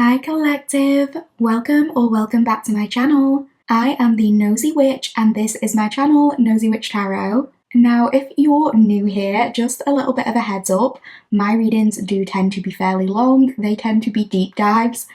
Hi collective, welcome back to my channel. I am the Nosy Witch and this is my channel, Nosy Witch Tarot. Now if you're new here, just a little bit of a heads up, my readings do tend to be fairly long, they tend to be deep dives.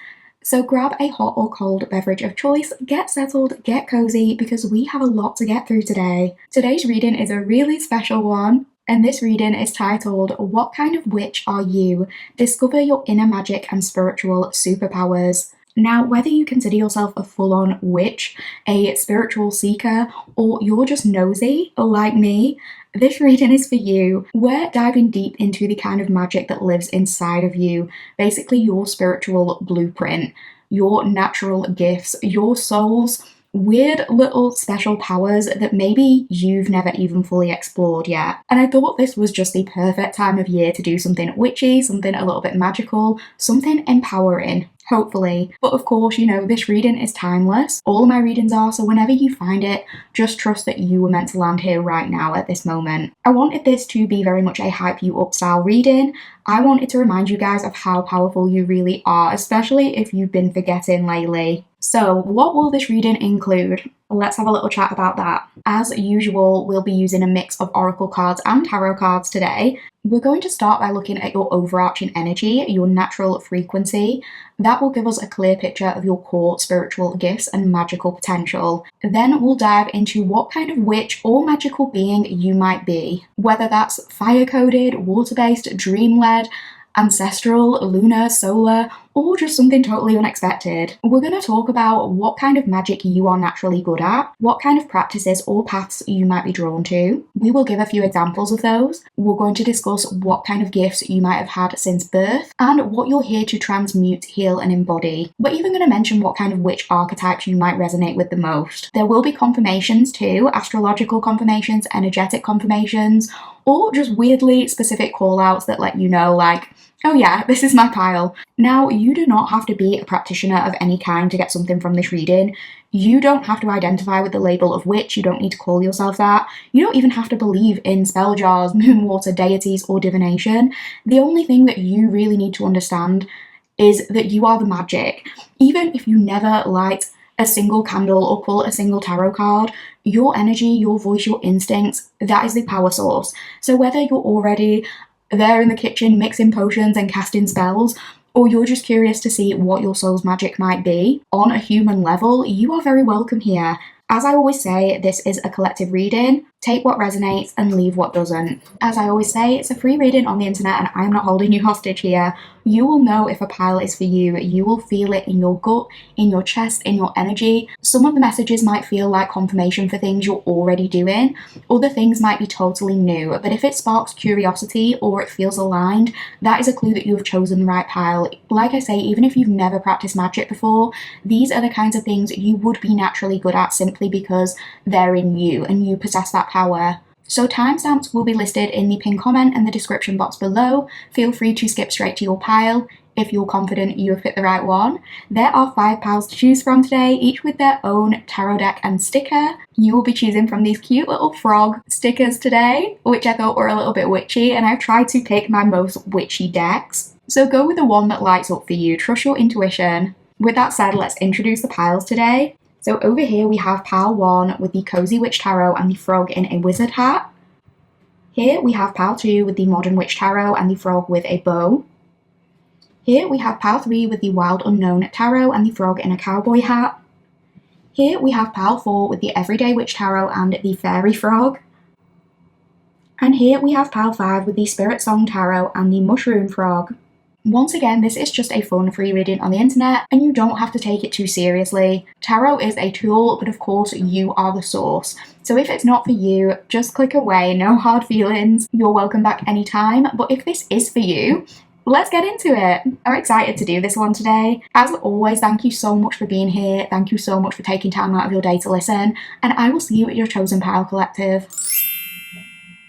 So grab a hot or cold beverage of choice, get settled, get cozy, because we have a lot to get through today. Today's reading is a really special one. And this reading is titled, What Kind of Witch Are You? Discover Your Inner Magic and Spiritual Superpowers. Now, whether you consider yourself a full-on witch, a spiritual seeker, or you're just nosy, like me, this reading is for you. We're diving deep into the kind of magic that lives inside of you, basically your spiritual blueprint, your natural gifts, your soul's weird little special powers that maybe you've never even fully explored yet. And I thought this was just the perfect time of year to do something witchy, something a little bit magical, something empowering, hopefully. But of course, you know, this reading is timeless. All of my readings are, so whenever you find it, just trust that you were meant to land here right now at this moment. I wanted this to be very much a hype you up style reading. I wanted to remind you guys of how powerful you really are, especially if you've been forgetting lately. So what will this reading include? Let's have a little chat about that. As usual, we'll be using a mix of oracle cards and tarot cards today. We're going to start by looking at your overarching energy, your natural frequency. That will give us a clear picture of your core spiritual gifts and magical potential. Then we'll dive into what kind of witch or magical being you might be, whether that's fire-coded, water-based, dream-led, ancestral, lunar, solar, or just something totally unexpected. We're going to talk about what kind of magic you are naturally good at, what kind of practices or paths you might be drawn to. We will give a few examples of those. We're going to discuss what kind of gifts you might have had since birth, and what you're here to transmute, heal, and embody. We're even going to mention what kind of witch archetypes you might resonate with the most. There will be confirmations too, astrological confirmations, energetic confirmations, or just weirdly specific call-outs that let you know, like, oh yeah, this is my pile. Now, you do not have to be a practitioner of any kind to get something from this reading. You don't have to identify with the label of witch, you don't need to call yourself that. You don't even have to believe in spell jars, moon water, deities, or divination. The only thing that you really need to understand is that you are the magic. Even if you never light a single candle or pull a single tarot card, your energy, your voice, your instincts, that is the power source. So whether you're already there in the kitchen mixing potions and casting spells, or you're just curious to see what your soul's magic might be, on a human level, you are very welcome here. As I always say, this is a collective reading. Take what resonates and leave what doesn't. As I always say, it's a free reading on the internet and I'm not holding you hostage here. You will know if a pile is for you. You will feel it in your gut, in your chest, in your energy. Some of the messages might feel like confirmation for things you're already doing. Other things might be totally new. But if it sparks curiosity or it feels aligned, that is a clue that you have chosen the right pile. Like I say, even if you've never practiced magic before, these are the kinds of things you would be naturally good at simply because they're in you and you possess that power. So timestamps will be listed in the pinned comment and the description box below. Feel free to skip straight to your pile if you're confident you have picked the right one. There are 5 piles to choose from today, each with their own tarot deck and sticker. You will be choosing from these cute little frog stickers today, which I thought were a little bit witchy, and I've tried to pick my most witchy decks. So go with the one that lights up for you, trust your intuition. With that said, let's introduce the piles today. So over here we have pile 1 with the Cozy Witch Tarot and the frog in a wizard hat. Here we have pile 2 with the Modern Witch Tarot and the frog with a bow. Here we have pile 3 with the Wild Unknown Tarot and the frog in a cowboy hat. Here we have pile 4 with the Everyday Witch Tarot and the fairy frog. And here we have pile 5 with the Spirit Song Tarot and the mushroom frog. Once again, this is just a fun free reading on the internet and you don't have to take it too seriously. Tarot is a tool, but of course you are the source. So if it's not for you, just click away, no hard feelings. You're welcome back anytime, but if this is for you, let's get into it. I'm excited to do this one today. As always, thank you so much for being here. Thank you so much for taking time out of your day to listen, and I will see you at your chosen pile collective.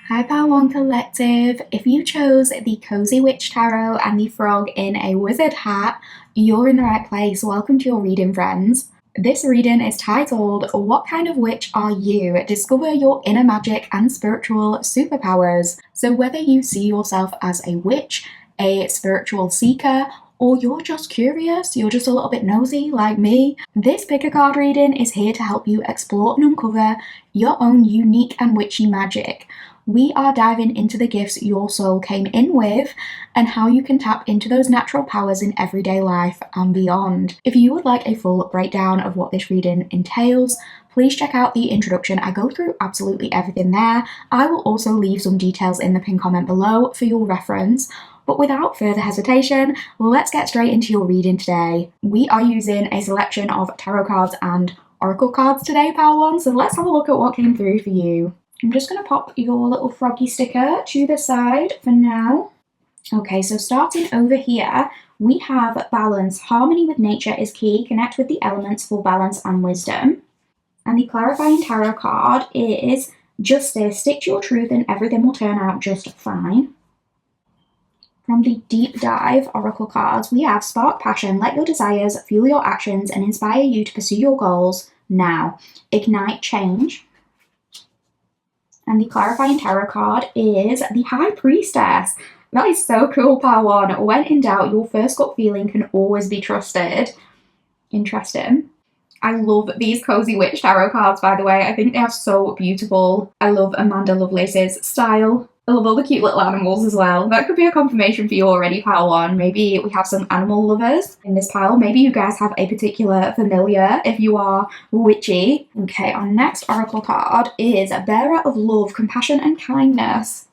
Hi Pile 1 Collective, if you chose the Cozy Witch Tarot and the frog in a wizard hat, you're in the right place. Welcome to your reading, friends. This reading is titled, What Kind of Witch Are You? Discover Your Inner Magic and Spiritual Superpowers. So whether you see yourself as a witch, a spiritual seeker, or you're just curious, you're just a little bit nosy like me, this pick a card reading is here to help you explore and uncover your own unique and witchy magic. We are diving into the gifts your soul came in with and how you can tap into those natural powers in everyday life and beyond. If you would like a full breakdown of what this reading entails, please check out the introduction. I go through absolutely everything there. I will also leave some details in the pinned comment below for your reference. But without further hesitation, let's get straight into your reading today. We are using a selection of tarot cards and oracle cards today, Pile 1, so let's have a look at what came through for you. I'm just going to pop your little froggy sticker to the side for now. Okay, so starting over here, we have balance. Harmony with nature is key. Connect with the elements for balance and wisdom. And the clarifying tarot card is justice. Stick to your truth and everything will turn out just fine. From the deep dive oracle cards, we have spark passion. Let your desires fuel your actions and inspire you to pursue your goals now. Ignite change. And the clarifying tarot card is the High Priestess. That is so cool, Pile 1. When in doubt, your first gut feeling can always be trusted. Interesting. I love these Cozy Witch tarot cards, by the way. I think they are so beautiful. I love Amanda Lovelace's style. I love all the cute little animals as well. That could be a confirmation for you already, Pile 1. Maybe we have some animal lovers in this pile. Maybe you guys have a particular familiar if you are witchy. Okay, our next oracle card is Bearer of Love, Compassion and Kindness.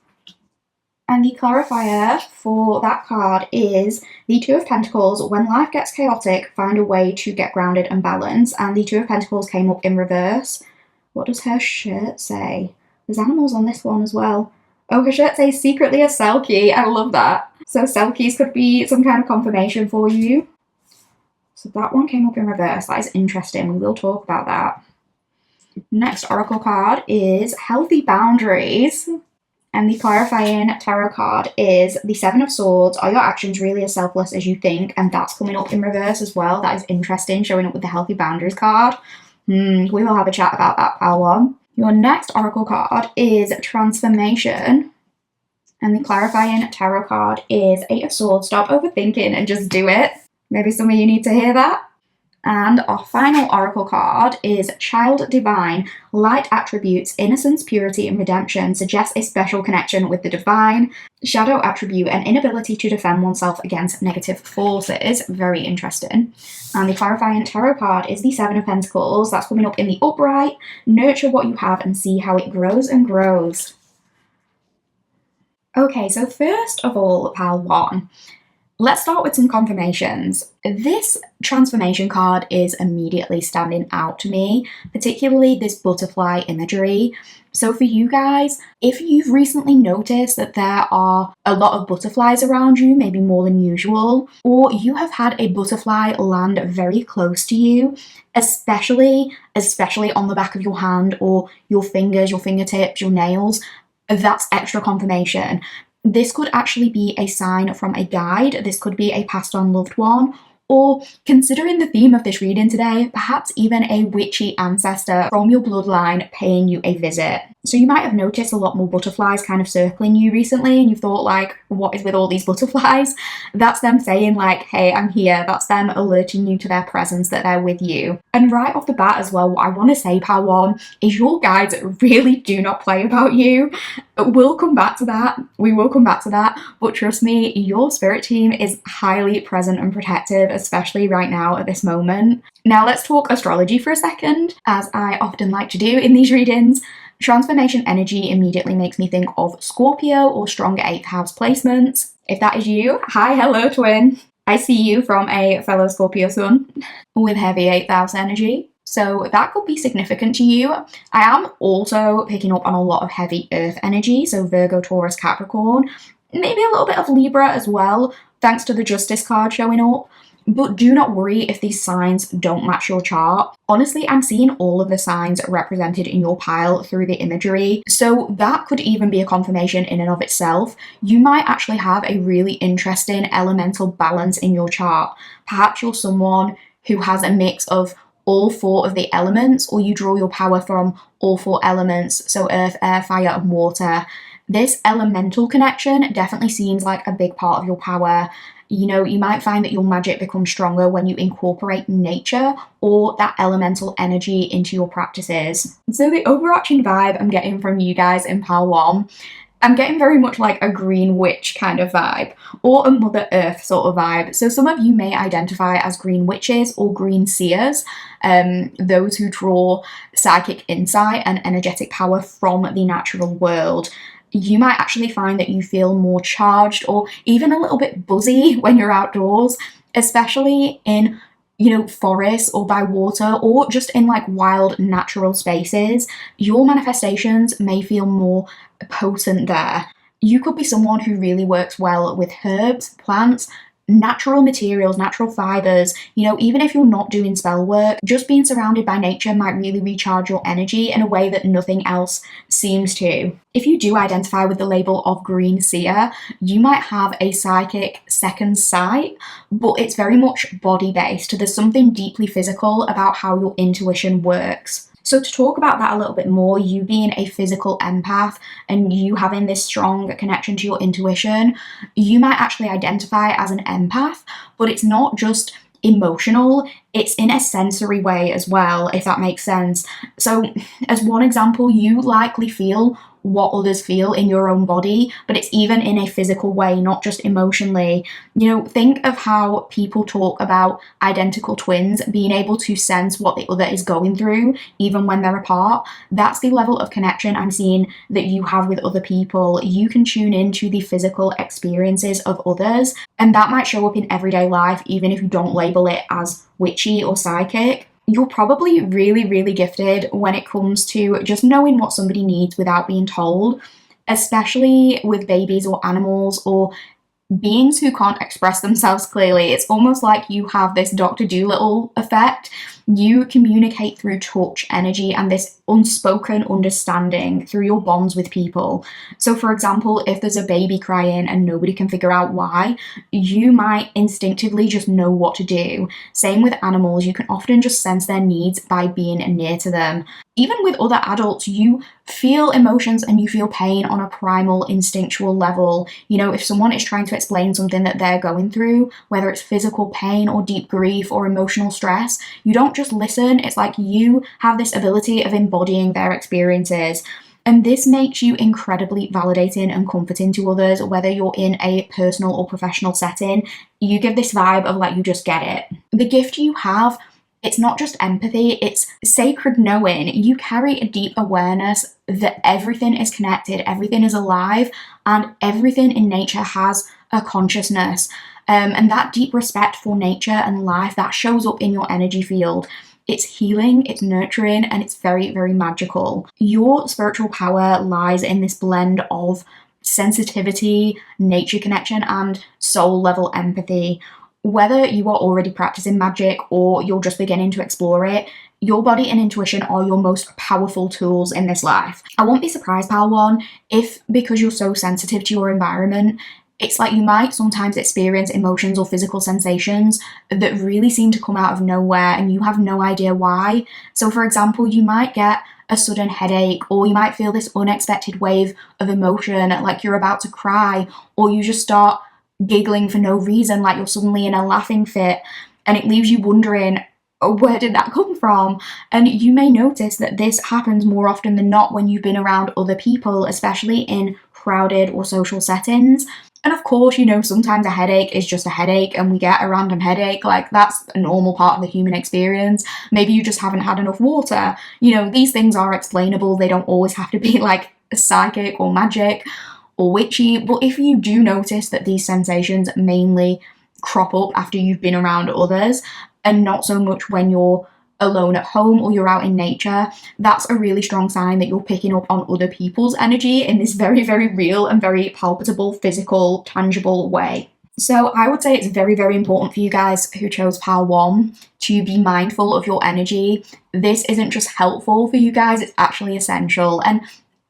And the clarifier for that card is the Two of Pentacles. When life gets chaotic, find a way to get grounded and balanced. And the Two of Pentacles came up in reverse. What does her shirt say? There's animals on this one as well. Oh, her shirt says secretly a Selkie. I love that. So Selkies could be some kind of confirmation for you. So that one came up in reverse. That is interesting. We will talk about that. Next oracle card is Healthy Boundaries. And the clarifying tarot card is the Seven of Swords. Are your actions really as selfless as you think? And that's coming up in reverse as well. That is interesting, showing up with the Healthy Boundaries card. We will have a chat about that, Pile 1. Your next oracle card is Transformation. And the clarifying tarot card is Eight of Swords. Stop overthinking and just do it. Maybe some of you need to hear that. And our final oracle card is Child Divine. Light attributes, innocence, purity, and redemption suggest a special connection with the divine. Shadow attribute, an inability to defend oneself against negative forces. Very interesting. And the clarifying tarot card is the Seven of Pentacles. That's coming up in the upright. Nurture what you have and see how it grows and grows. Okay, so first of all, Pile 1. Let's start with some confirmations. This transformation card is immediately standing out to me, particularly this butterfly imagery. So for you guys, if you've recently noticed that there are a lot of butterflies around you, maybe more than usual, or you have had a butterfly land very close to you, especially on the back of your hand or your fingers, your fingertips, your nails, that's extra confirmation. This could actually be a sign from a guide. This could be a passed on loved one, or considering the theme of this reading today, perhaps even a witchy ancestor from your bloodline paying you a visit. So you might have noticed a lot more butterflies kind of circling you recently and you've thought like, what is with all these butterflies? That's them saying like, hey, I'm here. That's them alerting you to their presence, that they're with you. And right off the bat as well, what I want to say, Pile 1, is your guides really do not play about you. We'll come back to that. We will come back to that. But trust me, your spirit team is highly present and protective, especially right now at this moment. Now let's talk astrology for a second, as I often like to do in these readings. Transformation energy immediately makes me think of Scorpio or stronger 8th house placements. If that is you, hi, hello, twin. I see you from a fellow Scorpio sun with heavy 8th house energy. So that could be significant to you. I am also picking up on a lot of heavy earth energy, so Virgo, Taurus, Capricorn, maybe a little bit of Libra as well, thanks to the Justice card showing up. But do not worry if these signs don't match your chart. Honestly, I'm seeing all of the signs represented in your pile through the imagery. So that could even be a confirmation in and of itself. You might actually have a really interesting elemental balance in your chart. Perhaps you're someone who has a mix of all 4 of the elements, or you draw your power from all 4 elements, so earth, air, fire, and water. This elemental connection definitely seems like a big part of your power. You might find that your magic becomes stronger when you incorporate nature or that elemental energy into your practices. So the overarching vibe I'm getting from you guys in Pile 1, I'm getting very much like a green witch kind of vibe, or a Mother Earth sort of vibe. So some of you may identify as green witches or green seers, those who draw psychic insight and energetic power from the natural world. You might actually find that you feel more charged or even a little bit buzzy when you're outdoors, especially in forests or by water or just in like wild natural spaces. Your manifestations may feel more potent there. You could be someone who really works well with herbs, plants, natural materials, natural fibers. Even if you're not doing spell work, just being surrounded by nature might really recharge your energy in a way that nothing else seems to. If you do identify with the label of green seer, you might have a psychic second sight, but it's very much body-based. There's something deeply physical about how your intuition works. So to talk about that a little bit more, you being a physical empath and you having this strong connection to your intuition, you might actually identify as an empath, but it's not just emotional, it's in a sensory way as well, if that makes sense. So as one example, you likely feel what others feel in your own body, but it's even in a physical way, not just emotionally. Think of how people talk about identical twins being able to sense what the other is going through, even when they're apart. That's the level of connection I'm seeing that you have with other people. You can tune into the physical experiences of others, and that might show up in everyday life, even if you don't label it as witchy or psychic. You're probably really, really gifted when it comes to just knowing what somebody needs without being told, especially with babies or animals or beings who can't express themselves clearly. It's almost like you have this Dr. Dolittle effect. You communicate through touch, energy, and this unspoken understanding through your bonds with people. So for example, if there's a baby crying and nobody can figure out why, you might instinctively just know what to do. Same with animals, you can often just sense their needs by being near to them. Even with other adults, you feel emotions and you feel pain on a primal, instinctual level. If someone is trying to explain something that they're going through, whether it's physical pain or deep grief or emotional stress, you don't just listen. It's like you have this ability of embodying their experiences. And this makes you incredibly validating and comforting to others, whether you're in a personal or professional setting. You give this vibe of like, you just get it. The gift you have, it's not just empathy, it's sacred knowing. You carry a deep awareness that everything is connected, everything is alive, and everything in nature has a consciousness. And that deep respect for nature and life, that shows up in your energy field. It's healing, it's nurturing, and it's very, very magical. Your spiritual power lies in this blend of sensitivity, nature connection, and soul level empathy. Whether you are already practicing magic or you're just beginning to explore it, your body and intuition are your most powerful tools in this life. I won't be surprised, Pal One, if because you're so sensitive to your environment, it's like you might sometimes experience emotions or physical sensations that really seem to come out of nowhere and you have no idea why. So for example, you might get a sudden headache, or you might feel this unexpected wave of emotion, like you're about to cry, or you just start giggling for no reason, like you're suddenly in a laughing fit, and it leaves you wondering, oh, where did that come from? And you may notice that this happens more often than not when you've been around other people, especially in crowded or social settings. And of course, sometimes a headache is just a headache and we get a random headache. Like, that's a normal part of the human experience. Maybe you just haven't had enough water. These things are explainable. They don't always have to be like psychic or magic or witchy. But if you do notice that these sensations mainly crop up after you've been around others and not so much when you're alone at home or you're out in nature, that's a really strong sign that you're picking up on other people's energy in this very, very real and very palpable, physical, tangible way. So I would say it's very, very important for you guys who chose Pile 1 to be mindful of your energy. This isn't just helpful for you guys, it's actually essential. And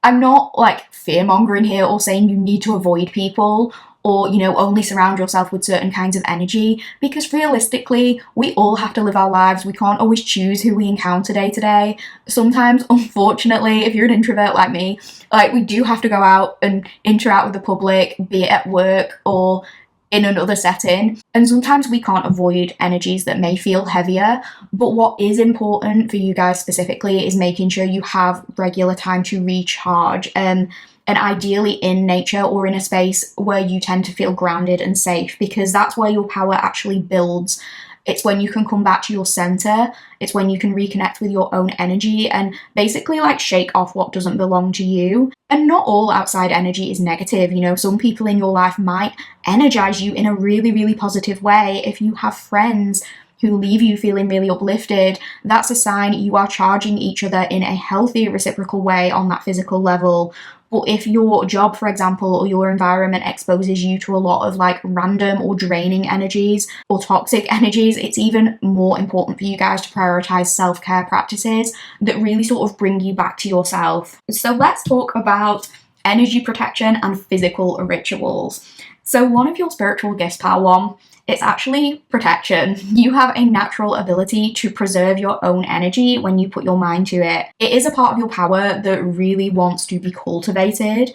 I'm not like fear-mongering here or saying you need to avoid people or, only surround yourself with certain kinds of energy, because realistically, we all have to live our lives. We can't always choose who we encounter day to day. Sometimes, unfortunately, if you're an introvert like me, like we do have to go out and interact with the public, be it at work or in another setting. And sometimes we can't avoid energies that may feel heavier, but what is important for you guys specifically is making sure you have regular time to recharge, and ideally in nature or in a space where you tend to feel grounded and safe, because that's where your power actually builds. It's when you can come back to your center. It's when you can reconnect with your own energy and basically like shake off what doesn't belong to you. And not all outside energy is negative. You know, some people in your life might energize you in a really, really positive way. If you have friends who leave you feeling really uplifted, that's a sign you are charging each other in a healthy, reciprocal way on that physical level. But if your job, for example, or your environment exposes you to a lot of like random or draining energies or toxic energies, it's even more important for you guys to prioritize self-care practices that really sort of bring you back to yourself. So let's talk about energy protection and physical rituals. So one of your spiritual gifts, Power One, it's actually protection. You have a natural ability to preserve your own energy when you put your mind to it. It is a part of your power that really wants to be cultivated.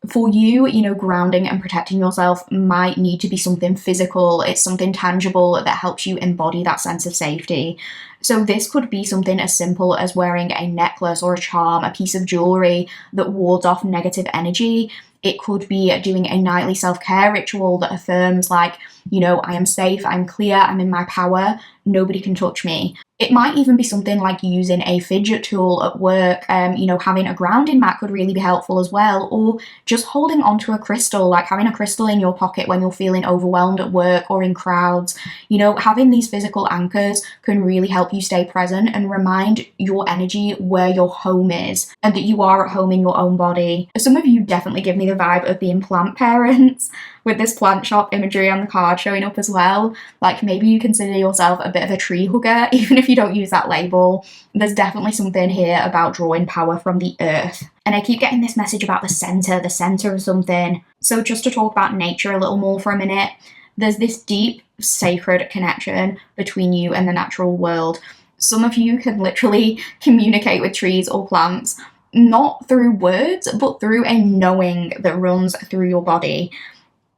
For you, you know, grounding and protecting yourself might need to be something physical. It's something tangible that helps you embody that sense of safety. So this could be something as simple as wearing a necklace or a charm, a piece of jewelry that wards off negative energy. It could be doing a nightly self-care ritual that affirms like, you know, I am safe, I'm clear, I'm in my power, nobody can touch me. It might even be something like using a fidget tool at work. You know, having a grounding mat could really be helpful as well, or just holding onto a crystal, like having a crystal in your pocket when you're feeling overwhelmed at work or in crowds. You know, having these physical anchors can really help you stay present and remind your energy where your home is and that you are at home in your own body. Some of you definitely give me the vibe of being plant parents, with this plant shop imagery on the card showing up as well. Like maybe you consider yourself a bit of a tree hugger, even if you don't use that label. There's definitely something here about drawing power from the earth. And I keep getting this message about the center of something. So just to talk about nature a little more for a minute, there's this deep, sacred connection between you and the natural world. Some of you can literally communicate with trees or plants, not through words, but through a knowing that runs through your body.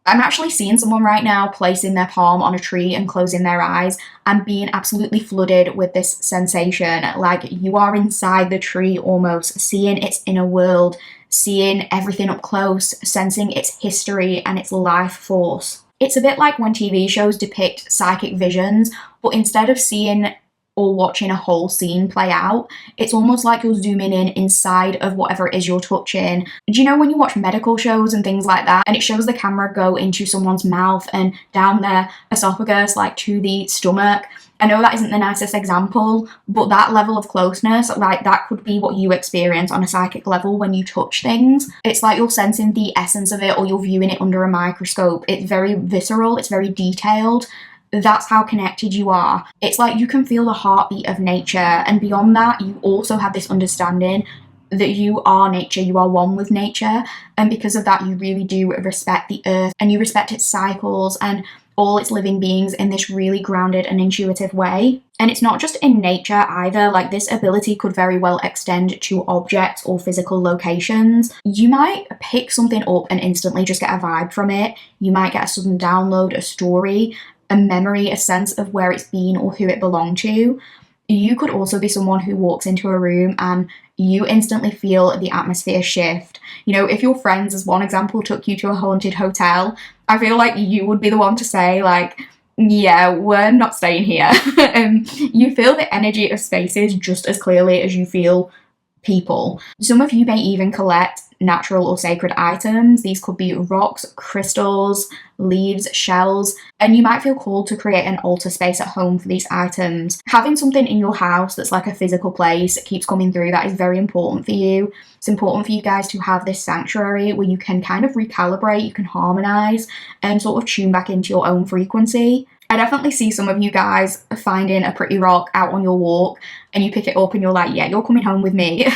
I'm actually seeing someone right now placing their palm on a tree and closing their eyes and being absolutely flooded with this sensation, like you are inside the tree almost, seeing its inner world, seeing everything up close, sensing its history and its life force. It's a bit like when TV shows depict psychic visions, but instead of seeing or watching a whole scene play out, it's almost like you're zooming in inside of whatever it is you're touching. Do you know when you watch medical shows and things like that, and it shows the camera go into someone's mouth and down their esophagus, like to the stomach? I know that isn't the nicest example, but that level of closeness, like that could be what you experience on a psychic level when you touch things. It's like you're sensing the essence of it, or you're viewing it under a microscope. It's very visceral, it's very detailed. That's how connected you are. It's like you can feel the heartbeat of nature, and beyond that, you also have this understanding that you are nature, you are one with nature, and because of that, you really do respect the earth, and you respect its cycles and all its living beings in this really grounded and intuitive way. And it's not just in nature either, like this ability could very well extend to objects or physical locations. You might pick something up and instantly just get a vibe from it. You might get a sudden download, a story, a memory, a sense of where it's been or who it belonged to. You could also be someone who walks into a room and you instantly feel the atmosphere shift. You know, if your friends, as one example, took you to a haunted hotel, I feel like you would be the one to say, like, yeah, we're not staying here. You feel the energy of spaces just as clearly as you feel people. Some of you may even collect natural or sacred items. These could be rocks, crystals, leaves, shells, and you might feel called to create an altar space at home for these items. Having something in your house that's like a physical place keeps coming through. That is very important for you. It's important for you guys to have this sanctuary where you can kind of recalibrate, you can harmonize and sort of tune back into your own frequency. I definitely see some of you guys finding a pretty rock out on your walk and you pick it up and you're like, yeah, you're coming home with me.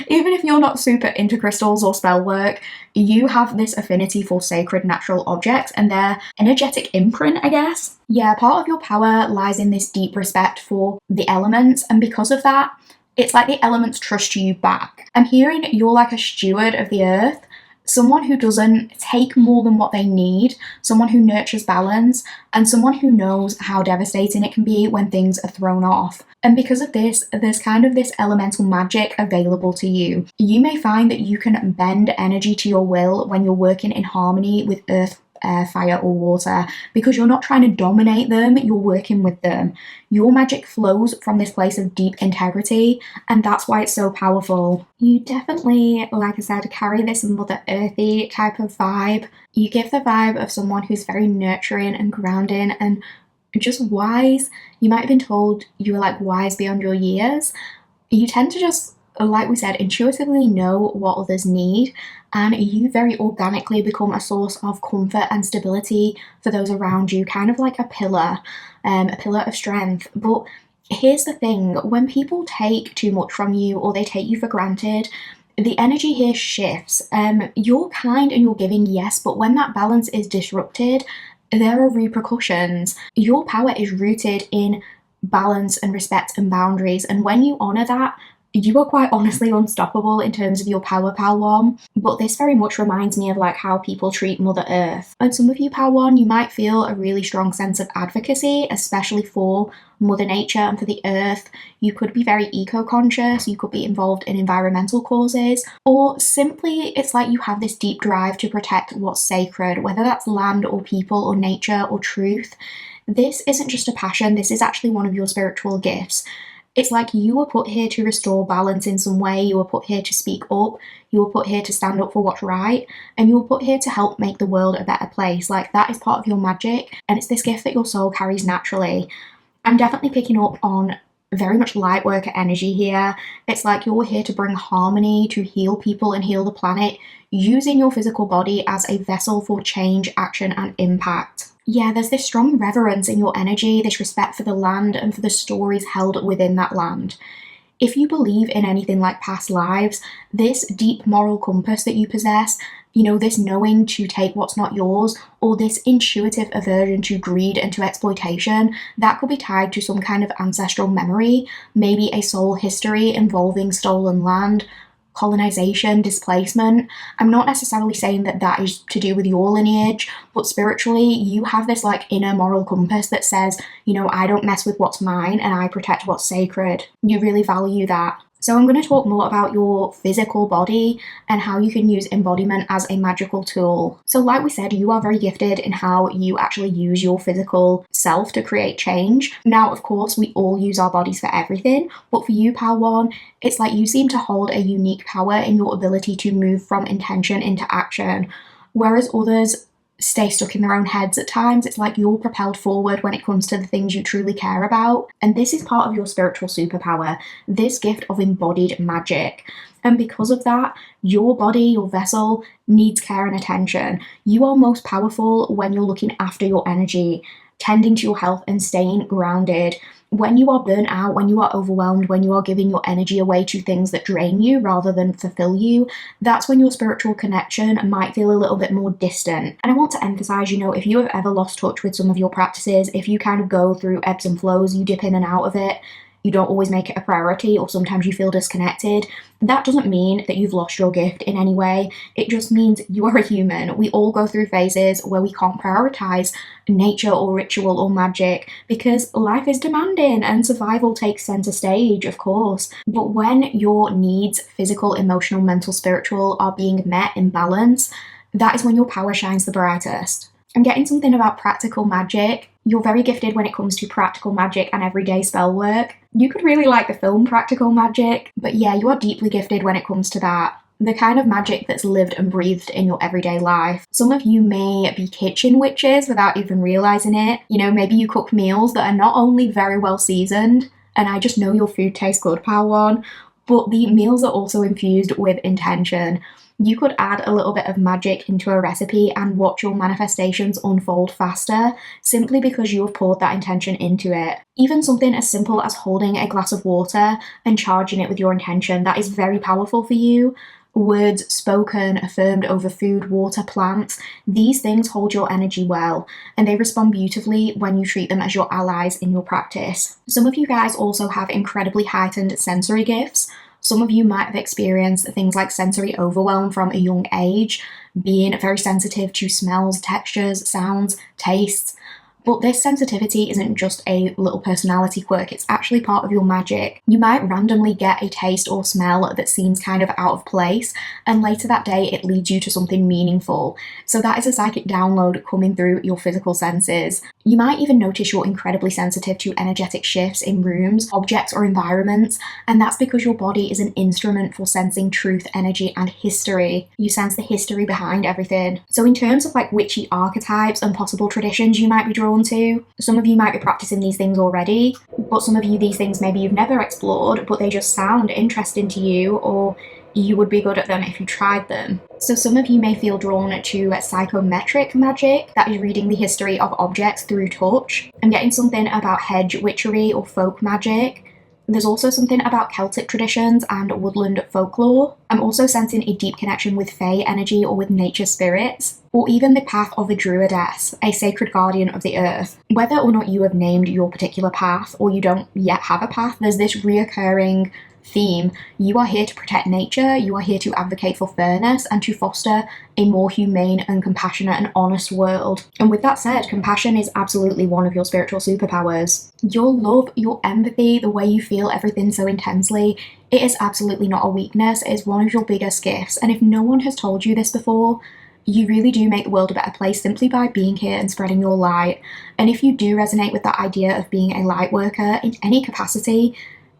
Even if you're not super into crystals or spell work, you have this affinity for sacred natural objects and their energetic imprint, I guess. Yeah, part of your power lies in this deep respect for the elements, and because of that, it's like the elements trust you back. I'm hearing you're like a steward of the earth, someone who doesn't take more than what they need, someone who nurtures balance, and someone who knows how devastating it can be when things are thrown off. And because of this, there's kind of this elemental magic available to you. You may find that you can bend energy to your will when you're working in harmony with earth, air, fire, or water, because you're not trying to dominate them, you're working with them. Your magic flows from this place of deep integrity, and that's why it's so powerful. You definitely, like I said, carry this Mother Earthy type of vibe. You give the vibe of someone who's very nurturing and grounding and just wise. You might have been told you were like wise beyond your years. You tend to just, like we said, intuitively know what others need, and you very organically become a source of comfort and stability for those around you, kind of like a pillar of strength. But here's the thing, when people take too much from you or they take you for granted, the energy here shifts. You're kind and you're giving, yes, but when that balance is disrupted, there are repercussions. Your power is rooted in balance and respect and boundaries, and when you honor that, you are quite honestly unstoppable in terms of your power, Pal 1. But this very much reminds me of like how people treat Mother Earth. And some of you, Pal 1, you might feel a really strong sense of advocacy, especially for Mother Nature and for the Earth. You could be very eco-conscious, you could be involved in environmental causes, or simply it's like you have this deep drive to protect what's sacred, whether that's land or people or nature or truth. This isn't just a passion, this is actually one of your spiritual gifts. It's like you were put here to restore balance in some way, you were put here to speak up, you were put here to stand up for what's right, and you were put here to help make the world a better place. Like, that is part of your magic, and it's this gift that your soul carries naturally. I'm definitely picking up on very much light worker energy here. It's like you're here to bring harmony, to heal people and heal the planet, using your physical body as a vessel for change, action, and impact. Yeah, there's this strong reverence in your energy, this respect for the land and for the stories held within that land. If you believe in anything like past lives, this deep moral compass that you possess, this knowing to take what's not yours, or this intuitive aversion to greed and to exploitation, that could be tied to some kind of ancestral memory, maybe a soul history involving stolen land, colonization, displacement. I'm not necessarily saying that that is to do with your lineage, but spiritually, you have this like inner moral compass that says, I don't mess with what's mine and I protect what's sacred. You really value that. So I'm going to talk more about your physical body and how you can use embodiment as a magical tool. So like we said, you are very gifted in how you actually use your physical self to create change. Now, of course, we all use our bodies for everything, but for you, Pal 1, it's like you seem to hold a unique power in your ability to move from intention into action, whereas others stay stuck in their own heads at times. It's like you're propelled forward when it comes to the things you truly care about. And this is part of your spiritual superpower, this gift of embodied magic. And because of that, your body, your vessel, needs care and attention. You are most powerful when you're looking after your energy, tending to your health and staying grounded. When you are burnt out, when you are overwhelmed, when you are giving your energy away to things that drain you rather than fulfill you, that's when your spiritual connection might feel a little bit more distant. And I want to emphasize, if you have ever lost touch with some of your practices, if you kind of go through ebbs and flows, you dip in and out of it, you don't always make it a priority, or sometimes you feel disconnected, that doesn't mean that you've lost your gift in any way. It just means you are a human. We all go through phases where we can't prioritize nature or ritual or magic because life is demanding and survival takes center stage, of course. But when your needs, physical, emotional, mental, spiritual, are being met in balance, that is when your power shines the brightest. I'm getting something about practical magic. You're very gifted when it comes to practical magic and everyday spell work. You could really like the film Practical Magic, but yeah, you are deeply gifted when it comes to that. The kind of magic that's lived and breathed in your everyday life. Some of you may be kitchen witches without even realizing it. Maybe you cook meals that are not only very well seasoned, and I just know your food tastes good, Pal 1, but the meals are also infused with intention. You could add a little bit of magic into a recipe and watch your manifestations unfold faster simply because you have poured that intention into it. Even something as simple as holding a glass of water and charging it with your intention, that is very powerful for you. Words spoken, affirmed over food, water, plants, these things hold your energy well, and they respond beautifully when you treat them as your allies in your practice. Some of you guys also have incredibly heightened sensory gifts. Some of you might have experienced things like sensory overwhelm from a young age, being very sensitive to smells, textures, sounds, tastes. But this sensitivity isn't just a little personality quirk, it's actually part of your magic. You might randomly get a taste or smell that seems kind of out of place, and later that day it leads you to something meaningful. So that is a psychic download coming through your physical senses. You might even notice you're incredibly sensitive to energetic shifts in rooms, objects, or environments, and that's because your body is an instrument for sensing truth, energy, and history. You sense the history behind everything. So in terms of like witchy archetypes and possible traditions you might be drawn to, some of you might be practicing these things already, but some of you these things maybe you've never explored, but they just sound interesting to you, or you would be good at them if you tried them. So some of you may feel drawn to psychometric magic, that is reading the history of objects through touch. I'm getting something about hedge witchery or folk magic. There's also something about Celtic traditions and woodland folklore. I'm also sensing a deep connection with fae energy or with nature spirits, or even the path of a druidess, a sacred guardian of the earth. Whether or not you have named your particular path or you don't yet have a path, there's this reoccurring theme. You are here to protect nature, you are here to advocate for fairness and to foster a more humane and compassionate and honest world. And with that said, compassion is absolutely one of your spiritual superpowers. Your love, your empathy, the way you feel everything so intensely, it is absolutely not a weakness, it is one of your biggest gifts. And if no one has told you this before, you really do make the world a better place simply by being here and spreading your light. And if you do resonate with that idea of being a light worker in any capacity,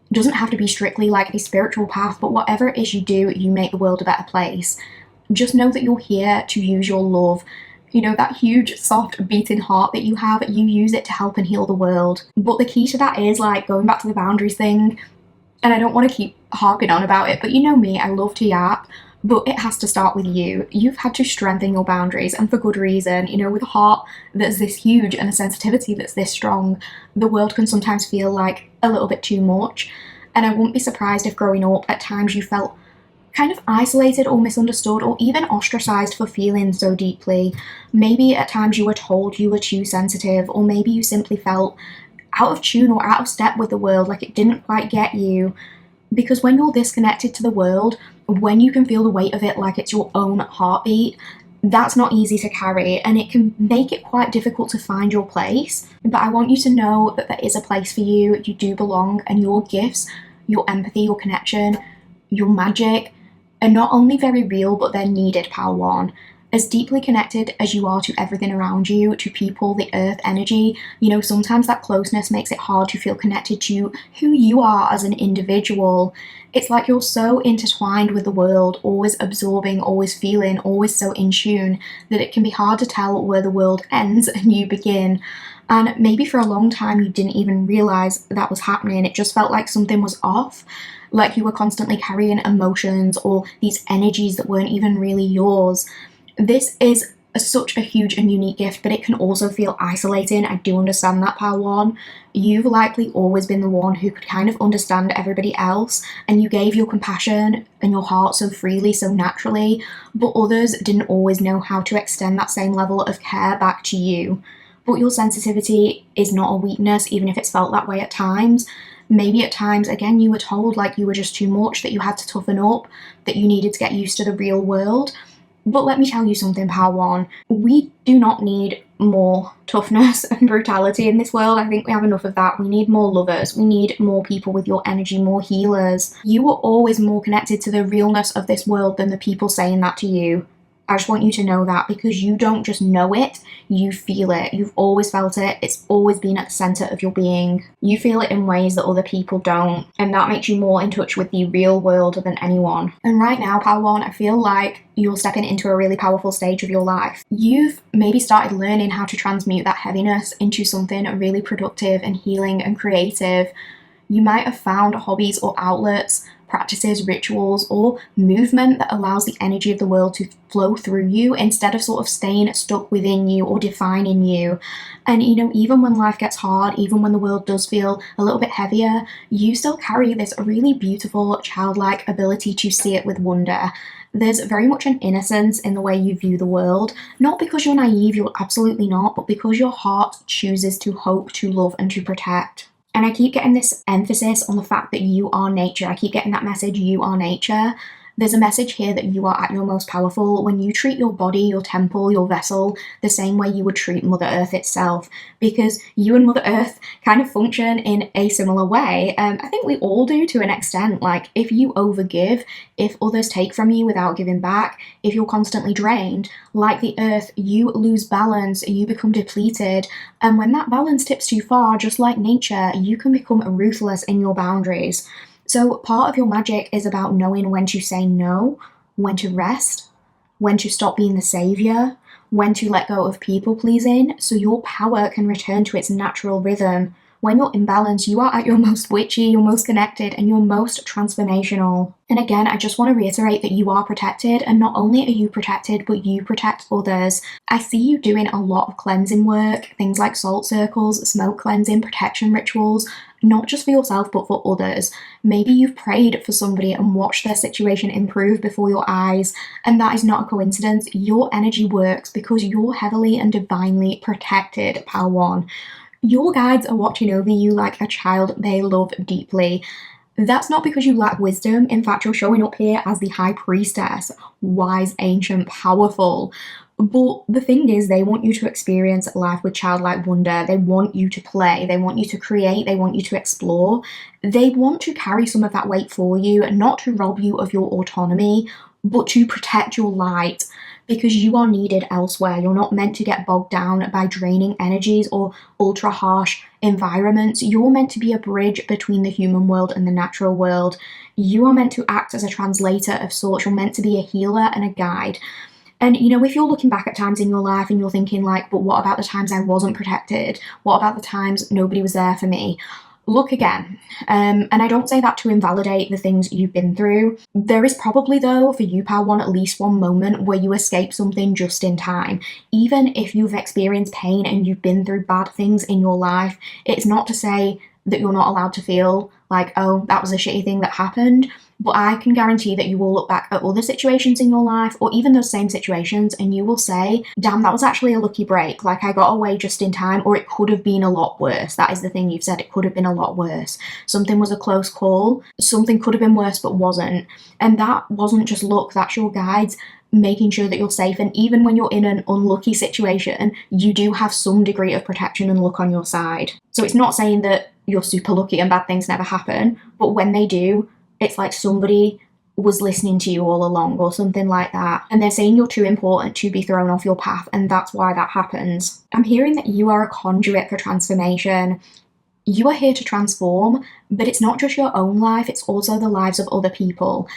it doesn't have to be strictly like a spiritual path, but whatever it is you do, you make the world a better place. Just know that you're here to use your love. You know, that huge, soft, beating heart that you have, you use it to help and heal the world. But the key to that is, like, going back to the boundaries thing, and I don't want to keep harping on about it, but you know me, I love to yap, but it has to start with you. You've had to strengthen your boundaries, and for good reason. You know, with a heart that's this huge and a sensitivity that's this strong, the world can sometimes feel like a little bit too much. And I wouldn't be surprised if growing up at times you felt kind of isolated or misunderstood or even ostracized for feeling so deeply. Maybe at times you were told you were too sensitive, or maybe you simply felt out of tune or out of step with the world, like it didn't quite get you. Because when you're this connected to the world, when you can feel the weight of it like it's your own heartbeat, that's not easy to carry, and it can make it quite difficult to find your place. But I want you to know that there is a place for you. You do belong, and your gifts, your empathy, your connection, your magic are not only very real, but they're needed, Pal One. As deeply connected as you are to everything around you, to people, the earth, energy, you know, sometimes that closeness makes it hard to feel connected to who you are as an individual. It's like you're so intertwined with the world, always absorbing, always feeling, always so in tune, that it can be hard to tell where the world ends and you begin. And maybe for a long time you didn't even realize that was happening. It just felt like something was off, like you were constantly carrying emotions or these energies that weren't even really yours. This is such a huge and unique gift, but it can also feel isolating. I do understand that, Pal One. You've likely always been the one who could kind of understand everybody else, and you gave your compassion and your heart so freely, so naturally, but others didn't always know how to extend that same level of care back to you. But your sensitivity is not a weakness, even if it's felt that way at times. Maybe at times, again, you were told like you were just too much, that you had to toughen up, that you needed to get used to the real world. But let me tell you something, Pal One. We do not need more toughness and brutality in this world. I think we have enough of that. We need more lovers. We need more people with your energy, more healers. You are always more connected to the realness of this world than the people saying that to you. I just want you to know that, because you don't just know it, you feel it. You've always felt it. It's always been at the center of your being. You feel it in ways that other people don't, and that makes you more in touch with the real world than anyone. And right now, Pal One, I feel like you're stepping into a really powerful stage of your life. You've maybe started learning how to transmute that heaviness into something really productive and healing and creative. You might have found hobbies or outlets, practices, rituals, or movement that allows the energy of the world to flow through you instead of sort of staying stuck within you or defining you. And you know, even when life gets hard, even when the world does feel a little bit heavier, you still carry this really beautiful, childlike ability to see it with wonder. There's very much an innocence in the way you view the world, not because you're naive, you're absolutely not, but because your heart chooses to hope, to love, and to protect. And I keep getting this emphasis on the fact that you are nature. I keep getting that message, you are nature. There's a message here that you are at your most powerful when you treat your body, your temple, your vessel the same way you would treat Mother Earth itself, because you and Mother Earth kind of function in a similar way. I think we all do to an extent. Like, if you overgive, if others take from you without giving back, if you're constantly drained, like the Earth, you lose balance, you become depleted. And when that balance tips too far, just like nature, you can become ruthless in your boundaries. So part of your magic is about knowing when to say no, when to rest, when to stop being the savior, when to let go of people pleasing, so your power can return to its natural rhythm. When you're in balance, you are at your most witchy, your most connected, and your most transformational. And again, I just want to reiterate that you are protected, and not only are you protected, but you protect others. I see you doing a lot of cleansing work, things like salt circles, smoke cleansing, protection rituals, not just for yourself, but for others. Maybe you've prayed for somebody and watched their situation improve before your eyes, and that is not a coincidence. Your energy works because you're heavily and divinely protected, Pal One. Your guides are watching over you like a child they love deeply. That's not because you lack wisdom. In fact, you're showing up here as the high priestess, wise, ancient, powerful. But the thing is, they want you to experience life with childlike wonder. They want you to play. They want you to create. They want you to explore. They want to carry some of that weight for you, not to rob you of your autonomy, but to protect your light. Because you are needed elsewhere. You're not meant to get bogged down by draining energies or ultra harsh environments. You're meant to be a bridge between the human world and the natural world. You are meant to act as a translator of sorts. You're meant to be a healer and a guide. And, you know, if you're looking back at times in your life and you're thinking like, but what about the times I wasn't protected? What about the times nobody was there for me? Look again. And I don't say that to invalidate the things you've been through. There is probably, though, for you, Pal One, at least one moment where you escape something just in time. Even if you've experienced pain and you've been through bad things in your life, it's not to say that you're not allowed to feel like, oh, that was a shitty thing that happened. But I can guarantee that you will look back at other situations in your life, or even those same situations, and you will say, damn, that was actually a lucky break. Like, I got away just in time, or it could have been a lot worse. That is the thing you've said, it could have been a lot worse. Something was a close call. Something could have been worse, but wasn't. And that wasn't just luck, that's your guides making sure that you're safe. And even when you're in an unlucky situation, you do have some degree of protection and luck on your side. So it's not saying that you're super lucky and bad things never happen, but when they do, it's like somebody was listening to you all along or something like that. And they're saying you're too important to be thrown off your path, and that's why that happens. I'm hearing that you are a conduit for transformation. You are here to transform, but it's not just your own life, it's also the lives of other people.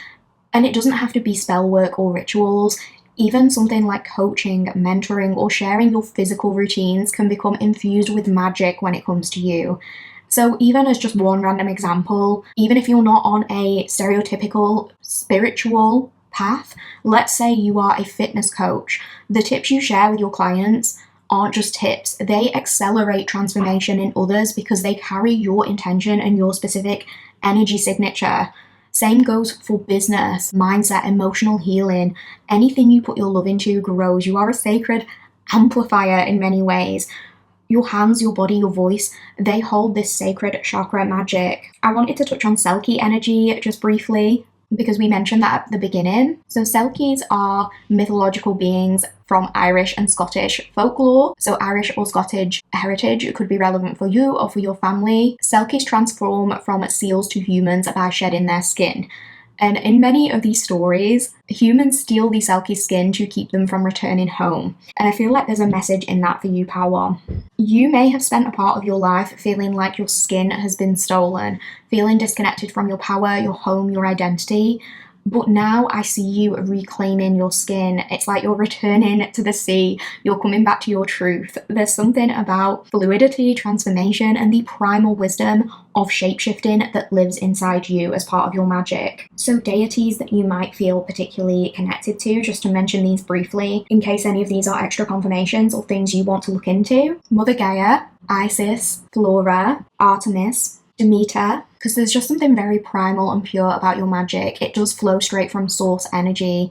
And it doesn't have to be spell work or rituals. Even something like coaching, mentoring, or sharing your physical routines can become infused with magic when it comes to you. So even as just one random example, even if you're not on a stereotypical spiritual path, let's say you are a fitness coach, the tips you share with your clients aren't just tips, they accelerate transformation in others because they carry your intention and your specific energy signature. Same goes for business, mindset, emotional healing. Anything you put your love into grows. You are a sacred amplifier in many ways. Your hands, your body, your voice, they hold this sacred chakra magic. I wanted to touch on Selkie energy just briefly because we mentioned that at the beginning. So Selkies are mythological beings from Irish and Scottish folklore. So Irish or Scottish heritage could be relevant for you or for your family. Selkies transform from seals to humans by shedding their skin. And in many of these stories, humans steal the Selkie skin to keep them from returning home. And I feel like there's a message in that for you, Power. You may have spent a part of your life feeling like your skin has been stolen, feeling disconnected from your power, your home, your identity. But now I see you reclaiming your skin. It's like you're returning to the sea. You're coming back to your truth. There's something about fluidity, transformation, and the primal wisdom of shapeshifting that lives inside you as part of your magic. So deities that you might feel particularly connected to, just to mention these briefly, in case any of these are extra confirmations or things you want to look into. Mother Gaia, Isis, Flora, Artemis, Demeter, because there's just something very primal and pure about your magic. It does flow straight from source energy.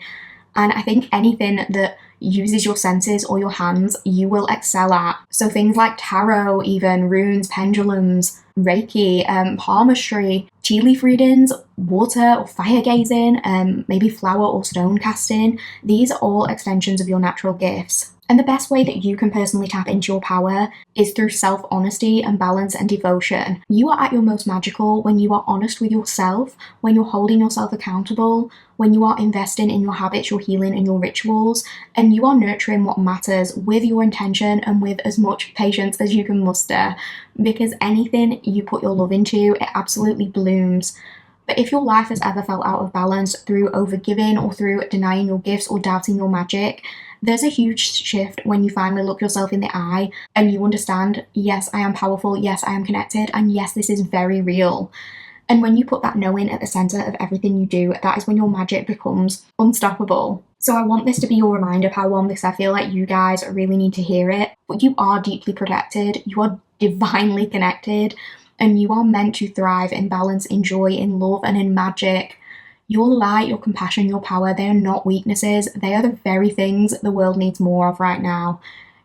And I think anything that uses your senses or your hands, you will excel at. So things like tarot, even runes, pendulums, Reiki, palmistry, tea leaf readings, water or fire gazing, maybe flower or stone casting. These are all extensions of your natural gifts. And the best way that you can personally tap into your power is through self-honesty and balance and devotion. You are at your most magical when you are honest with yourself, when you're holding yourself accountable, when you are investing in your habits, your healing, and your rituals, and you are nurturing what matters with your intention and with as much patience as you can muster. Because anything you put your love into, it absolutely blooms. But if your life has ever felt out of balance through overgiving or through denying your gifts or doubting your magic, there's a huge shift when you finally look yourself in the eye and you understand, yes, I am powerful, yes, I am connected, and yes, this is very real. And when you put that knowing at the center of everything you do, that is when your magic becomes unstoppable. So I want this to be your reminder, Power One, because I feel like you guys really need to hear it. But you are deeply protected, you are divinely connected, and you are meant to thrive in balance, in joy, in love, and in magic. Your light, your compassion, your power, they are not weaknesses. They are the very things the world needs more of right now.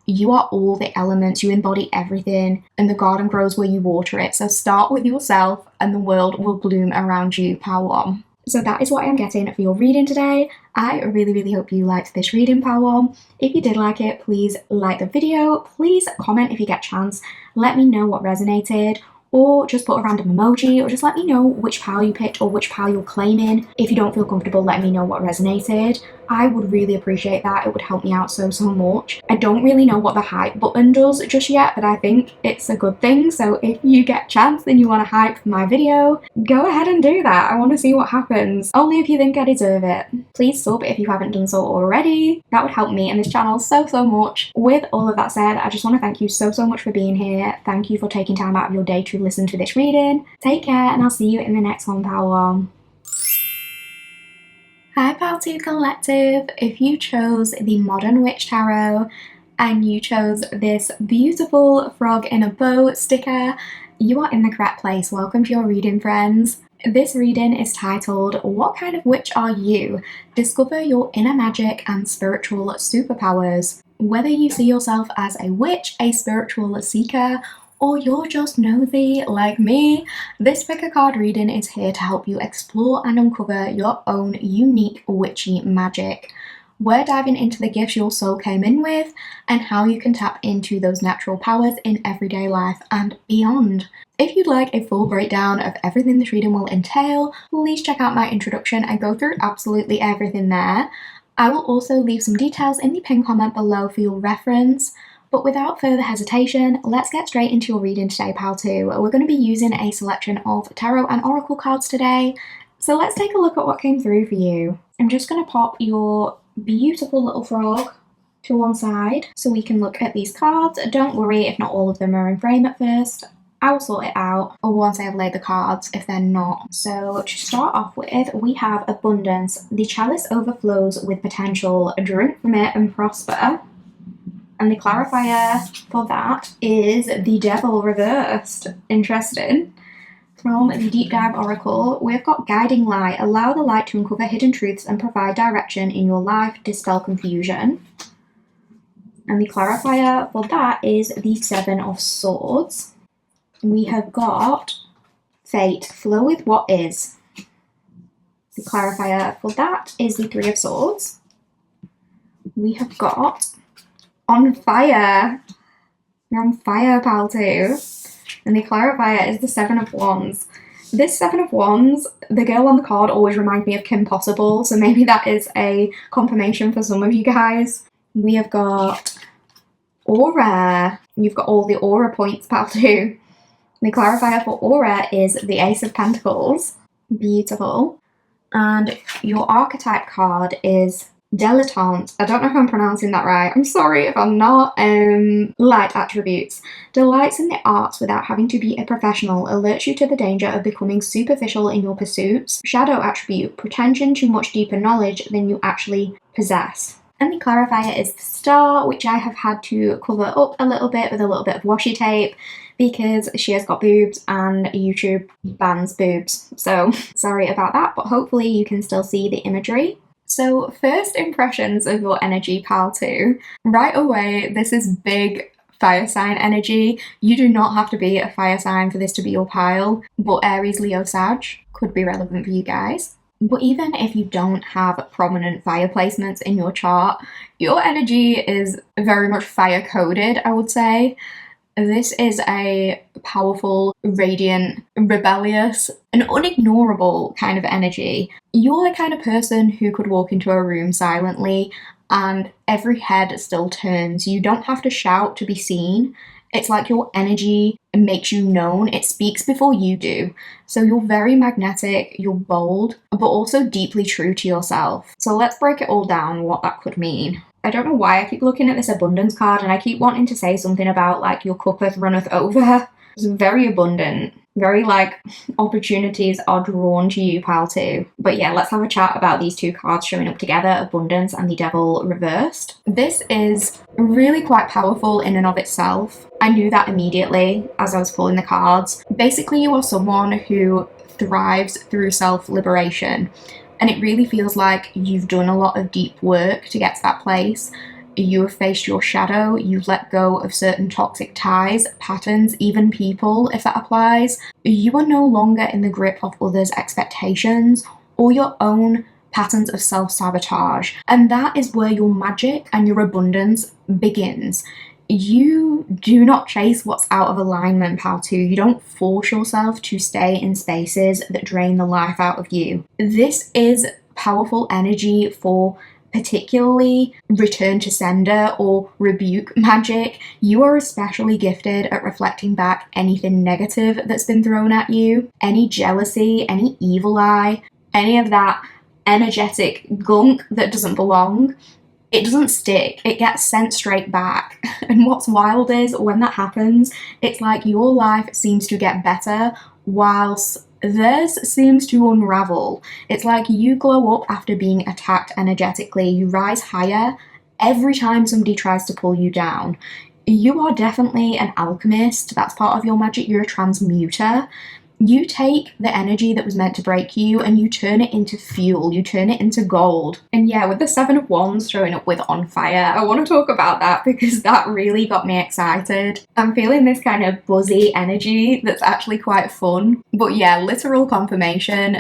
You are all the elements, you embody everything, and the garden grows where you water it. So start with yourself and the world will bloom around you, Power One. So that is what I am getting for your reading today. I really, really hope you liked this reading, Power One. If you did like it, please like the video. Please comment if you get a chance. Let me know what resonated, or just put a random emoji, or just let me know which pal you picked or which pal you're claiming. If you don't feel comfortable, let me know what resonated. I would really appreciate that. It would help me out so much. I don't really know what the hype button does just yet, but I think it's a good thing. So if you get a chance and you want to hype my video, go ahead and do that. I want to see what happens. Only if you think I deserve it. Please sub if you haven't done so already. That would help me and this channel so much. With all of that said, I just want to thank you so much for being here. Thank you for taking time out of your day to listen to this reading. Take care, and I'll see you in the next one, Power. Hi Frogtw Collective! If you chose the Modern Witch Tarot and you chose this beautiful frog in a bow sticker, you are in the correct place. Welcome to your reading, friends. This reading is titled, What Kind of Witch Are You? Discover Your Inner Magic and Spiritual Superpowers. Whether you see yourself as a witch, a spiritual seeker, or you're just nosy like me, this pick a card reading is here to help you explore and uncover your own unique witchy magic. We're diving into the gifts your soul came in with and how you can tap into those natural powers in everyday life and beyond. If you'd like a full breakdown of everything this reading will entail, please check out my introduction and go through absolutely everything there. I will also leave some details in the pinned comment below for your reference. But without further hesitation, let's get straight into your reading today, Pal 2. We're going to be using a selection of tarot and oracle cards today, so let's take a look at what came through for you. I'm just going to pop your beautiful little frog to one side so we can look at these cards. Don't worry if not all of them are in frame at first. I will sort it out once I have laid the cards if they're not. So to start off with, we have Abundance. The chalice overflows with potential. Drink from it and prosper. And the clarifier for that is the Devil reversed. Interesting. From the Deep Dive Oracle, we've got Guiding Light. Allow the light to uncover hidden truths and provide direction in your life. Dispel confusion. And the clarifier for that is the Seven of Swords. We have got Fate. Flow with what is. The clarifier for that is the Three of Swords. We have got On Fire. You're on fire, Pal 2. And the clarifier is the Seven of Wands. This Seven of Wands, the girl on the card always reminds me of Kim Possible, so maybe that is a confirmation for some of you guys. We have got Aura. You've got all the aura points, Pal 2. The clarifier for Aura is the Ace of Pentacles. Beautiful. And your archetype card is Dilettante. I don't know if I'm pronouncing that right. I'm sorry if I'm not. Light attributes. Delights in the arts without having to be a professional. Alerts you to the danger of becoming superficial in your pursuits. Shadow attribute. Pretension to much deeper knowledge than you actually possess. And the clarifier is the Star, which I have had to cover up a little bit with a little bit of washi tape because she has got boobs and YouTube bans boobs. So sorry about that, but hopefully you can still see the imagery. So first impressions of your energy, pal 2. Right away, this is big fire sign energy. You do not have to be a fire sign for this to be your pile, but Aries, Leo, Sag could be relevant for you guys. But even if you don't have prominent fire placements in your chart, your energy is very much fire coded, I would say. This is a powerful, radiant, rebellious, and unignorable kind of energy. You're the kind of person who could walk into a room silently and every head still turns. You don't have to shout to be seen. It's like your energy makes you known. It speaks before you do. So you're very magnetic, you're bold, but also deeply true to yourself. So let's break it all down, what that could mean. I don't know why I keep looking at this abundance card and I keep wanting to say something about like your cuppeth runneth over. It's very abundant. Very like opportunities are drawn to you, pal 2. But yeah, let's have a chat about these two cards showing up together, abundance and the devil reversed. This is really quite powerful in and of itself. I knew that immediately as I was pulling the cards. Basically, you are someone who thrives through self-liberation. And it really feels like you've done a lot of deep work to get to that place. You have faced your shadow, you've let go of certain toxic ties, patterns, even people, if that applies. You are no longer in the grip of others' expectations or your own patterns of self-sabotage. And that is where your magic and your abundance begins. You do not chase what's out of alignment, pal 2. You don't force yourself to stay in spaces that drain the life out of you. This is powerful energy for particularly return to sender or rebuke magic. You are especially gifted at reflecting back anything negative that's been thrown at you, any jealousy, any evil eye, any of that energetic gunk that doesn't belong. It doesn't stick, it gets sent straight back. And what's wild is when that happens, it's like your life seems to get better whilst theirs seems to unravel. It's like you glow up after being attacked energetically, you rise higher every time somebody tries to pull you down. You are definitely an alchemist, that's part of your magic, you're a transmuter. You take the energy that was meant to break you and you turn it into fuel, you turn it into gold. And yeah, with the 7 of Wands showing up with on fire, I want to talk about that because that really got me excited. I'm feeling this kind of buzzy energy that's actually quite fun. But yeah, literal confirmation,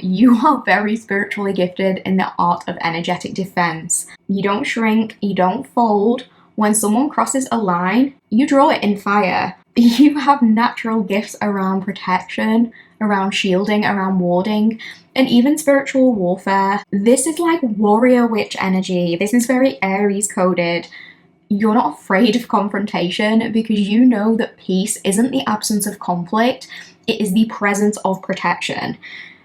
you are very spiritually gifted in the art of energetic defense. You don't shrink, you don't fold. When someone crosses a line, you draw it in fire. You have natural gifts around protection, around shielding, around warding, and even spiritual warfare. This is like warrior witch energy. This is very Aries coded. You're not afraid of confrontation because you know that peace isn't the absence of conflict, it is the presence of protection.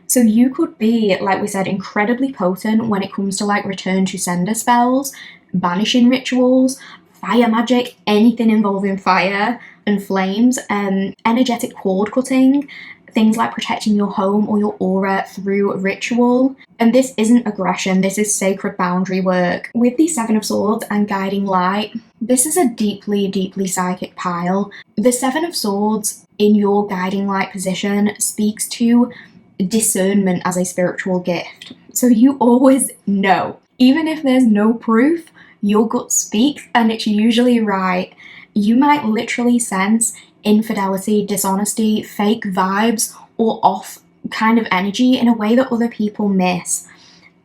So you could be, like we said, incredibly potent when it comes to like return to sender spells, banishing rituals, fire magic, anything involving fire and flames, energetic cord cutting, things like protecting your home or your aura through ritual. And this isn't aggression, this is sacred boundary work. With the 7 of Swords and guiding light, this is a deeply, deeply psychic pile. The 7 of Swords in your guiding light position speaks to discernment as a spiritual gift. So you always know, even if there's no proof, your gut speaks and it's usually right. You might literally sense infidelity, dishonesty, fake vibes, or off kind of energy in a way that other people miss.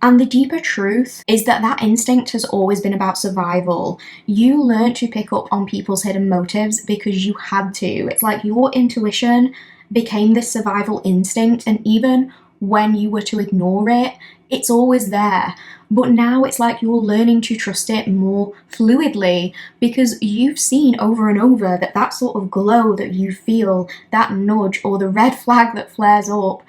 And the deeper truth is that that instinct has always been about survival. You learned to pick up on people's hidden motives because you had to. It's like your intuition became this survival instinct, and even when you were to ignore it, it's always there. But now it's like you're learning to trust it more fluidly because you've seen over and over that that sort of glow that you feel, that nudge or the red flag that flares up,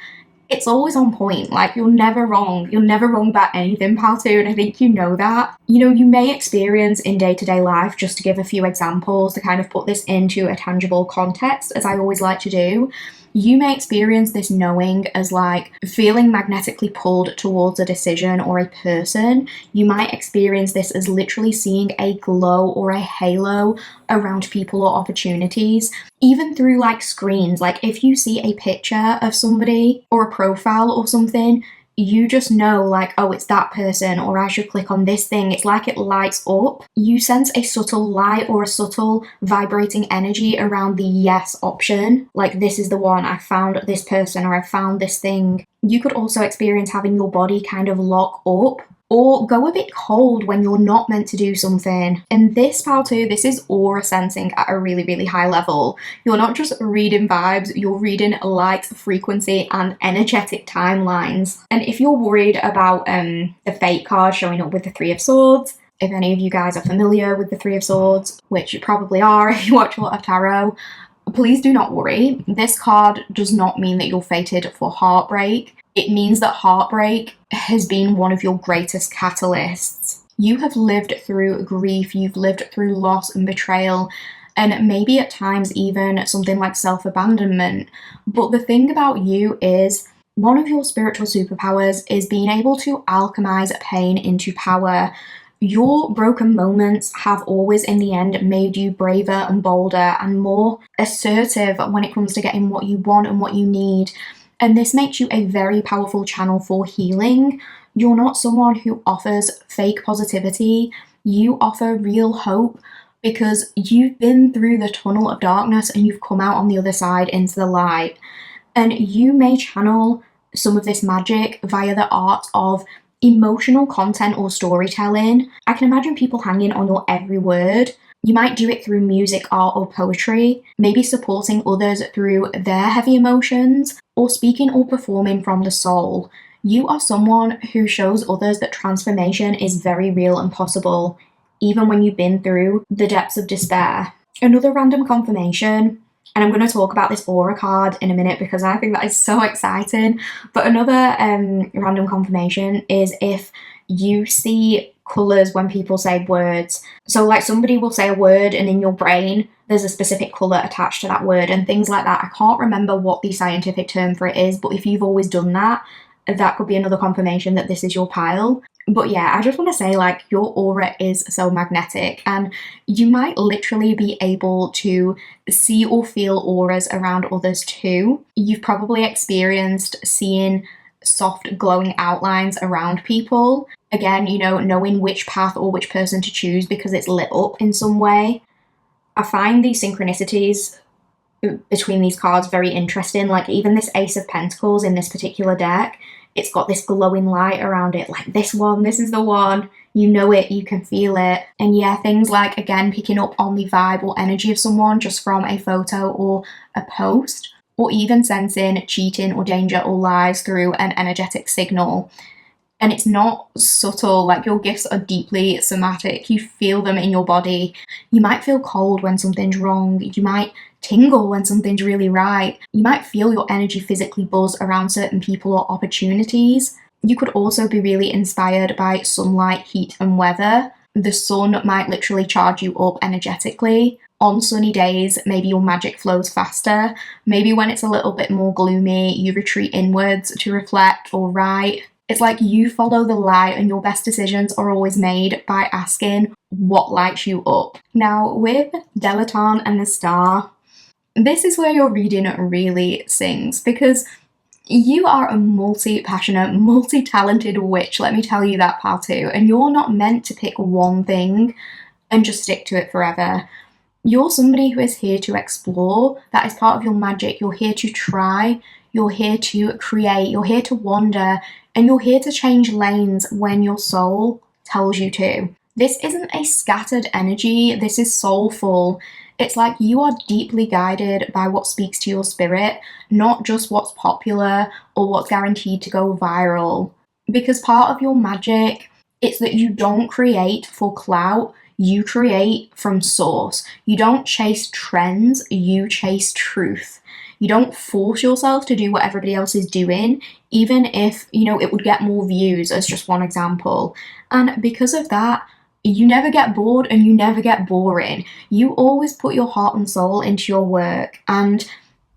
it's always on point. Like, you're never wrong. You're never wrong about anything, pal 2, and I think you know that. You know, you may experience in day-to-day life, just to give a few examples to kind of put this into a tangible context, as I always like to do, you may experience this knowing as like feeling magnetically pulled towards a decision or a person. You might experience this as literally seeing a glow or a halo around people or opportunities, even through like screens. Like if you see a picture of somebody or a profile or something, you just know like, oh, it's that person, or I should click on this thing. It's like it lights up. You sense a subtle light or a subtle vibrating energy around the yes option. Like, this is the one, I found this person, or I found this thing. You could also experience having your body kind of lock up or go a bit cold when you're not meant to do something. And this, pal too, this is aura sensing at a really, really high level. You're not just reading vibes, you're reading light, frequency, and energetic timelines. And if you're worried about the fate card showing up with the Three of Swords, if any of you guys are familiar with the Three of Swords, which you probably are if you watch a lot of tarot, please do not worry. This card does not mean that you're fated for heartbreak. It means that heartbreak has been one of your greatest catalysts. You have lived through grief, you've lived through loss and betrayal, and maybe at times even something like self-abandonment. But the thing about you is, one of your spiritual superpowers is being able to alchemize pain into power. Your broken moments have always in the end made you braver and bolder and more assertive when it comes to getting what you want and what you need. And this makes you a very powerful channel for healing. You're not someone who offers fake positivity. You offer real hope because you've been through the tunnel of darkness and you've come out on the other side into the light. And you may channel some of this magic via the art of emotional content or storytelling. I can imagine people hanging on your every word. You might do it through music, art, or poetry, maybe supporting others through their heavy emotions, or speaking or performing from the soul. You are someone who shows others that transformation is very real and possible, even when you've been through the depths of despair. Another random confirmation, and I'm going to talk about this aura card in a minute because I think that is so exciting, but another random confirmation is if you see colours when people say words. So like somebody will say a word and in your brain there's a specific colour attached to that word and things like that. I can't remember what the scientific term for it is, but if you've always done that, that could be another confirmation that this is your pile. But yeah, I just want to say, like, your aura is so magnetic and you might literally be able to see or feel auras around others too. You've probably experienced seeing soft glowing outlines around people. Again, you know, knowing which path or which person to choose because it's lit up in some way. I find these synchronicities between these cards very interesting. Like even this Ace of Pentacles in this particular deck, it's got this glowing light around it, like this one, this is the one. You know it, you can feel it. And yeah, things like, again, picking up on the vibe or energy of someone just from a photo or a post, or even sensing cheating or danger or lies through an energetic signal. And it's not subtle, like your gifts are deeply somatic. You feel them in your body. You might feel cold when something's wrong. You might tingle when something's really right. You might feel your energy physically buzz around certain people or opportunities. You could also be really inspired by sunlight, heat, and weather. The sun might literally charge you up energetically. On sunny days, maybe your magic flows faster. Maybe when it's a little bit more gloomy, you retreat inwards to reflect or write. It's like you follow the light and your best decisions are always made by asking what lights you up. Now, with Dilettante and the Star, this is where your reading really sings because you are a multi-passionate, multi-talented witch, let me tell you that, pal too, and you're not meant to pick one thing and just stick to it forever. You're somebody who is here to explore. That is part of your magic. You're here to try. You're here to create. You're here to wander. And you're here to change lanes when your soul tells you to. This isn't a scattered energy. This is soulful. It's like you are deeply guided by what speaks to your spirit, not just what's popular or what's guaranteed to go viral. Because part of your magic, it's that you don't create for clout. You create from source. You don't chase trends, you chase truth. You don't force yourself to do what everybody else is doing, even if, you know, it would get more views, as just one example. And because of that, you never get bored and you never get boring. You always put your heart and soul into your work. And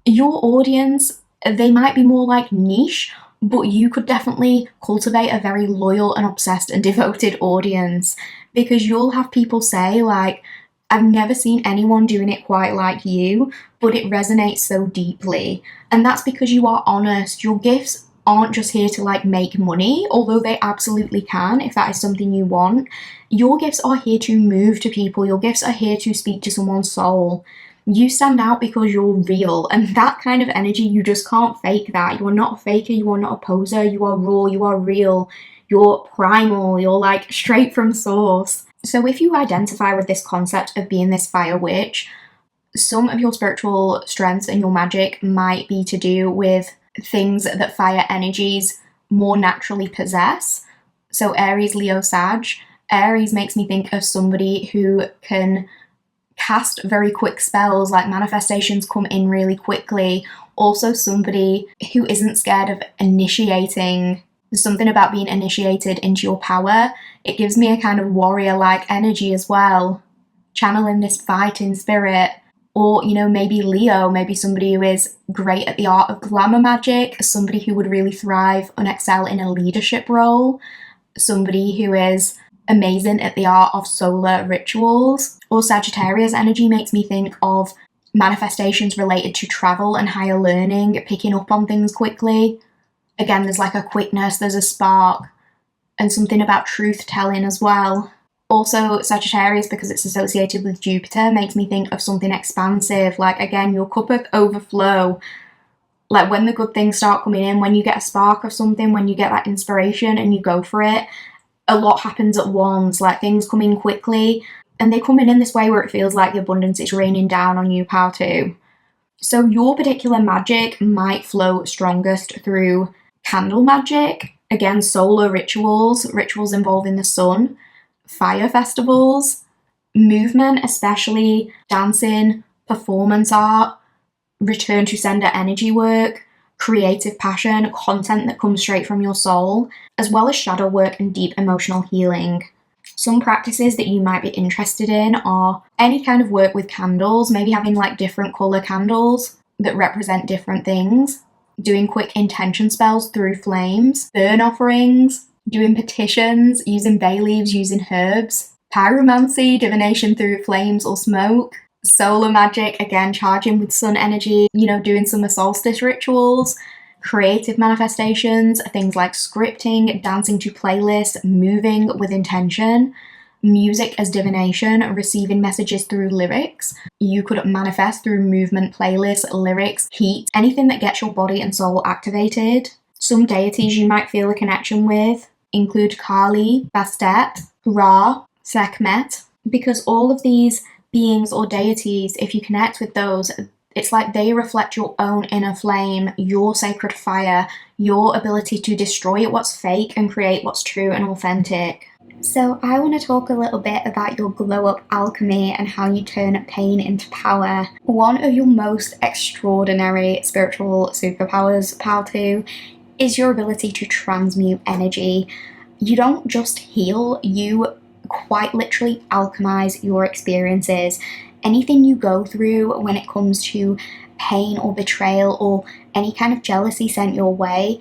your audience, they might be more like niche, but you could definitely cultivate a very loyal and obsessed and devoted audience because you'll have people say, like, I've never seen anyone doing it quite like you, but it resonates so deeply. And that's because you are honest. Your gifts aren't just here to like make money, although they absolutely can if that is something you want. Your gifts are here to move to people. Your gifts are here to speak to someone's soul. You stand out because you're real, and that kind of energy, you just can't fake that. You are not a faker, you are not a poser, you are raw, you are real, you're primal, you're like straight from source. So if you identify with this concept of being this fire witch, some of your spiritual strengths and your magic might be to do with things that fire energies more naturally possess. So Aries, Leo, Sag. Aries makes me think of somebody who can cast very quick spells, like manifestations come in really quickly. Also somebody who isn't scared of initiating. There's something about being initiated into your power. It gives me a kind of warrior-like energy as well, channeling this fighting spirit. Or, you know, maybe Leo, maybe somebody who is great at the art of glamour magic, somebody who would really thrive and excel in a leadership role, somebody who is amazing at the art of solar rituals. Or Sagittarius energy makes me think of manifestations related to travel and higher learning, picking up on things quickly. Again, there's like a quickness, there's a spark, and something about truth telling as well. Also, Sagittarius, because it's associated with Jupiter, makes me think of something expansive, like, again, your cup of overflow. Like, when the good things start coming in, when you get a spark of something, when you get that inspiration and you go for it, a lot happens at once, like, things come in quickly, and they come in this way where it feels like the abundance is raining down on you, Cowboy. So your particular magic might flow strongest through candle magic, again, solar rituals, rituals involving the sun, fire festivals, movement, especially dancing, performance art, return to sender energy work, creative passion, content that comes straight from your soul, as well as shadow work and deep emotional healing. Some practices that you might be interested in are any kind of work with candles, maybe having like different colour candles that represent different things, doing quick intention spells through flames, burn offerings, doing petitions, using bay leaves, using herbs, pyromancy, divination through flames or smoke, solar magic, again, charging with sun energy, you know, doing summer solstice rituals, creative manifestations, things like scripting, dancing to playlists, moving with intention, music as divination, receiving messages through lyrics. You could manifest through movement, playlists, lyrics, heat, anything that gets your body and soul activated. Some deities you might feel a connection with include Kali, Bastet, Ra, Sekhmet, because all of these beings or deities, if you connect with those, it's like they reflect your own inner flame, your sacred fire, your ability to destroy what's fake and create what's true and authentic. So I want to talk a little bit about your glow up alchemy and how you turn pain into power. One of your most extraordinary spiritual superpowers, Cowboy, is your ability to transmute energy. You don't just heal, you quite literally alchemize your experiences. Anything you go through when it comes to pain or betrayal or any kind of jealousy sent your way,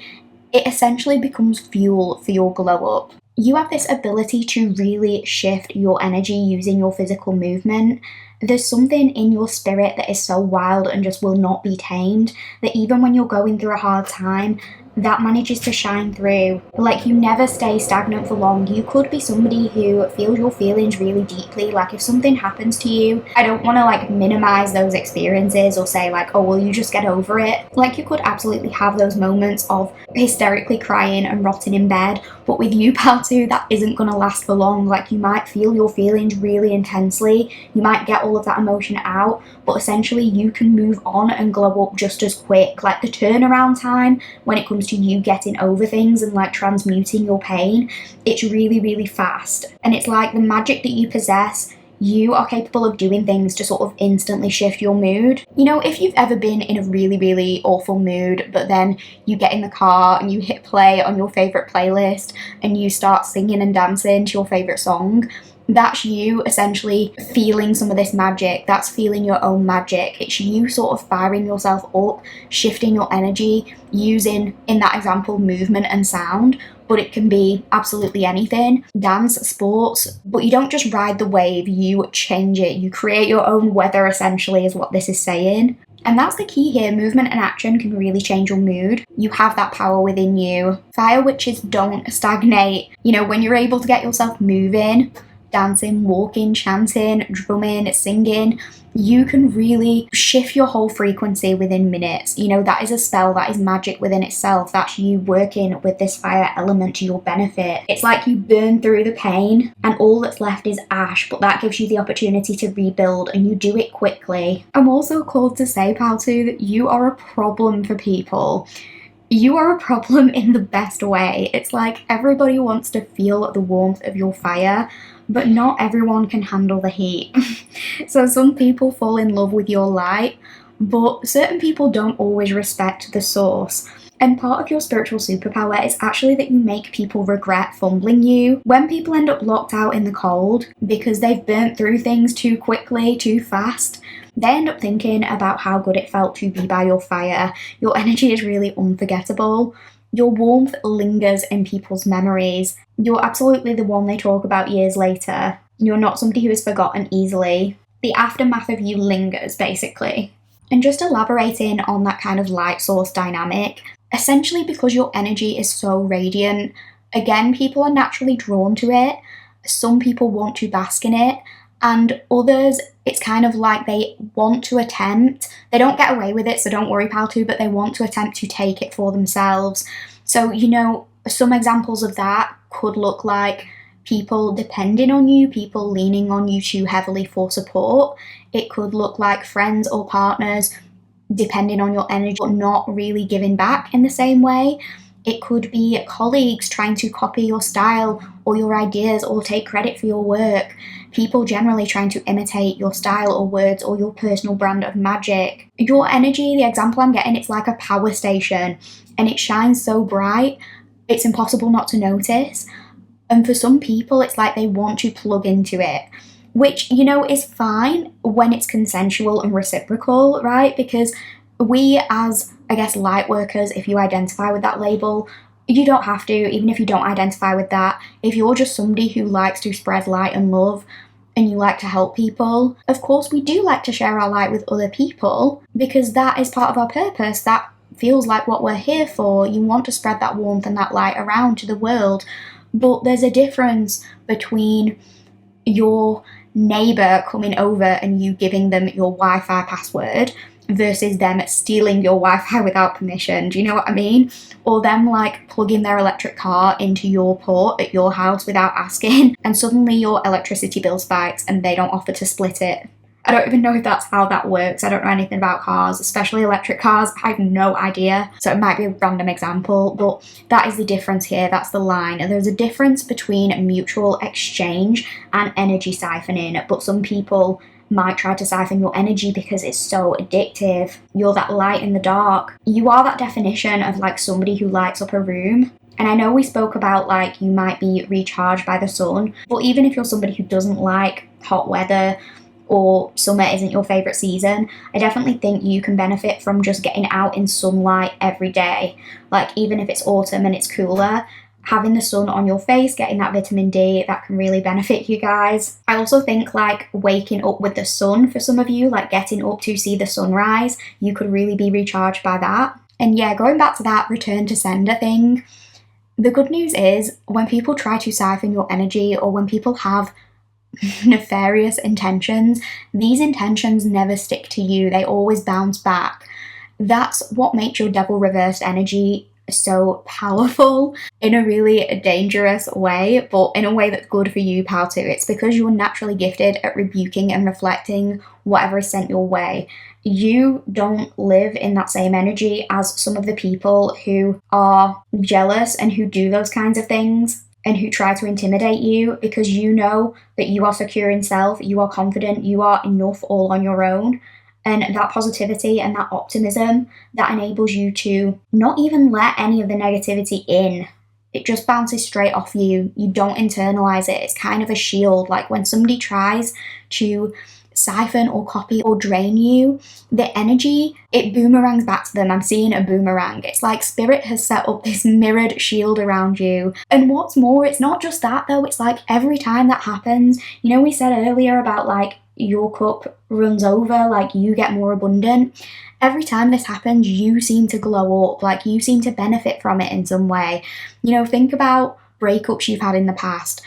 it essentially becomes fuel for your glow up. You have this ability to really shift your energy using your physical movement. There's something in your spirit that is so wild and just will not be tamed, that even when you're going through a hard time, that manages to shine through. Like, you never stay stagnant for long. You could be somebody who feels your feelings really deeply. Like, if something happens to you, I don't want to like minimize those experiences or say like, oh, well, you just get over it. Like, you could absolutely have those moments of hysterically crying and rotting in bed, but with you, Cowboy, that isn't going to last for long. Like, you might feel your feelings really intensely, you might get all of that emotion out, but essentially you can move on and glow up just as quick. Like, the turnaround time when it comes to you getting over things and like transmuting your pain, it's really, really fast. And it's like the magic that you possess, you are capable of doing things to sort of instantly shift your mood. You know, if you've ever been in a really, really awful mood, but then you get in the car and you hit play on your favourite playlist and you start singing and dancing to your favourite song, that's you essentially feeling some of this magic. That's feeling your own magic. It's you sort of firing yourself up, shifting your energy, using, in that example, movement and sound, but it can be absolutely anything. Dance, sports, but you don't just ride the wave, you change it. You create your own weather, essentially, is what this is saying. And that's the key here. Movement and action can really change your mood. You have that power within you. Fire witches don't stagnate. You know, when you're able to get yourself moving, dancing, walking, chanting, drumming, singing, you can really shift your whole frequency within minutes. You know, that is a spell, that is magic within itself. That's you working with this fire element to your benefit. It's like you burn through the pain and all that's left is ash, but that gives you the opportunity to rebuild, and you do it quickly. I'm also called to say, Paltu, that you are a problem for people. You are a problem in the best way. It's like everybody wants to feel the warmth of your fire, but not everyone can handle the heat. So some people fall in love with your light, but certain people don't always respect the source. And part of your spiritual superpower is actually that you make people regret fumbling you. When people end up locked out in the cold because they've burnt through things too quickly, too fast, they end up thinking about how good it felt to be by your fire. Your energy is really unforgettable. Your warmth lingers in people's memories. You're absolutely the one they talk about years later. You're not somebody who is forgotten easily. The aftermath of you lingers, basically. And just elaborating on that kind of light source dynamic, essentially because your energy is so radiant, again, people are naturally drawn to it. Some people want to bask in it, and others, it's kind of like they want to attempt. They don't get away with it, so don't worry, Paltu, but they want to attempt to take it for themselves. So, you know, some examples of that could look like people depending on you, people leaning on you too heavily for support. It could look like friends or partners depending on your energy, but not really giving back in the same way. It could be colleagues trying to copy your style or your ideas or take credit for your work. People generally trying to imitate your style or words or your personal brand of magic. Your energy, the example I'm getting, it's like a power station and it shines so bright, it's impossible not to notice. And for some people, it's like they want to plug into it, which, you know, is fine when it's consensual and reciprocal, right? Because we as, I guess, light workers, if you identify with that label, you don't have to, even if you don't identify with that. If you're just somebody who likes to spread light and love and you like to help people, of course we do like to share our light with other people because that is part of our purpose. That feels like what we're here for. You want to spread that warmth and that light around to the world. But there's a difference between your neighbour coming over and you giving them your Wi-Fi password versus them stealing your Wi-Fi without permission. Do you know what I mean? Or them like plugging their electric car into your port at your house without asking, and suddenly your electricity bill spikes and they don't offer to split it. I don't even know if that's how that works. I don't know anything about cars, especially electric cars. I have no idea. So it might be a random example, but that is the difference here. That's the line. And there's a difference between mutual exchange and energy siphoning, but some people might try to siphon your energy because it's so addictive. You're that light in the dark. You are that definition of like somebody who lights up a room. And I know we spoke about like you might be recharged by the sun, but even if you're somebody who doesn't like hot weather or summer isn't your favourite season, I definitely think you can benefit from just getting out in sunlight every day. Like even if it's autumn and it's cooler, having the sun on your face, getting that vitamin D, that can really benefit you guys. I also think like waking up with the sun for some of you, like getting up to see the sunrise, you could really be recharged by that. And yeah, going back to that return to sender thing, the good news is when people try to siphon your energy or when people have nefarious intentions, these intentions never stick to you. They always bounce back. That's what makes your devil reversed energy so powerful in a really dangerous way, but in a way that's good for you, Paltu. It's because you're naturally gifted at rebuking and reflecting whatever is sent your way. You don't live in that same energy as some of the people who are jealous and who do those kinds of things and who try to intimidate you, because you know that you are secure in self, you are confident, you are enough all on your own. And that positivity and that optimism, that enables you to not even let any of the negativity in. It just bounces straight off you. You don't internalize it. It's kind of a shield. Like when somebody tries to siphon or copy or drain you, the energy, it boomerangs back to them. I'm seeing a boomerang. It's like spirit has set up this mirrored shield around you. And what's more, it's not just that though. It's like every time that happens, you know, we said earlier about like your cup runs over, like you get more abundant. every time this happens, you seem to glow up, like you seem to benefit from it in some way. You know, think about breakups you've had in the past,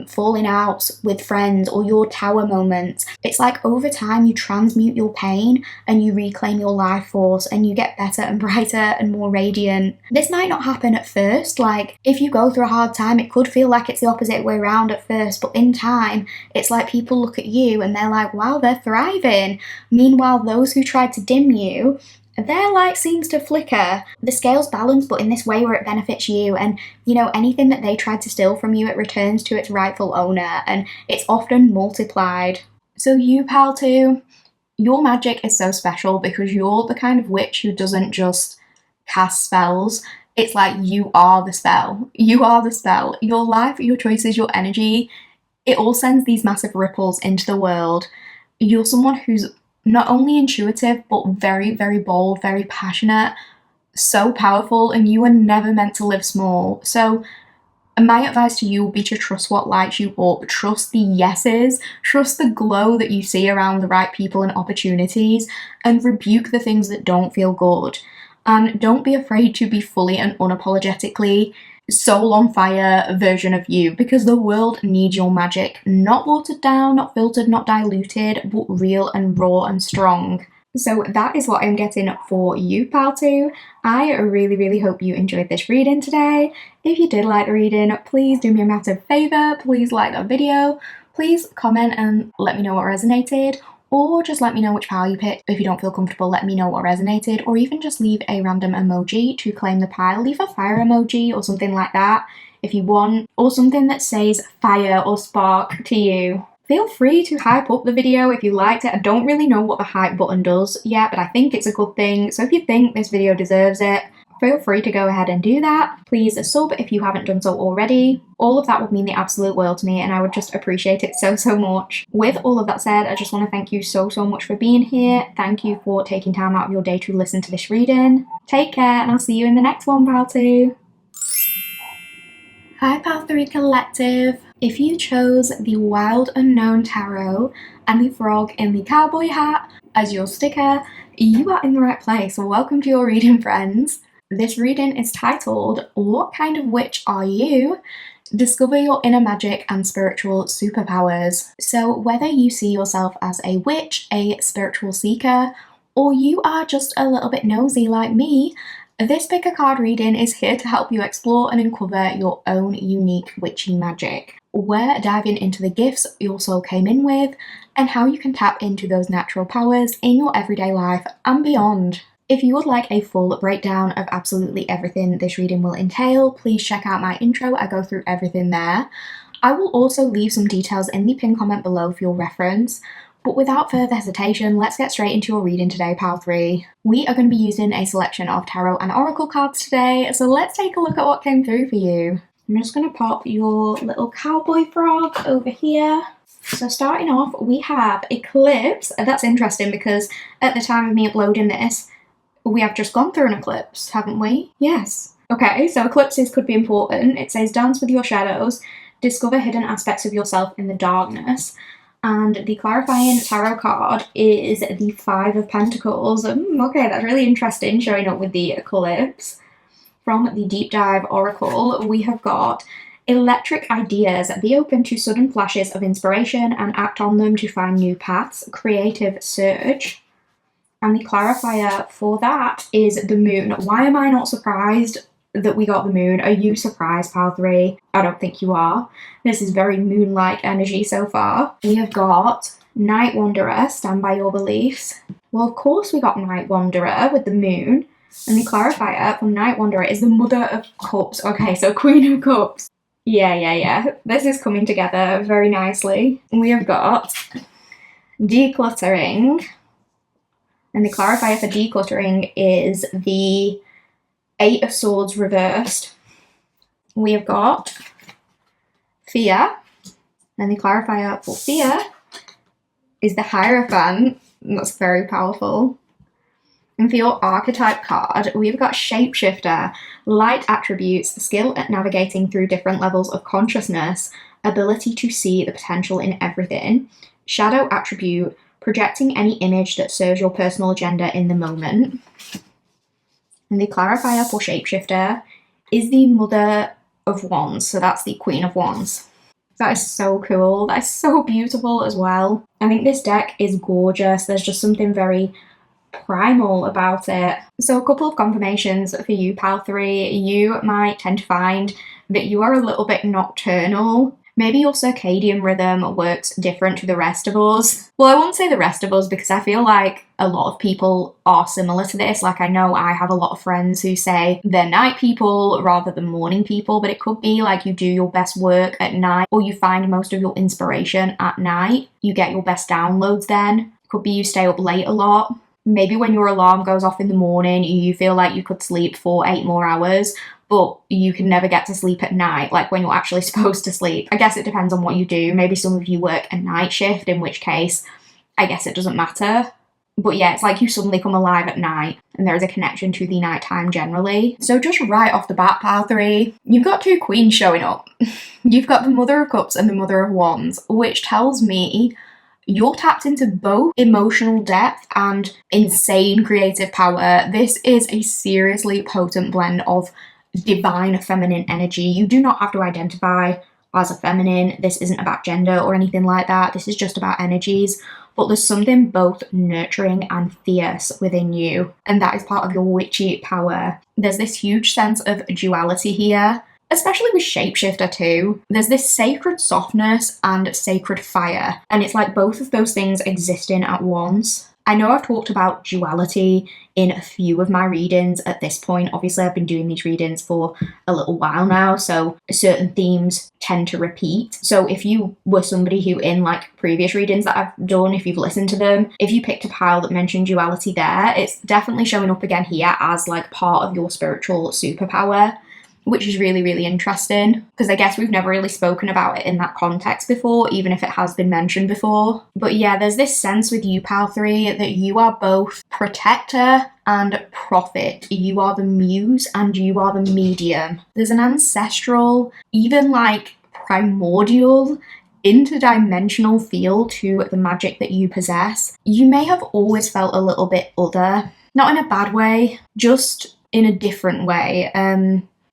falling outs with friends, or your tower moments. It's like over time you transmute your pain and you reclaim your life force and you get better and brighter and more radiant. This might not happen at first. Like if you go through a hard time, it could feel like it's the opposite way around at first, but in time it's like people look at you and they're like, wow, they're thriving. Meanwhile, those who tried to dim you, their light seems to flicker. The scales balance, but in this way where it benefits you, and you know, anything that they tried to steal from you, it returns to its rightful owner, and it's often multiplied. So you, pal too, your magic is so special because you're the kind of witch who doesn't just cast spells. It's like you are the spell. You are the spell. Your life, your choices, your energy, it all sends these massive ripples into the world. You're someone who's not only intuitive, but very, very bold, very passionate, so powerful, and you are never meant to live small. So my advice to you will be to trust what lights you up, trust the yeses, trust the glow that you see around the right people and opportunities, and rebuke the things that don't feel good. And don't be afraid to be fully and unapologetically soul on fire version of you, because the world needs your magic, not watered down, not filtered, not diluted, but real and raw and strong. So that is what I'm getting for you, pal too. I really, really hope you enjoyed this reading today. If you did like the reading, please do me a massive favour, please like the video, please comment and let me know what resonated, or just let me know which pile you picked. If you don't feel comfortable, let me know what resonated, or even just leave a random emoji to claim the pile. Leave a fire emoji or something like that if you want, or something that says fire or spark to you. Feel free to hype up the video if you liked it. I don't really know what the hype button does yet, but I think it's a good thing. So if you think this video deserves it, feel free to go ahead and do that. Please sub if you haven't done so already. All of that would mean the absolute world to me, and I would just appreciate it so, so much. With all of that said, I just want to thank you so, so much for being here. Thank you for taking time out of your day to listen to this reading. Take care, and I'll see you in the next one, pal two. Hi, pal 3 collective. If you chose the Wild Unknown Tarot and the frog in the cowboy hat as your sticker, you are in the right place. Welcome to your reading, friends. This reading is titled, What Kind of Witch Are You? Discover your inner magic and spiritual superpowers. So whether you see yourself as a witch, a spiritual seeker, or you are just a little bit nosy like me, this pick a card reading is here to help you explore and uncover your own unique witchy magic. We're diving into the gifts your soul came in with and how you can tap into those natural powers in your everyday life and beyond. If you would like a full breakdown of absolutely everything this reading will entail, please check out my intro. I go through everything there. I will also leave some details in the pinned comment below for your reference. But without further hesitation, let's get straight into your reading today, pal 3. We are going to be using a selection of tarot and oracle cards today, so let's take a look at what came through for you. I'm just going to pop your little cowboy frog over here. So starting off, we have Eclipse. That's interesting because at the time of me uploading this, we have just gone through an eclipse, haven't we? Yes. Okay, so eclipses could be important. It says dance with your shadows, discover hidden aspects of yourself in the darkness. And the clarifying tarot card is the 5 of Pentacles. Okay, that's really interesting, showing up with the eclipse. From the Deep Dive Oracle, we have got electric ideas. Be open to sudden flashes of inspiration and act on them to find new paths. Creative surge. And the clarifier for that is the moon. Why am I not surprised that we got the moon? Are you surprised, pal 3? I don't think you are. This is very moon-like energy so far. We have got Night Wanderer, stand by your beliefs. Well, of course we got Night Wanderer with the moon. And the clarifier for Night Wanderer is the Mother of Cups. Okay, so Queen of Cups. Yeah. This is coming together very nicely. We have got Decluttering. And the clarifier for decluttering is the 8 of Swords reversed. We have got Fear. And the clarifier for fear is the Hierophant. That's very powerful. And for your archetype card, we've got Shapeshifter, light attributes, skill at navigating through different levels of consciousness, ability to see the potential in everything. Shadow attribute, projecting any image that serves your personal agenda in the moment. And the clarifier for shapeshifter is the Mother of Wands, so that's the Queen of Wands. That is so cool. That is so beautiful as well. I think this deck is gorgeous. There's just something very primal about it. So a couple of confirmations for you, pal 3. You might tend to find that you are a little bit nocturnal. Maybe your circadian rhythm works different to the rest of us. Well, I won't say the rest of us because I feel like a lot of people are similar to this. Like, I know I have a lot of friends who say they're night people rather than morning people, but it could be like you do your best work at night, or you find most of your inspiration at night. You get your best downloads then. It could be you stay up late a lot. Maybe when your alarm goes off in the morning, you feel like you could sleep for 8 more hours, but you can never get to sleep at night, like when you're actually supposed to sleep. I guess it depends on what you do. Maybe some of you work a night shift, in which case, I guess it doesn't matter. But yeah, it's like you suddenly come alive at night, and there is a connection to the nighttime generally. So just right off the bat, pal 3, you've got 2 queens showing up. You've got the Mother of Cups and the Mother of Wands, which tells me you're tapped into both emotional depth and insane creative power. This is a seriously potent blend of divine feminine energy. You do not have to identify as a feminine. This isn't about gender or anything like that. This is just about energies. But there's something both nurturing and fierce within you, and that is part of your witchy power. There's this huge sense of duality here, especially with shapeshifter too. There's this sacred softness and sacred fire, and it's like both of those things existing at once. I know I've talked about duality in a few of my readings at this point. Obviously, I've been doing these readings for a little while now, so certain themes tend to repeat. So if you were somebody who in like previous readings that I've done, if you've listened to them, if you picked a pile that mentioned duality there, it's definitely showing up again here as like part of your spiritual superpower, which is really, really interesting, because I guess we've never really spoken about it in that context before, even if it has been mentioned before. But yeah, there's this sense with you, pal 3, that you are both protector and prophet. You are the muse and you are the medium. There's an ancestral, even like primordial, interdimensional feel to the magic that you possess. You may have always felt a little bit other, not in a bad way, just in a different way.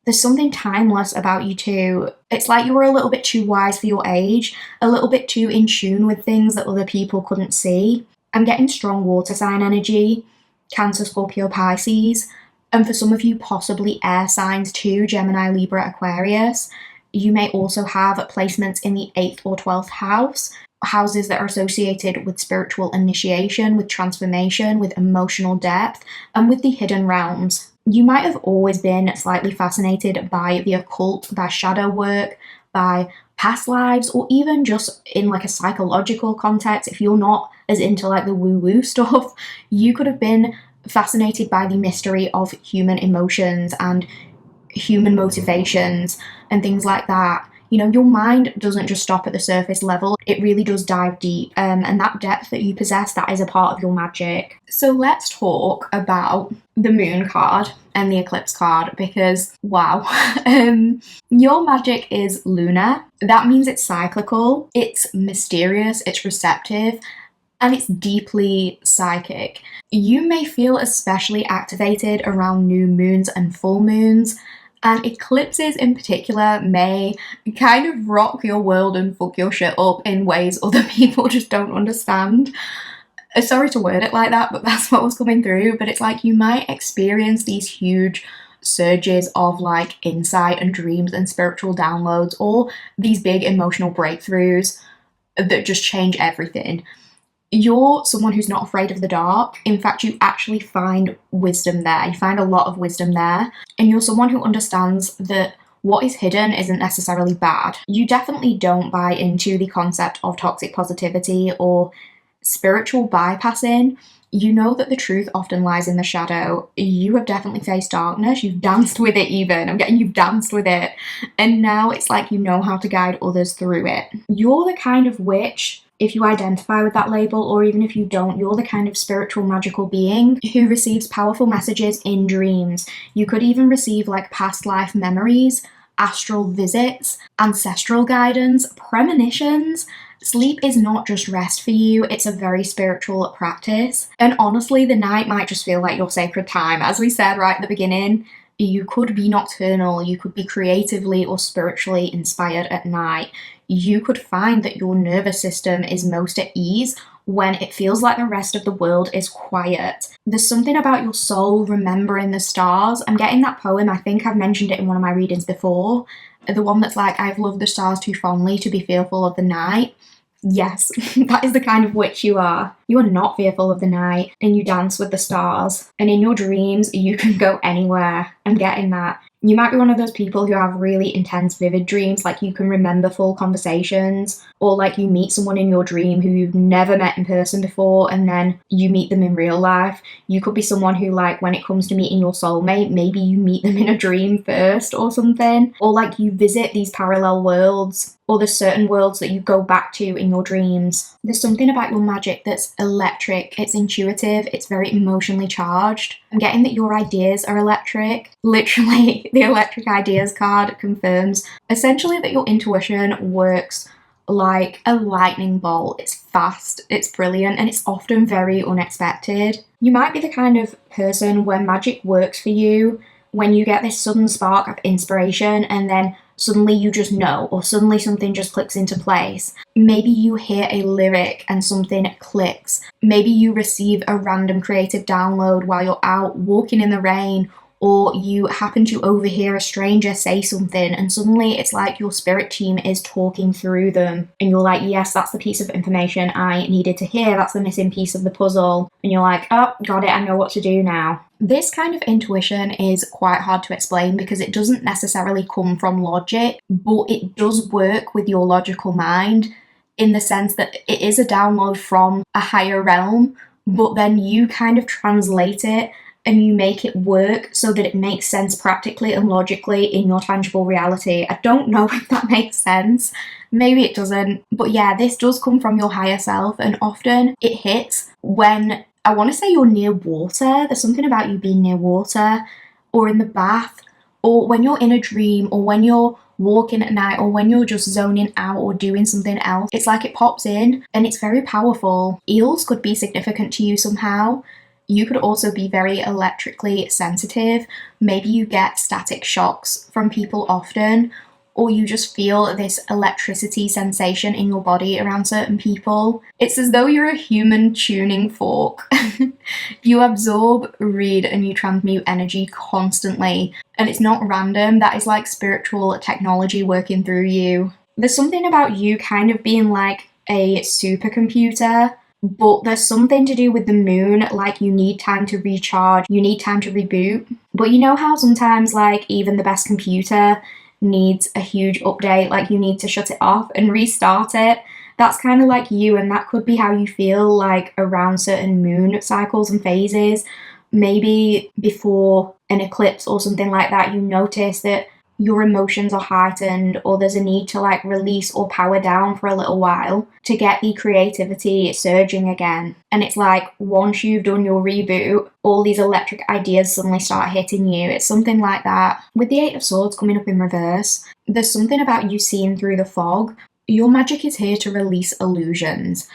There's something timeless about you too. It's like you were a little bit too wise for your age, a little bit too in tune with things that other people couldn't see. I'm getting strong water sign energy, Cancer, Scorpio, Pisces, and for some of you possibly air signs too, Gemini, Libra, Aquarius. You may also have placements in the 8th or 12th house, houses that are associated with spiritual initiation, with transformation, with emotional depth, and with the hidden realms. You might have always been slightly fascinated by the occult, by shadow work, by past lives, or even just in like a psychological context. If you're not as into like the woo-woo stuff, you could have been fascinated by the mystery of human emotions and human motivations and things like that. You know, your mind doesn't just stop at the surface level, it really does dive deep, and that depth that you possess, that is a part of your magic. So let's talk about the moon card and the eclipse card, because wow, your magic is lunar. That means it's cyclical, it's mysterious, it's receptive, and it's deeply psychic. You may feel especially activated around new moons and full moons, and eclipses in particular may kind of rock your world and fuck your shit up in ways other people just don't understand. Sorry to word it like that, but that's what was coming through. But it's like you might experience these huge surges of like insight and dreams and spiritual downloads, or these big emotional breakthroughs that just change everything. You're someone who's not afraid of the dark. In fact, you actually find wisdom there. You find a lot of wisdom there. And you're someone who understands that what is hidden isn't necessarily bad. You definitely don't buy into the concept of toxic positivity or spiritual bypassing. You know that the truth often lies in the shadow. You have definitely faced darkness. You've danced with it even. I'm getting you've danced with it. And now it's like you know how to guide others through it. You're the kind of witch, if you identify with that label, or even if you don't, you're the kind of spiritual magical being who receives powerful messages in dreams. You could even receive like past life memories astral visits, ancestral guidance, premonitions. Sleep is not just rest for you, it's a very spiritual practice. And honestly, the night might just feel like your sacred time. As we said right at the beginning, you could be nocturnal, you could be creatively or spiritually inspired at night. You could find that your nervous system is most at ease when it feels like the rest of the world is quiet. There's something about your soul remembering the stars. I'm getting that poem, I think I've mentioned it in one of my readings before. The one that's like, I've loved the stars too fondly to be fearful of the night. Yes, that is the kind of witch you are. You are not fearful of the night, and you dance with the stars. And in your dreams, you can go anywhere. I'm getting that. You might be one of those people who have really intense, vivid dreams, like you can remember full conversations, or like you meet someone in your dream who you've never met in person before, and then you meet them in real life. You could be someone who, like, when it comes to meeting your soulmate, maybe you meet them in a dream first or something, or like you visit these parallel worlds, or there's certain worlds that you go back to in your dreams. There's something about your magic that's electric, it's intuitive, it's very emotionally charged. I'm getting that your ideas are electric. Literally, the electric ideas card confirms essentially that your intuition works like a lightning bolt. It's fast, it's brilliant, and it's often very unexpected. You might be the kind of person where magic works for you when you get this sudden spark of inspiration and then suddenly you just know, or suddenly something just clicks into place. Maybe you hear a lyric and something clicks. Maybe you receive a random creative download while you're out walking in the rain, or you happen to overhear a stranger say something and suddenly it's like your spirit team is talking through them and you're like, yes, that's the piece of information I needed to hear, that's the missing piece of the puzzle, and you're like, oh, got it, I know what to do now. This kind of intuition is quite hard to explain because it doesn't necessarily come from logic, but it does work with your logical mind in the sense that it is a download from a higher realm, but then you kind of translate it and you make it work so that it makes sense practically and logically in your tangible reality. I don't know if that makes sense. Maybe it doesn't. But yeah, this does come from your higher self, and often it hits when, I want to say, you're near water. There's something about you being near water, or in the bath, or when you're in a dream, or when you're walking at night, or when you're just zoning out or doing something else. It's like it pops in and it's very powerful. Eels could be significant to you somehow. You could also be very electrically sensitive. Maybe you get static shocks from people often, or you just feel this electricity sensation in your body around certain people. It's as though you're a human tuning fork. You absorb, read, and you transmute energy constantly. And it's not random, that is like spiritual technology working through you. There's something about you kind of being like a supercomputer, but there's something to do with the moon, like you need time to recharge, you need time to reboot. But you know how sometimes like even the best computer needs a huge update, like you need to shut it off and restart it? That's kind of like you, and that could be how you feel like around certain moon cycles and phases. Maybe before an eclipse or something like that, you notice that your emotions are heightened, or there's a need to like release or power down for a little while to get the creativity surging again. And it's like once you've done your reboot, all these electric ideas suddenly start hitting you. It's something like that. With the Eight of Swords coming up in reverse, there's something about you seeing through the fog. Your magic is here to release illusions.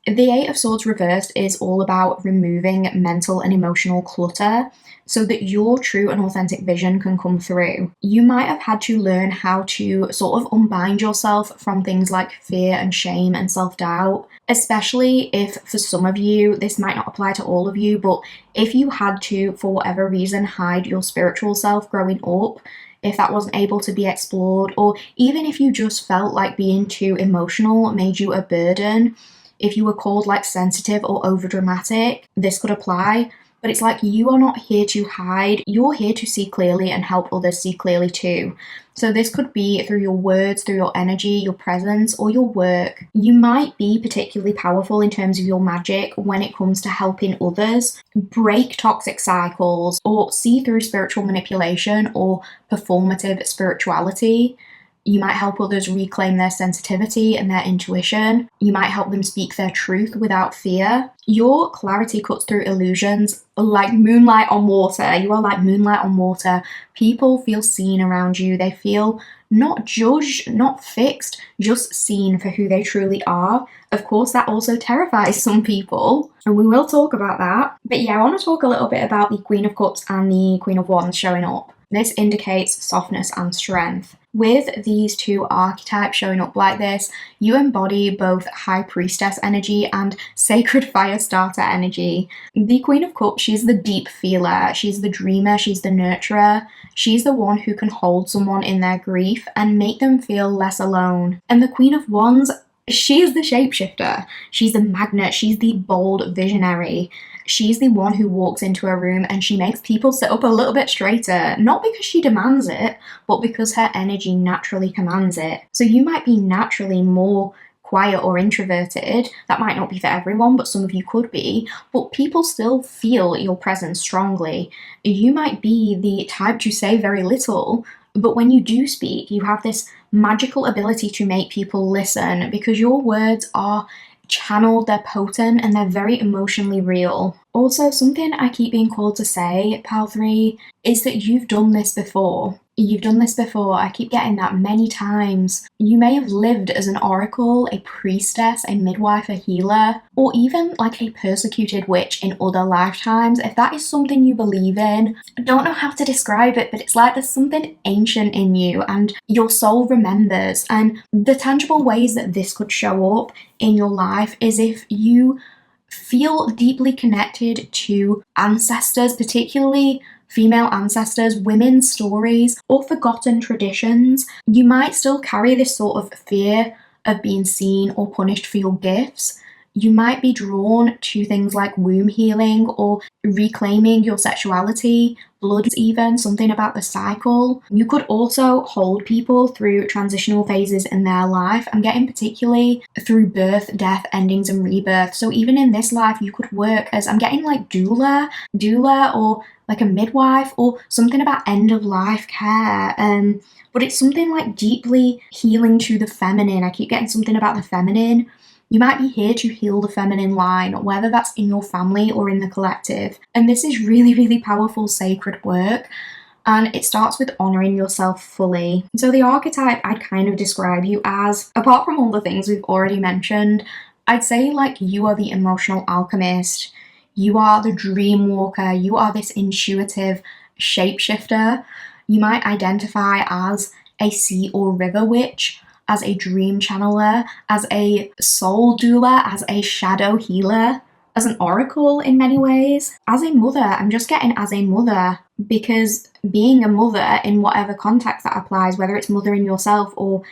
The Eight of Swords reversed is all about removing mental and emotional clutter so that your true and authentic vision can come through. You might have had to learn how to sort of unbind yourself from things like fear and shame and self-doubt, especially if for some of you, this might not apply to all of you, but if you had to, for whatever reason, hide your spiritual self growing up, if that wasn't able to be explored, or even if you just felt like being too emotional made you a burden, if you were called like sensitive or overdramatic, this could apply. But it's like you are not here to hide, you're here to see clearly and help others see clearly too. So this could be through your words, through your energy, your presence, or your work. You might be particularly powerful in terms of your magic when it comes to helping others break toxic cycles, or see through spiritual manipulation or performative spirituality. You might help others reclaim their sensitivity and their intuition. You might help them speak their truth without fear. Your clarity cuts through illusions like moonlight on water. You are like moonlight on water. People feel seen around you. They feel not judged, not fixed, just seen for who they truly are. Of course, that also terrifies some people, and we will talk about that. But yeah, I want to talk a little bit about the Queen of Cups and the Queen of Wands showing up. This indicates softness and strength. With these two archetypes showing up like this, you embody both High Priestess energy and Sacred Fire Starter energy. The Queen of Cups, she's the deep feeler, she's the dreamer, she's the nurturer. She's the one who can hold someone in their grief and make them feel less alone. And the Queen of Wands, she is the shapeshifter. She's the magnet, she's the bold visionary. She's the one who walks into a room and she makes people sit up a little bit straighter, not because she demands it, but because her energy naturally commands it. So you might be naturally more quiet or introverted. That might not be for everyone, but some of you could be, but people still feel your presence strongly. You might be the type to say very little, but when you do speak, you have this magical ability to make people listen because your words are channeled, they're potent, and they're very emotionally real. Also, something I keep being called to say, Pal 3, is that you've done this before. You've done this before. I keep getting that many times. You may have lived as an oracle, a priestess, a midwife, a healer, or even like a persecuted witch in other lifetimes. If that is something you believe in, I don't know how to describe it, but it's like there's something ancient in you and your soul remembers. And the tangible ways that this could show up in your life is if you feel deeply connected to ancestors, particularly female ancestors, women's stories, or forgotten traditions. You might still carry this sort of fear of being seen or punished for your gifts. You might be drawn to things like womb healing or reclaiming your sexuality, blood even, something about the cycle. You could also hold people through transitional phases in their life. I'm getting particularly through birth, death, endings, and rebirth. So even in this life, you could work as, I'm getting like doula, or like a midwife, or something about end of life care. But it's something like deeply healing to the feminine. I keep getting something about the feminine. You might be here to heal the feminine line, whether that's in your family or in the collective. And this is really, really powerful sacred work. And it starts with honoring yourself fully. So the archetype I'd kind of describe you as, apart from all the things we've already mentioned, I'd say like you are the emotional alchemist. You are the dream walker. You are this intuitive shapeshifter. You might identify as a sea or river witch, as a dream channeler, as a soul doula, as a shadow healer, as an oracle in many ways, as a mother. I'm just getting as a mother because being a mother in whatever context that applies, whether it's mothering yourself or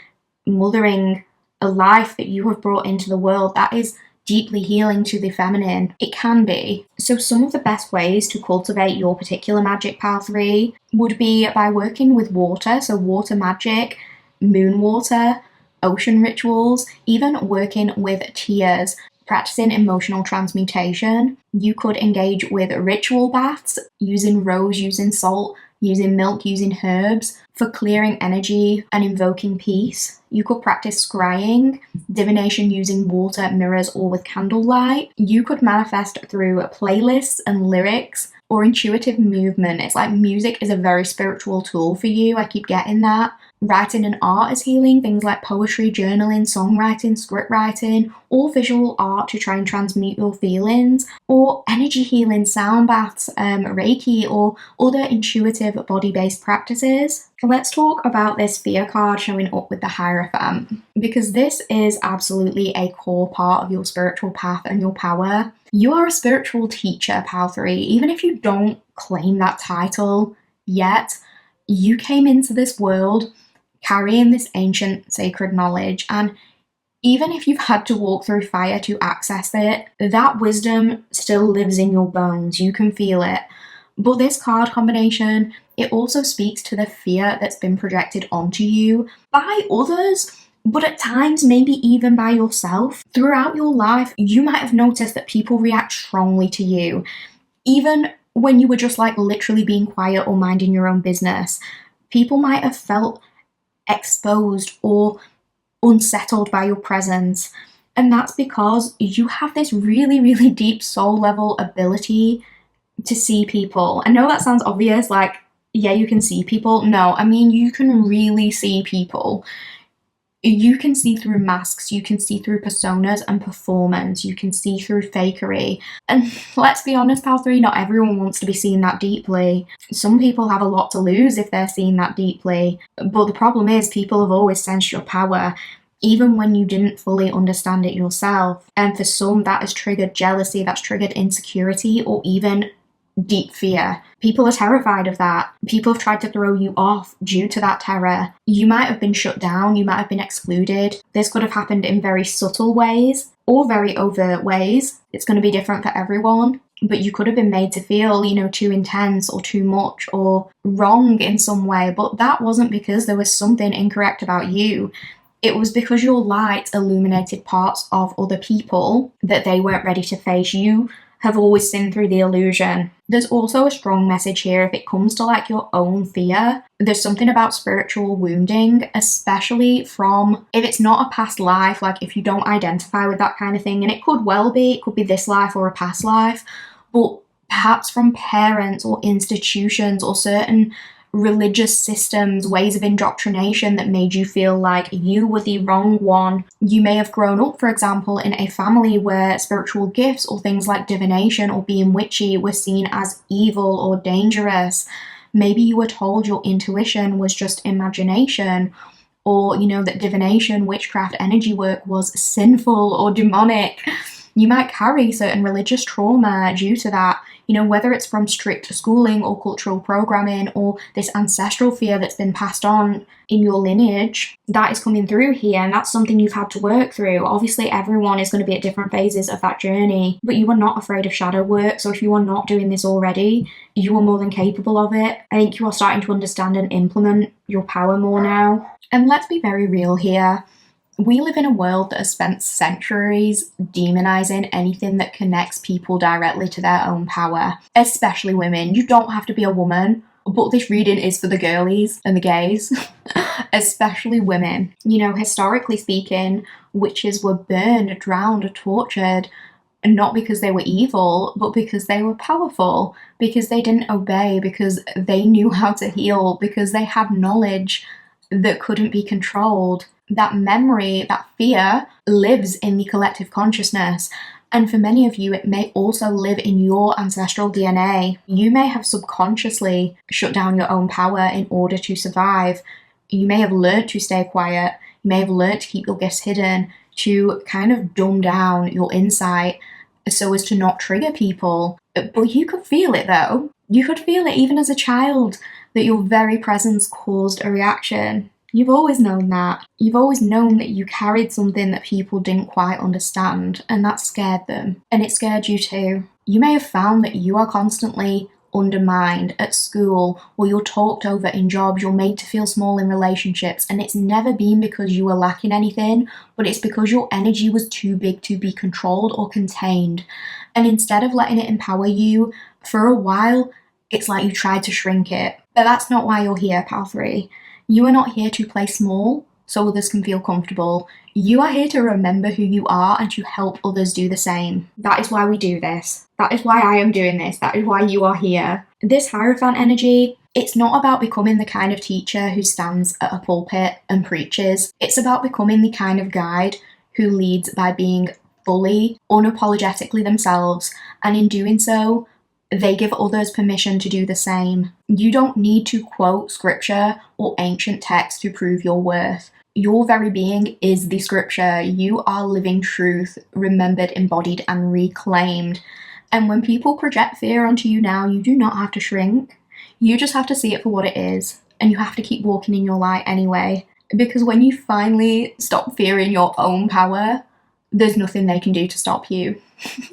mothering a life that you have brought into the world, that is deeply healing to the feminine. It can be. So some of the best ways to cultivate your particular magic, Pal 3, would be by working with water, so water magic, moon water, ocean rituals, even working with tears, practicing emotional transmutation. You could engage with ritual baths, using rose, using salt, using milk, using herbs for clearing energy and invoking peace. You could practice scrying, divination using water, mirrors, or with candlelight. You could manifest through playlists and lyrics or intuitive movement. It's like music is a very spiritual tool for you. I keep getting that. Writing and art is healing, things like poetry, journaling, songwriting, script writing, or visual art to try and transmute your feelings, or energy healing, sound baths, Reiki, or other intuitive body-based practices. Let's talk about this fear card showing up with the Hierophant, because this is absolutely a core part of your spiritual path and your power. You are a spiritual teacher, Pal 3, even if you don't claim that title yet. You came into this world carrying this ancient sacred knowledge, and even if you've had to walk through fire to access it, that wisdom still lives in your bones. You can feel it. But this card combination, it also speaks to the fear that's been projected onto you by others, but at times maybe even by yourself. Throughout your life, you might have noticed that people react strongly to you, even when you were just like literally being quiet or minding your own business. People might have felt exposed or unsettled by your presence. And that's because you have this really, really deep soul level ability to see people. I know that sounds obvious, like, yeah, you can see people. No, I mean, you can really see people. You can see through masks, you can see through personas and performance, you can see through fakery. And let's be honest, pal 3, not everyone wants to be seen that deeply. Some people have a lot to lose if they're seen that deeply. But the problem is, people have always sensed your power, even when you didn't fully understand it yourself. And for some, that has triggered jealousy, that's triggered insecurity, or even deep fear. People are terrified of that. People have tried to throw you off due to that terror. You might have been shut down, you might have been excluded. This could have happened in very subtle ways or very overt ways. It's going to be different for everyone. But you could have been made to feel, too intense or too much or wrong in some way. But that wasn't because there was something incorrect about you. It was because your light illuminated parts of other people that they weren't ready to face. You have always seen through the illusion. There's also a strong message here if it comes to like your own fear. There's something about spiritual wounding, especially from, if it's not a past life, like if you don't identify with that kind of thing, and it could well be, it could be this life or a past life, but perhaps from parents or institutions or certain religious systems, ways of indoctrination that made you feel like you were the wrong one. You may have grown up, for example, in a family where spiritual gifts or things like divination or being witchy were seen as evil or dangerous. Maybe you were told your intuition was just imagination, or, that divination, witchcraft, energy work was sinful or demonic. You might carry certain religious trauma due to that, whether it's from strict schooling or cultural programming or this ancestral fear that's been passed on in your lineage. That is coming through here, and that's something you've had to work through. Obviously, everyone is going to be at different phases of that journey, but you are not afraid of shadow work. So if you are not doing this already, you are more than capable of it. I think you are starting to understand and implement your power more now. And let's be very real here. We live in a world that has spent centuries demonizing anything that connects people directly to their own power, especially women. You don't have to be a woman, but this reading is for the girlies and the gays, especially women. Historically speaking, witches were burned, drowned, tortured, not because they were evil, but because they were powerful, because they didn't obey, because they knew how to heal, because they had knowledge that couldn't be controlled. That memory, that fear, lives in the collective consciousness. And for many of you, it may also live in your ancestral DNA. You may have subconsciously shut down your own power in order to survive. You may have learnt to stay quiet. You may have learnt to keep your gifts hidden, to kind of dumb down your insight so as to not trigger people. But you could feel it though. You could feel it even as a child, that your very presence caused a reaction. You've always known that. You've always known that you carried something that people didn't quite understand, and that scared them. And it scared you too. You may have found that you are constantly undermined at school, or you're talked over in jobs, you're made to feel small in relationships, and it's never been because you were lacking anything, but it's because your energy was too big to be controlled or contained. And instead of letting it empower you, for a while, it's like you tried to shrink it. But that's not why you're here, pal 3. You are not here to play small so others can feel comfortable. You are here to remember who you are and to help others do the same. That is why we do this. That is why I am doing this. That is why you are here. This Hierophant energy, it's not about becoming the kind of teacher who stands at a pulpit and preaches. It's about becoming the kind of guide who leads by being fully, unapologetically themselves, and in doing so, they give others permission to do the same. You don't need to quote scripture or ancient text to prove your worth. Your very being is the scripture. You are living truth, remembered, embodied, and reclaimed. And when people project fear onto you now, you do not have to shrink. You just have to see it for what it is. And you have to keep walking in your light anyway. Because when you finally stop fearing your own power, there's nothing they can do to stop you.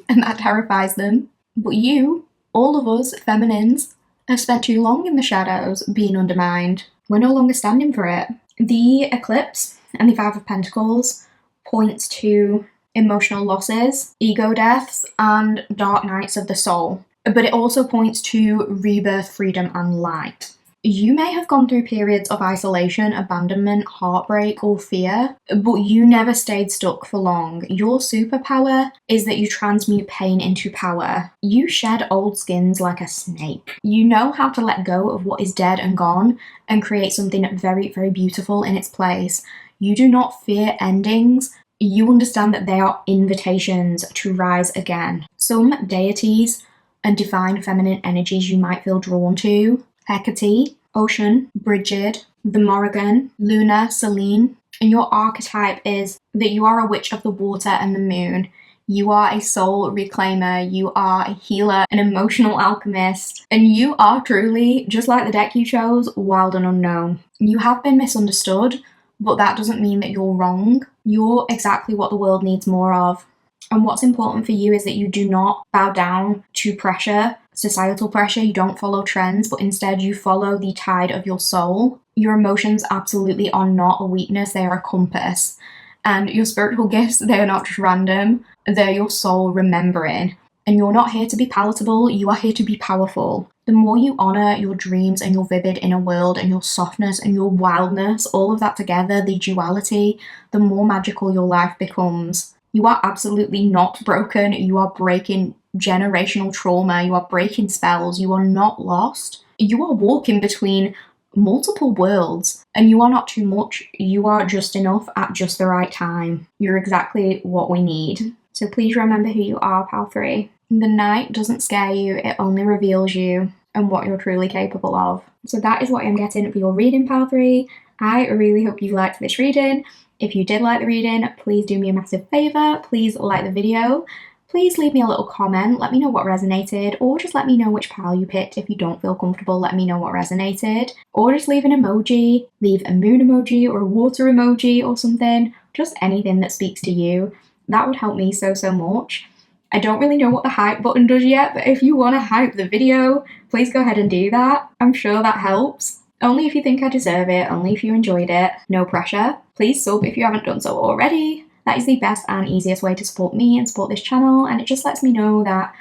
And that terrifies them. But you, all of us feminines, have spent too long in the shadows being undermined. We're no longer standing for it. The eclipse and the 5 of Pentacles points to emotional losses, ego deaths, and dark nights of the soul. But it also points to rebirth, freedom, and light. You may have gone through periods of isolation, abandonment, heartbreak, or fear, but you never stayed stuck for long. Your superpower is that you transmute pain into power. You shed old skins like a snake. You know how to let go of what is dead and gone and create something very, very beautiful in its place. You do not fear endings. You understand that they are invitations to rise again. Some deities and divine feminine energies you might feel drawn to: Hecate, Ocean, Bridget, the Morrigan, Luna, Selene. And your archetype is that you are a witch of the water and the moon. You are a soul reclaimer, you are a healer, an emotional alchemist, and you are truly, just like the deck you chose, wild and unknown. You have been misunderstood, but that doesn't mean that you're wrong. You're exactly what the world needs more of. And what's important for you is that you do not bow down to pressure, societal pressure. You don't follow trends, but instead you follow the tide of your soul. Your emotions absolutely are not a weakness, they are a compass. And your spiritual gifts, they are not just random, they're your soul remembering. And you're not here to be palatable, you are here to be powerful. The more you honor your dreams and your vivid inner world and your softness and your wildness, all of that together, the duality, the more magical your life becomes. You are absolutely not broken. You are breaking generational trauma. You are breaking spells. You are not lost. You are walking between multiple worlds, and you are not too much. You are just enough at just the right time. You're exactly what we need. So please remember who you are, Pal 3. The night doesn't scare you. It only reveals you and what you're truly capable of. So that is what I'm getting for your reading, Pal 3. I really hope you liked this reading. If you did like the reading, please do me a massive favour. Please like the video. Please leave me a little comment. Let me know what resonated, or just let me know which pal you picked. If you don't feel comfortable, let me know what resonated. Or just leave an emoji. Leave a moon emoji or a water emoji or something. Just anything that speaks to you. That would help me so, so much. I don't really know what the hype button does yet, but if you want to hype the video, please go ahead and do that. I'm sure that helps. Only if you think I deserve it, only if you enjoyed it, no pressure. Please sub if you haven't done so already. That is the best and easiest way to support me and support this channel, and it just lets me know that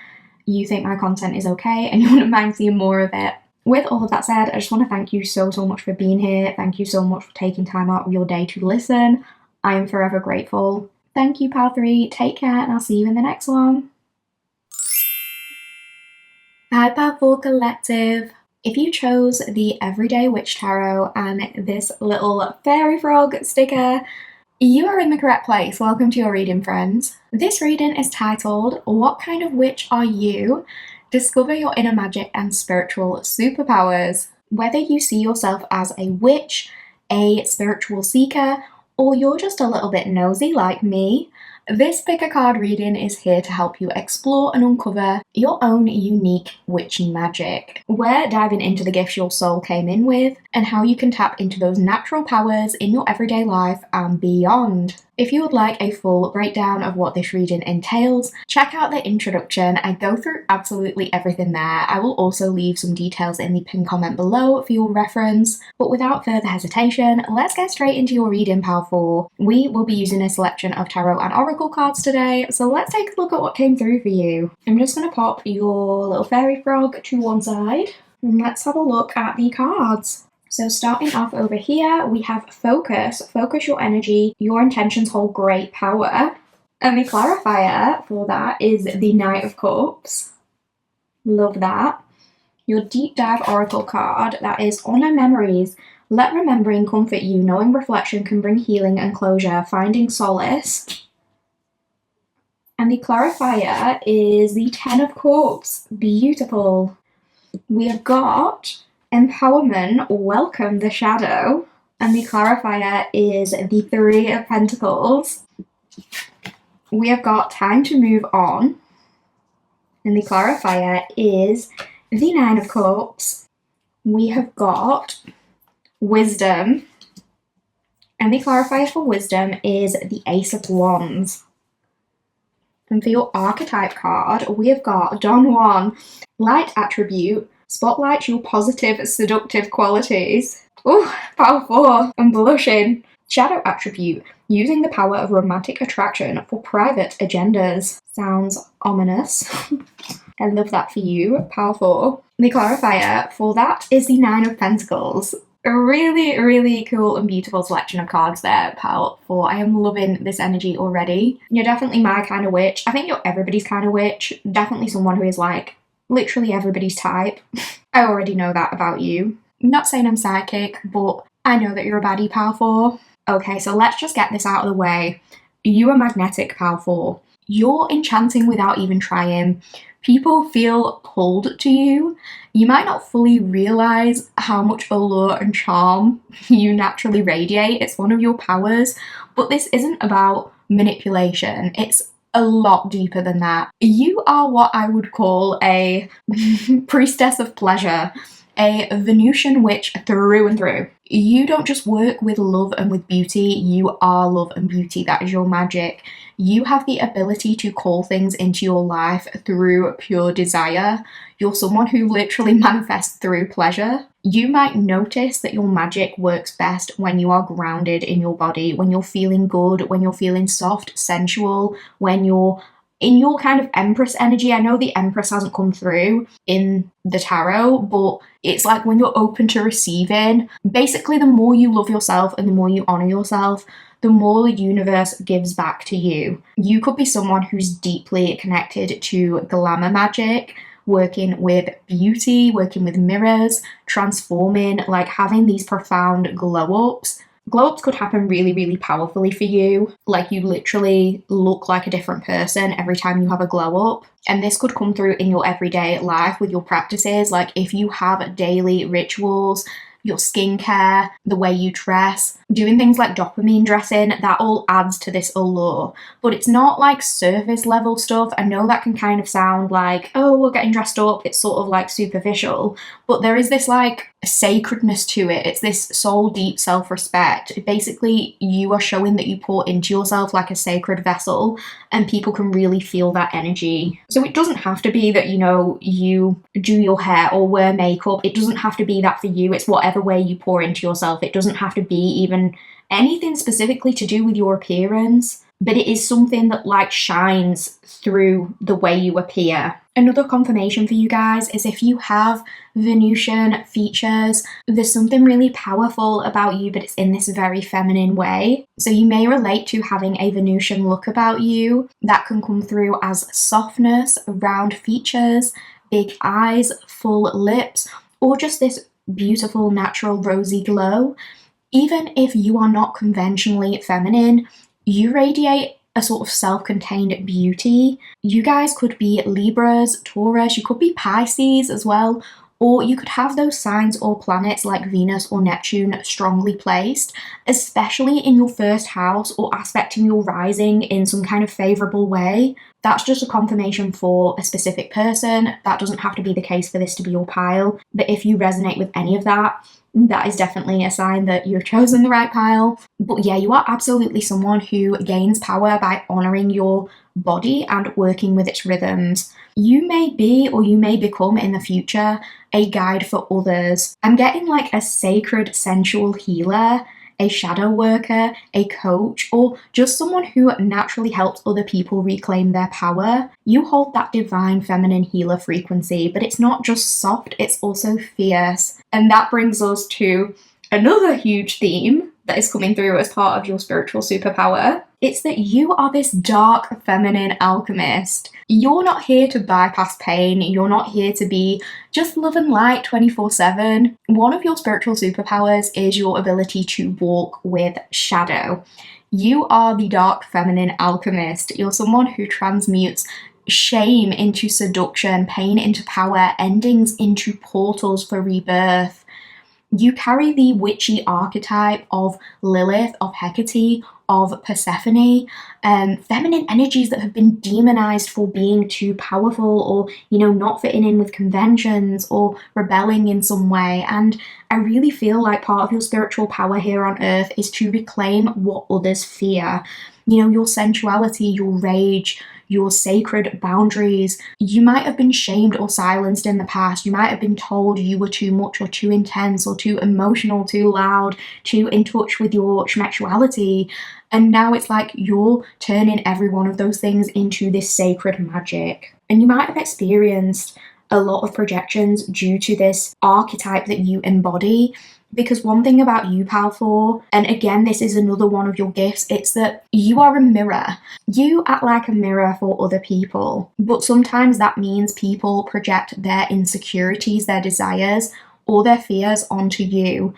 you think my content is okay and you wouldn't mind seeing more of it. With all of that said, I just want to thank you so, so much for being here. Thank you so much for taking time out of your day to listen. I am forever grateful. Thank you, Pal 3. Take care, and I'll see you in the next one. Hi, Pal 4 Collective. If you chose the Everyday Witch Tarot and this little fairy frog sticker, you are in the correct place. Welcome to your reading, friends. This reading is titled, What Kind of Witch Are You? Discover your inner magic and spiritual superpowers. Whether you see yourself as a witch, a spiritual seeker, or you're just a little bit nosy like me, this pick a card reading is here to help you explore and uncover your own unique witchy magic. We're diving into the gifts your soul came in with and how you can tap into those natural powers in your everyday life and beyond. If you would like a full breakdown of what this reading entails, check out the introduction. I go through absolutely everything there. I will also leave some details in the pinned comment below for your reference. But without further hesitation, let's get straight into your reading, Pal 4. We will be using a selection of tarot and oracle cards today, so let's take a look at what came through for you. I'm just going to pop your little fairy frog to one side and let's have a look at the cards. So starting off over here, we have focus. Focus your energy. Your intentions hold great power. And the clarifier for that is the Knight of Cups. Love that. Your deep dive oracle card, that is honor memories. Let remembering comfort you. Knowing reflection can bring healing and closure. Finding solace. And the clarifier is the 10 of Cups. Beautiful. We have got empowerment, welcome the shadow, and the clarifier is the 3 of Pentacles. We have got time to move on, and the clarifier is the 9 of Cups. We have got wisdom, and the clarifier for wisdom is the Ace of Wands. And for your archetype card, we have got Don Juan, light attribute, spotlights your positive, seductive qualities. Ooh, Power 4, I'm blushing. Shadow attribute, using the power of romantic attraction for private agendas. Sounds ominous. I love that for you, pile 4. The clarifier for that is the 9 of Pentacles. A really, really cool and beautiful selection of cards there, pile 4. I am loving this energy already. You're definitely my kind of witch. I think you're everybody's kind of witch. Definitely someone who is like literally everybody's type. I already know that about you. I'm not saying I'm psychic, but I know that you're a baddie, pile 4. Okay, so let's just get this out of the way. You are magnetic, pile 4. You're enchanting without even trying. People feel pulled to you. You might not fully realize how much allure and charm you naturally radiate. It's one of your powers, but this isn't about manipulation. It's a lot deeper than that. You are what I would call a priestess of pleasure, a Venusian witch through and through. You don't just work with love and with beauty, you are love and beauty. That is your magic. You have the ability to call things into your life through pure desire. You're someone who literally manifests through pleasure. You might notice that your magic works best when you are grounded in your body, when you're feeling good, when you're feeling soft, sensual, when you're in your kind of Empress energy. I know the Empress hasn't come through in the tarot, but it's like when you're open to receiving. Basically, the more you love yourself and the more you honor yourself, the more the universe gives back to you. You could be someone who's deeply connected to glamour magic, working with beauty, working with mirrors, transforming, like having these profound glow-ups. Glow-ups could happen really, really powerfully for you. Like you literally look like a different person every time you have a glow-up. And this could come through in your everyday life with your practices. Like if you have daily rituals, your skincare, the way you dress, doing things like dopamine dressing, that all adds to this allure. But it's not like surface level stuff. I know that can kind of sound like, oh, we're getting dressed up. It's sort of like superficial. But there is this like sacredness to it. It's this soul deep self-respect. Basically, you are showing that you pour into yourself like a sacred vessel, and people can really feel that energy. So it doesn't have to be that, you know, you do your hair or wear makeup. It doesn't have to be that for you. It's whatever way you pour into yourself. It doesn't have to be even anything specifically to do with your appearance, but it is something that like shines through the way you appear. Another confirmation for you guys is if you have Venusian features, there's something really powerful about you, but it's in this very feminine way. So you may relate to having a Venusian look about you. That can come through as softness, round features, big eyes, full lips, or just this beautiful, natural, rosy glow. Even if you are not conventionally feminine, you radiate a sort of self-contained beauty. You guys could be Libras, Taurus, you could be Pisces as well, or you could have those signs or planets like Venus or Neptune strongly placed, especially in your first house or aspecting your rising in some kind of favorable way. That's just a confirmation for a specific person. That doesn't have to be the case for this to be your pile, but if you resonate with any of that, that is definitely a sign that you've chosen the right pile. But yeah, you are absolutely someone who gains power by honoring your body and working with its rhythms. You may be or you may become in the future a guide for others. I'm getting like a sacred sensual healer, a shadow worker, a coach, or just someone who naturally helps other people reclaim their power. You hold that divine feminine healer frequency, but it's not just soft, it's also fierce. And that brings us to another huge theme that is coming through as part of your spiritual superpower. It's that you are this dark feminine alchemist. You're not here to bypass pain. You're not here to be just love and light 24/7. One of your spiritual superpowers is your ability to walk with shadow. You are the dark feminine alchemist. You're someone who transmutes shame into seduction, pain into power, endings into portals for rebirth. You carry the witchy archetype of Lilith, of Hecate, of Persephone, feminine energies that have been demonized for being too powerful or, you know, not fitting in with conventions or rebelling in some way. And I really feel like part of your spiritual power here on earth is to reclaim what others fear. You know, your sensuality, your rage, your sacred boundaries. You might have been shamed or silenced in the past. You might have been told you were too much or too intense or too emotional, too loud, too in touch with your sexuality. And now it's like you're turning every one of those things into this sacred magic. And you might have experienced a lot of projections due to this archetype that you embody. Because one thing about you, Pal 4, and again, this is another one of your gifts, it's that you are a mirror. You act like a mirror for other people, but sometimes that means people project their insecurities, their desires, or their fears onto you.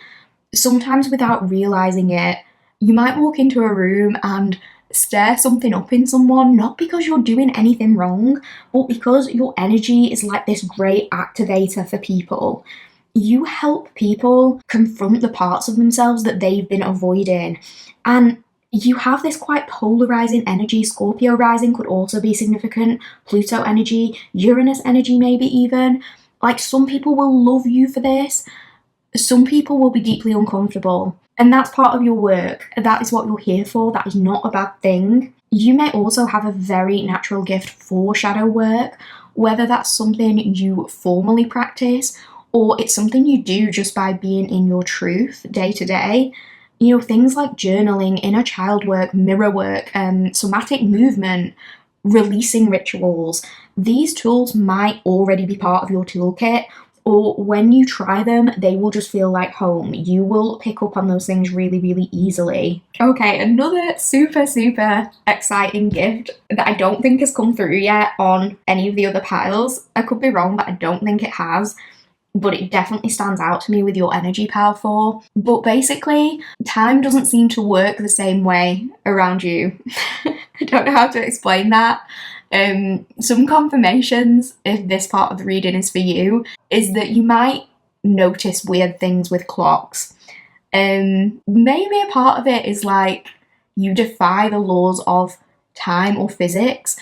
Sometimes without realizing it, you might walk into a room and stir something up in someone, not because you're doing anything wrong, but because your energy is like this great activator for people. You help people confront the parts of themselves that they've been avoiding. And you have this quite polarizing energy. Scorpio rising could also be significant. Pluto energy, Uranus energy maybe even. Like, some people will love you for this. Some people will be deeply uncomfortable. And that's part of your work. That is what you're here for. That is not a bad thing. You may also have a very natural gift for shadow work, whether that's something you formally practice or it's something you do just by being in your truth day to day. You know, things like journaling, inner child work, mirror work, somatic movement, releasing rituals. These tools might already be part of your toolkit, or when you try them, they will just feel like home. You will pick up on those things really, really easily. Okay, another super, super exciting gift that I don't think has come through yet on any of the other piles. I could be wrong, but I don't think it has. But it definitely stands out to me with your energy, Pal 4. But basically, time doesn't seem to work the same way around you. I don't know how to explain that. Some confirmations, if this part of the reading is for you, is that you might notice weird things with clocks. Maybe a part of it is like you defy the laws of time or physics.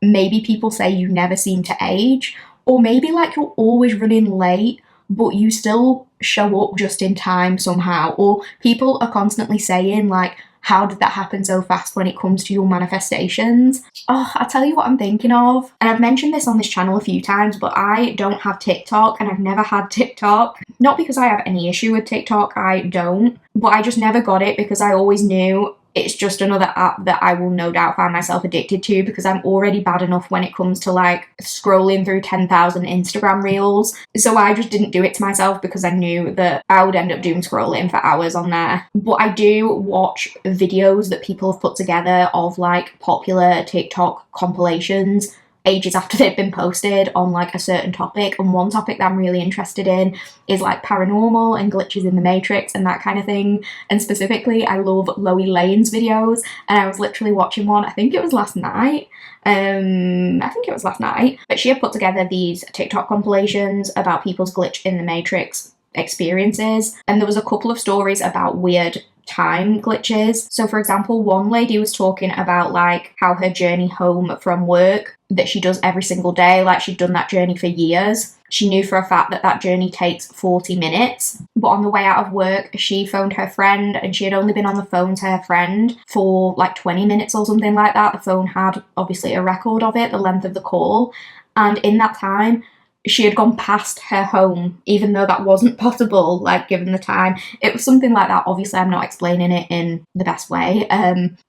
Maybe people say you never seem to age. Or maybe like you're always running late, but you still show up just in time somehow. Or people are constantly saying like, how did that happen so fast when it comes to your manifestations? Oh, I'll tell you what I'm thinking of. And I've mentioned this on this channel a few times, but I don't have TikTok and I've never had TikTok. Not because I have any issue with TikTok, I don't. But I just never got it because I always knew it's just another app that I will no doubt find myself addicted to because I'm already bad enough when it comes to like scrolling through 10,000 Instagram reels. So I just didn't do it to myself because I knew that I would end up doom scrolling for hours on there. But I do watch videos that people have put together of like popular TikTok compilations ages after they've been posted on like a certain topic. And one topic that I'm really interested in is like paranormal and glitches in the matrix and that kind of thing. And specifically, I love Loey Lane's videos, and I was literally watching one, I think it was last night. But she had put together these TikTok compilations about people's glitch in the matrix experiences, and there was a couple of stories about weird time glitches. So for example, one lady was talking about like how her journey home from work that she does every single day, like she'd done that journey for years. She knew for a fact that that journey takes 40 minutes. But on the way out of work, she phoned her friend and she had only been on the phone to her friend for like 20 minutes or something like that. The phone had obviously a record of it, the length of the call. And in that time, she had gone past her home, even though that wasn't possible, like, given the time. It was something like that. Obviously, I'm not explaining it in the best way.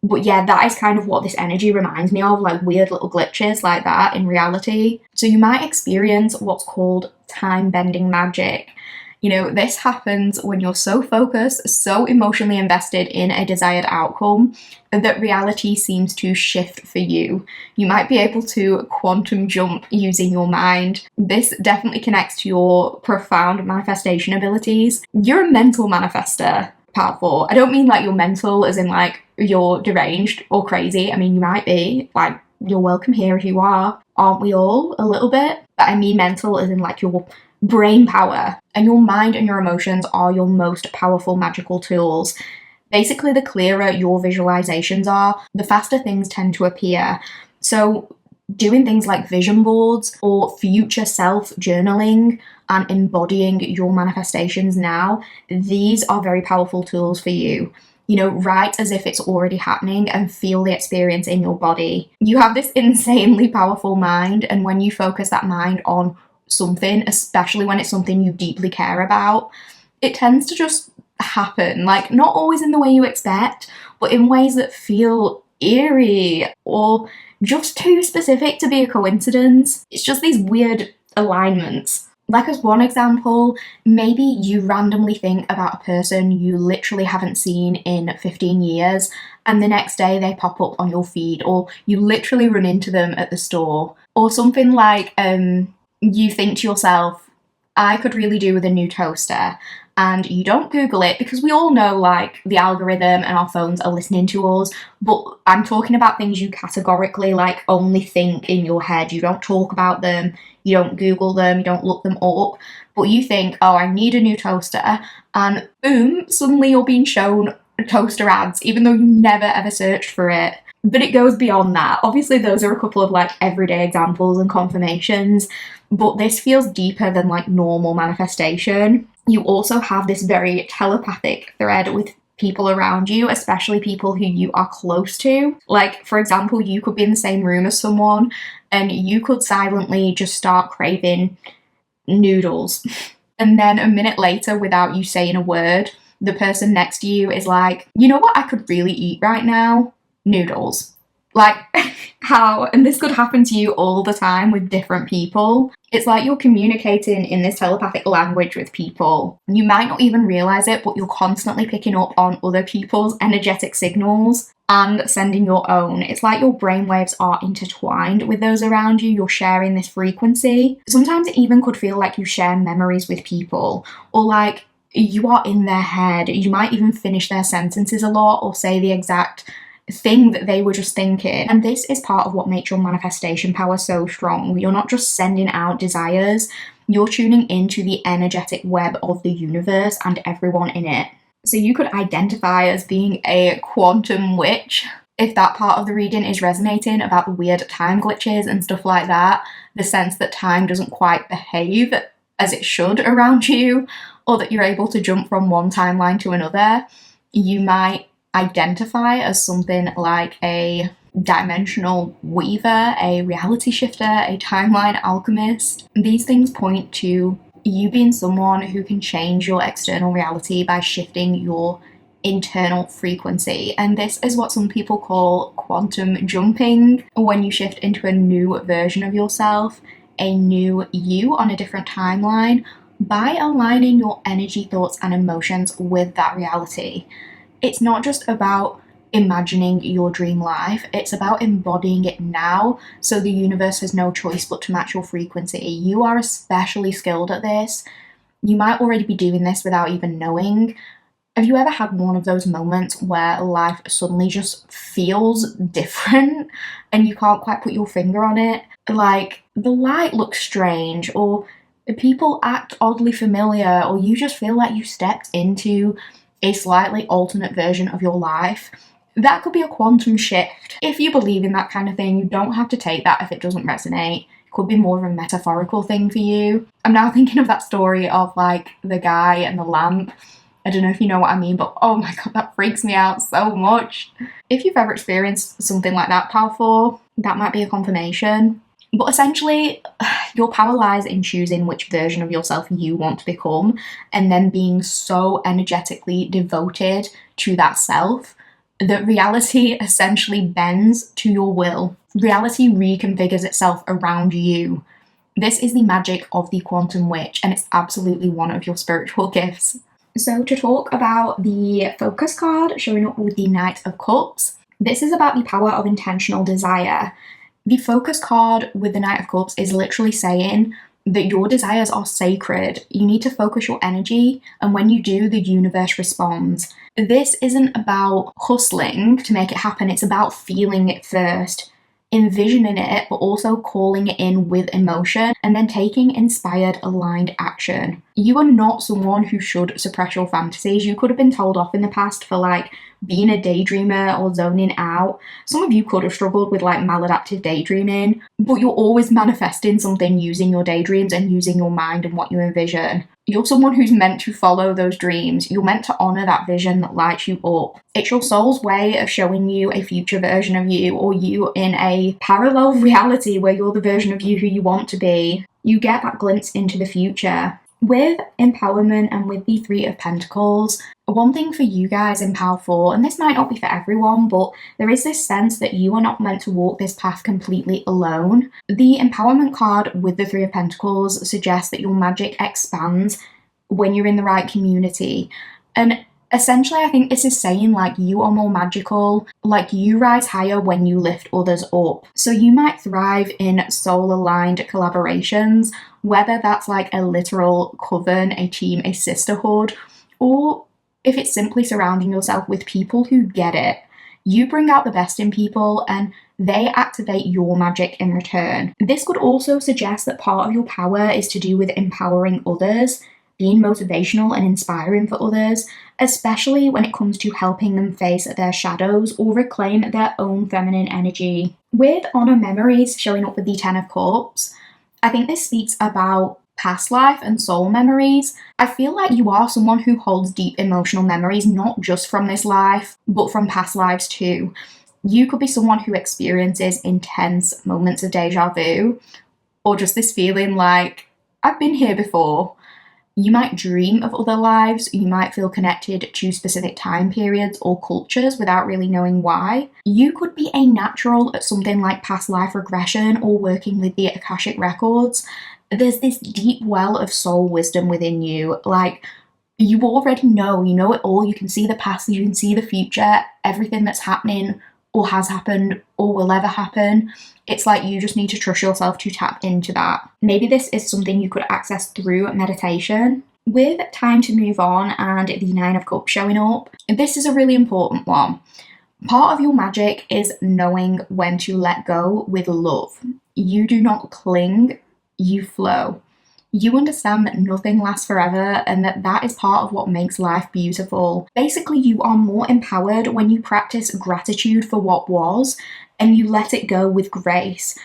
But yeah, that is kind of what this energy reminds me of, like weird little glitches like that in reality. So you might experience what's called time-bending magic. You know, this happens when you're so focused, so emotionally invested in a desired outcome that reality seems to shift for you. You might be able to quantum jump using your mind. This definitely connects to your profound manifestation abilities. You're a mental manifester, Part 4. I don't mean like you're mental as in like you're deranged or crazy. I mean, you might be. Like, you're welcome here if you are. Aren't we all a little bit? But I mean mental as in like your brain power, and your mind and your emotions are your most powerful magical tools. Basically, the clearer your visualizations are, the faster things tend to appear. So doing things like vision boards or future self journaling and embodying your manifestations now, these are very powerful tools for you. write as if it's already happening and feel the experience in your body. You have this insanely powerful mind, and when you focus that mind on something, especially when it's something you deeply care about, it tends to just happen. Like, not always in the way you expect, but in ways that feel eerie or just too specific to be a coincidence. It's just these weird alignments. Like, as one example, maybe you randomly think about a person you literally haven't seen in 15 years, and the next day they pop up on your feed, or you literally run into them at the store. Or something like, you think to yourself, I could really do with a new toaster, and you don't Google it because we all know, like, the algorithm and our phones are listening to us, but I'm talking about things you categorically, like, only think in your head. You don't talk about them, you don't Google them, you don't look them up, but you think, oh, I need a new toaster, and boom, suddenly you're being shown toaster ads, even though you never ever searched for it. But it goes beyond that. Obviously, those are a couple of, like, everyday examples and confirmations, but this feels deeper than, like, normal manifestation. You also have this very telepathic thread with people around you, especially people who you are close to. Like, for example, you could be in the same room as someone and you could silently just start craving noodles. And then a minute later, without you saying a word, the person next to you is like, you know what I could really eat right now? Noodles. Like, how? And this could happen to you all the time with different people. It's like you're communicating in this telepathic language with people. You might not even realize it, but you're constantly picking up on other people's energetic signals and sending your own. It's like your brainwaves are intertwined with those around you. You're sharing this frequency. Sometimes it even could feel like you share memories with people, or like you are in their head. You might even finish their sentences a lot or say the exact thing that they were just thinking. And this is part of what makes your manifestation power so strong. You're not just sending out desires, you're tuning into the energetic web of the universe and everyone in it. So you could identify as being a quantum witch if that part of the reading is resonating about the weird time glitches and stuff like that, the sense that time doesn't quite behave as it should around you, or that you're able to jump from one timeline to another. You might identify as something like a dimensional weaver, a reality shifter, a timeline alchemist. These things point to you being someone who can change your external reality by shifting your internal frequency. And this is what some people call quantum jumping, when you shift into a new version of yourself, a new you on a different timeline, by aligning your energy, thoughts, and emotions with that reality. It's not just about imagining your dream life, it's about embodying it now, so the universe has no choice but to match your frequency. You are especially skilled at this. You might already be doing this without even knowing. Have you ever had one of those moments where life suddenly just feels different and you can't quite put your finger on it? Like, the light looks strange, or people act oddly familiar, or you just feel like you stepped into a slightly alternate version of your life. That could be a quantum shift. If you believe in that kind of thing, you don't have to take that if it doesn't resonate. It could be more of a metaphorical thing for you. I'm now thinking of that story of, like, the guy and the lamp. I don't know if you know what I mean, but oh my god, that freaks me out so much. If you've ever experienced something like that powerful, that might be a confirmation. But essentially, your power lies in choosing which version of yourself you want to become, and then being so energetically devoted to that self that reality essentially bends to your will. Reality reconfigures itself around you. This is the magic of the quantum witch, and it's absolutely one of your spiritual gifts. So to talk about the focus card showing up with the Knight of Cups, this is about the power of intentional desire. The focus card with the Knight of Cups is literally saying that your desires are sacred. You need to focus your energy, and when you do, the universe responds. This isn't about hustling to make it happen, it's about feeling it first, envisioning it, but also calling it in with emotion, and then taking inspired, aligned action. You are not someone who should suppress your fantasies. You could have been told off in the past for, like, being a daydreamer or zoning out. Some of you could have struggled with, like, maladaptive daydreaming, but you're always manifesting something using your daydreams and using your mind and what you envision. You're someone who's meant to follow those dreams. You're meant to honor that vision that lights you up. It's your soul's way of showing you a future version of you, or you in a parallel reality where you're the version of you who you want to be. You get that glimpse into the future. With empowerment and with the Three of Pentacles, one thing for you guys in Pile 4, and this might not be for everyone, but there is this sense that you are not meant to walk this path completely alone. The empowerment card with the Three of Pentacles suggests that your magic expands when you're in the right community. And essentially, I think this is saying like you are more magical, like you rise higher when you lift others up. So you might thrive in soul-aligned collaborations, whether that's like a literal coven, a team, a sisterhood, or if it's simply surrounding yourself with people who get it. You bring out the best in people and they activate your magic in return. This could also suggest that part of your power is to do with empowering others, being motivational and inspiring for others, especially when it comes to helping them face their shadows or reclaim their own feminine energy. With honor memories showing up with the Ten of Cups, I think this speaks about past life and soul memories. I feel like you are someone who holds deep emotional memories, not just from this life, but from past lives too. You could be someone who experiences intense moments of deja vu, or just this feeling like, I've been here before. You might dream of other lives, you might feel connected to specific time periods or cultures without really knowing why. You could be a natural at something like past life regression or working with the Akashic records. There's this deep well of soul wisdom within you, like you already know, you know it all, you can see the past, you can see the future, everything that's happening or has happened or will ever happen. It's like you just need to trust yourself to tap into that. Maybe this is something you could access through meditation. With time to move on and the Nine of Cups showing up, this is a really important one. Part of your magic is knowing when to let go with love. You do not cling, you flow. You understand that nothing lasts forever and that is part of what makes life beautiful. Basically, you are more empowered when you practice gratitude for what was and you let it go with grace,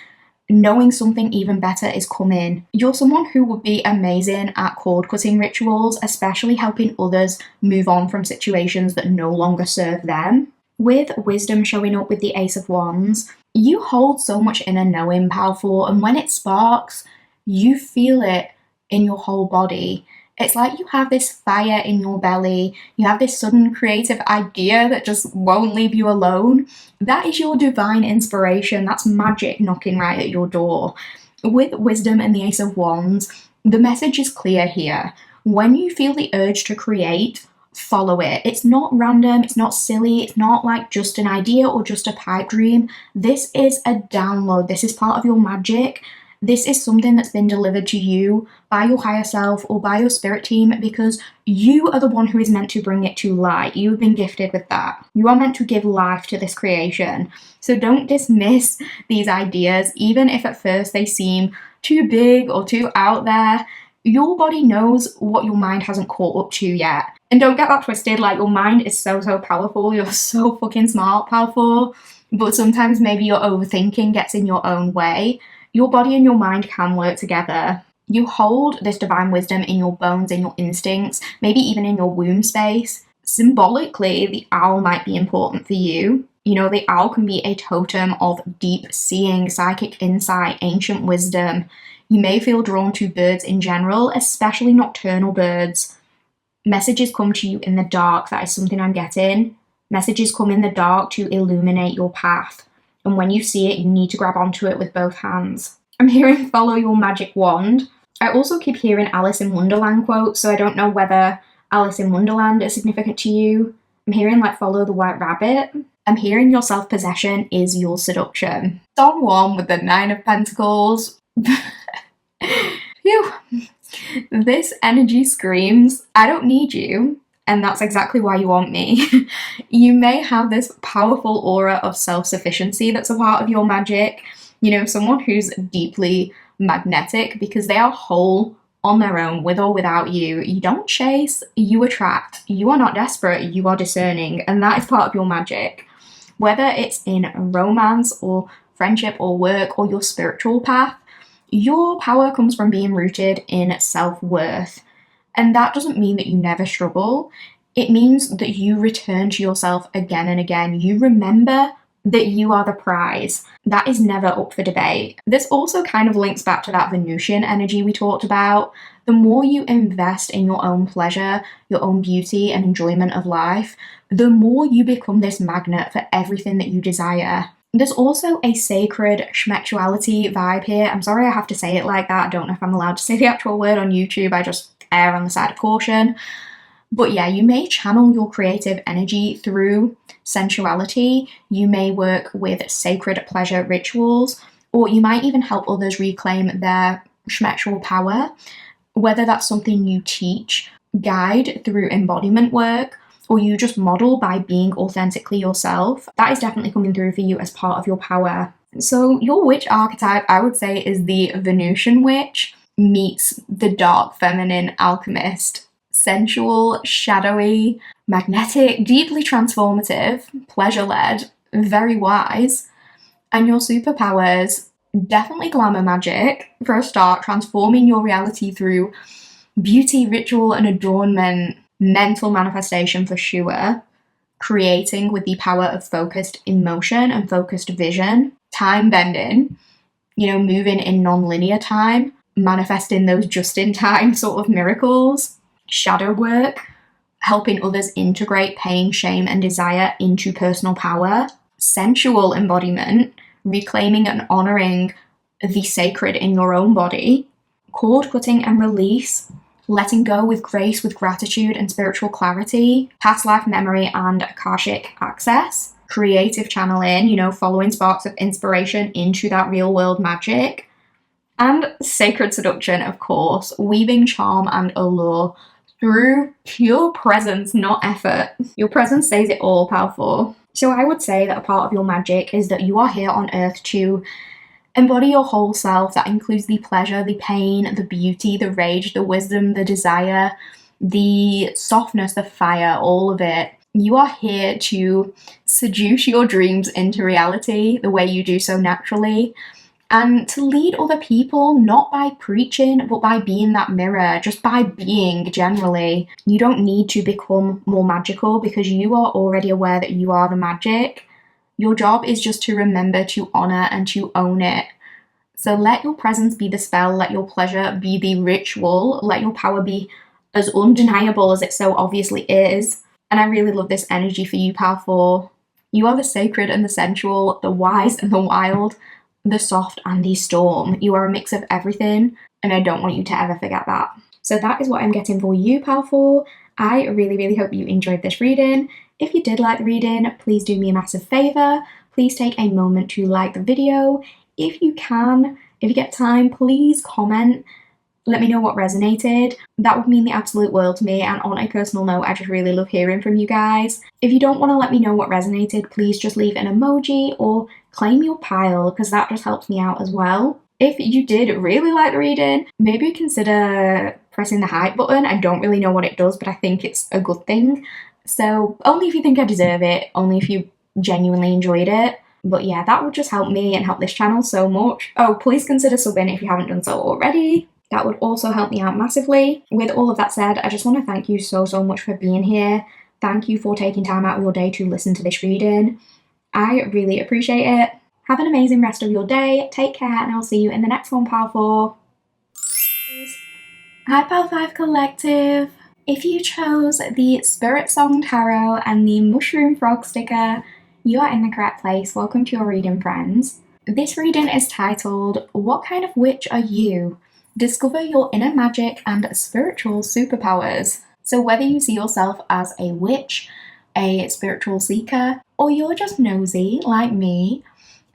knowing something even better is coming. You're someone who would be amazing at cord-cutting rituals, especially helping others move on from situations that no longer serve them. With wisdom showing up with the Ace of Wands, you hold so much inner knowing, Pile 4, and when it sparks, you feel it in your whole body. It's like you have this fire in your belly, you have this sudden creative idea that just won't leave you alone. That is your divine inspiration, that's magic knocking right at your door. With wisdom and the Ace of Wands, the message is clear here. When you feel the urge to create, follow it. It's not random, it's not silly, it's not like just an idea or just a pipe dream. This is a download, this is part of your magic. This is something that's been delivered to you by your higher self or by your spirit team because you are the one who is meant to bring it to light. You've been gifted with that. You are meant to give life to this creation. So don't dismiss these ideas, even if at first they seem too big or too out there. Your body knows what your mind hasn't caught up to yet. And don't get that twisted, like your mind is so powerful. You're so fucking smart, powerful. But sometimes maybe your overthinking gets in your own way. Your body and your mind can work together. You hold this divine wisdom in your bones, in your instincts, maybe even in your womb space. Symbolically, the owl might be important for you. You know, the owl can be a totem of deep seeing, psychic insight, ancient wisdom. You may feel drawn to birds in general, especially nocturnal birds. Messages come to you in the dark, that is something I'm getting. Messages come in the dark to illuminate your path. And when you see it, you need to grab onto it with both hands. I'm hearing follow your magic wand. I also keep hearing Alice in Wonderland quotes, so I don't know whether Alice in Wonderland is significant to you. I'm hearing like follow the white rabbit. I'm hearing your self-possession is your seduction. Song 1 with the Nine of Pentacles. Phew. This energy screams, I don't need you. And that's exactly why you want me. You may have this powerful aura of self-sufficiency that's a part of your magic. You know, someone who's deeply magnetic because they are whole on their own, with or without you. You don't chase, you attract. You are not desperate, you are discerning. And that is part of your magic. Whether it's in romance or friendship or work or your spiritual path, your power comes from being rooted in self-worth. And that doesn't mean that you never struggle. It means that you return to yourself again and again. You remember that you are the prize. That is never up for debate. This also kind of links back to that Venusian energy we talked about. The more you invest in your own pleasure, your own beauty and enjoyment of life, the more you become this magnet for everything that you desire. There's also a sacred schmexuality vibe here. I'm sorry I have to say it like that. I don't know if I'm allowed to say the actual word on YouTube. I just err on the side of caution. But yeah, you may channel your creative energy through sensuality. You may work with sacred pleasure rituals, or you might even help others reclaim their schmexual power, whether that's something you teach, guide through embodiment work, or you just model by being authentically yourself. That is definitely coming through for you as part of your power. So your witch archetype, I would say, is the Venusian witch meets the dark feminine alchemist. Sensual, shadowy, magnetic, deeply transformative, pleasure-led, very wise. And your superpowers, definitely glamour magic, for a start, transforming your reality through beauty, ritual, and adornment, mental manifestation for sure, creating with the power of focused emotion and focused vision, time bending, moving in non-linear time, manifesting those just-in-time sort of miracles, shadow work, helping others integrate pain, shame, and desire into personal power, sensual embodiment, reclaiming and honoring the sacred in your own body, cord cutting and release, letting go with grace, with gratitude and spiritual clarity, past life memory and Akashic access, creative channeling, following sparks of inspiration into that real world magic, and sacred seduction, of course, weaving charm and allure through pure presence, not effort. Your presence says it all, powerful. So I would say that a part of your magic is that you are here on earth to embody your whole self. That includes the pleasure, the pain, the beauty, the rage, the wisdom, the desire, the softness, the fire, all of it. You are here to seduce your dreams into reality the way you do so naturally, and to lead other people, not by preaching, but by being that mirror, just by being generally. You don't need to become more magical because you are already aware that you are the magic. Your job is just to remember to honor and to own it. So let your presence be the spell, let your pleasure be the ritual, let your power be as undeniable as it so obviously is. And I really love this energy for you, powerful. You are the sacred and the sensual, the wise and the wild, the soft and the storm. You are a mix of everything, and I don't want you to ever forget that. So that is what I'm getting for you, powerful. I really, really hope you enjoyed this reading. If you did like the reading, please do me a massive favor. Please take a moment to like the video. If you can, if you get time, please comment. Let me know what resonated. That would mean the absolute world to me, and on a personal note, I just really love hearing from you guys. If you don't want to let me know what resonated, please just leave an emoji or claim your pile, because that just helps me out as well. If you did really like the reading, maybe consider pressing the hype button. I don't really know what it does, but I think it's a good thing. So only if you think I deserve it, only if you genuinely enjoyed it. But yeah, that would just help me and help this channel so much. Oh, please consider subbing if you haven't done so already. That would also help me out massively. With all of that said, I just want to thank you so much for being here. Thank you for taking time out of your day to listen to this reading. I really appreciate it. Have an amazing rest of your day. Take care, and I'll see you in the next one, Power 4. Hi, Power 5 Collective. If you chose the Spirit Song Tarot and the Mushroom Frog sticker, you are in the correct place. Welcome to your reading, friends. This reading is titled, What Kind of Witch Are You? Discover your inner magic and spiritual superpowers. So whether you see yourself as a witch, a spiritual seeker, or you're just nosy like me,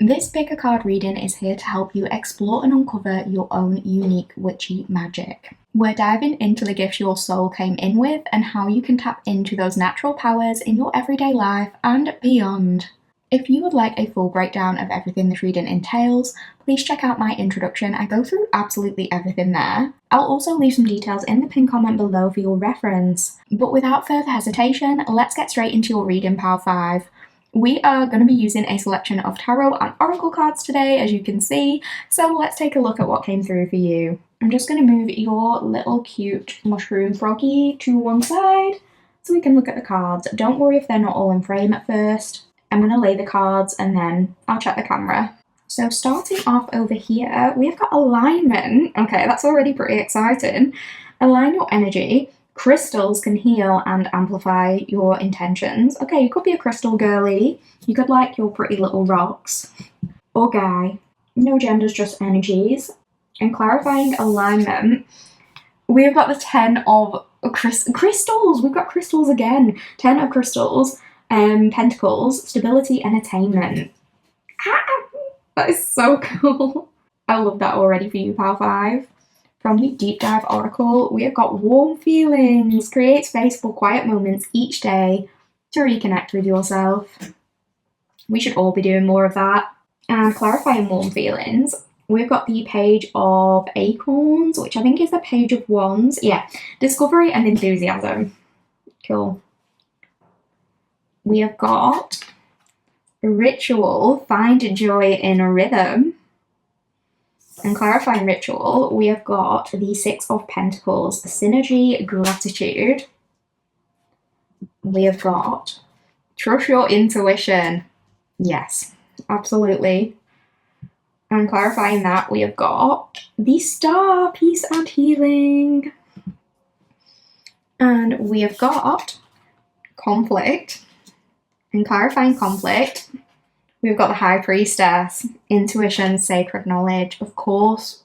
this pick a card reading is here to help you explore and uncover your own unique witchy magic. We're diving into the gifts your soul came in with and how you can tap into those natural powers in your everyday life and beyond. If you would like a full breakdown of everything this reading entails, please check out my introduction. I go through absolutely everything there. I'll also leave some details in the pinned comment below for your reference. But without further hesitation, let's get straight into your reading, Power 5. We are going to be using a selection of tarot and oracle cards today, as you can see, so let's take a look at what came through for you. I'm just going to move your little cute mushroom froggy to one side so we can look at the cards. Don't worry if they're not all in frame at first. I'm going to lay the cards and then I'll check the camera. So starting off over here, we've got alignment. Okay, that's already pretty exciting. Align your energy. Crystals can heal and amplify your intentions. Okay, you could be a crystal girly. You could like your pretty little rocks. Or guy. No genders, just energies. And clarifying alignment, we've got the 10 of crystals. We've got crystals again. 10 of crystals. Pentacles, stability and attainment. That is so cool. I love that already for you, Pal 5. From the Deep Dive Oracle, we have got warm feelings. Create space for quiet moments each day to reconnect with yourself. We should all be doing more of that. And clarifying warm feelings, we've got the Page of Acorns, which I think is the Page of Wands. Yeah, discovery and enthusiasm. Cool. We have got ritual, find joy in a rhythm. And clarifying ritual, we have got the 6 of Pentacles, synergy, gratitude. We have got trust your intuition. Yes, absolutely. And clarifying that, we have got the Star, peace and healing. And we have got conflict. And clarifying conflict, we've got the High Priestess, intuition, sacred knowledge. Of course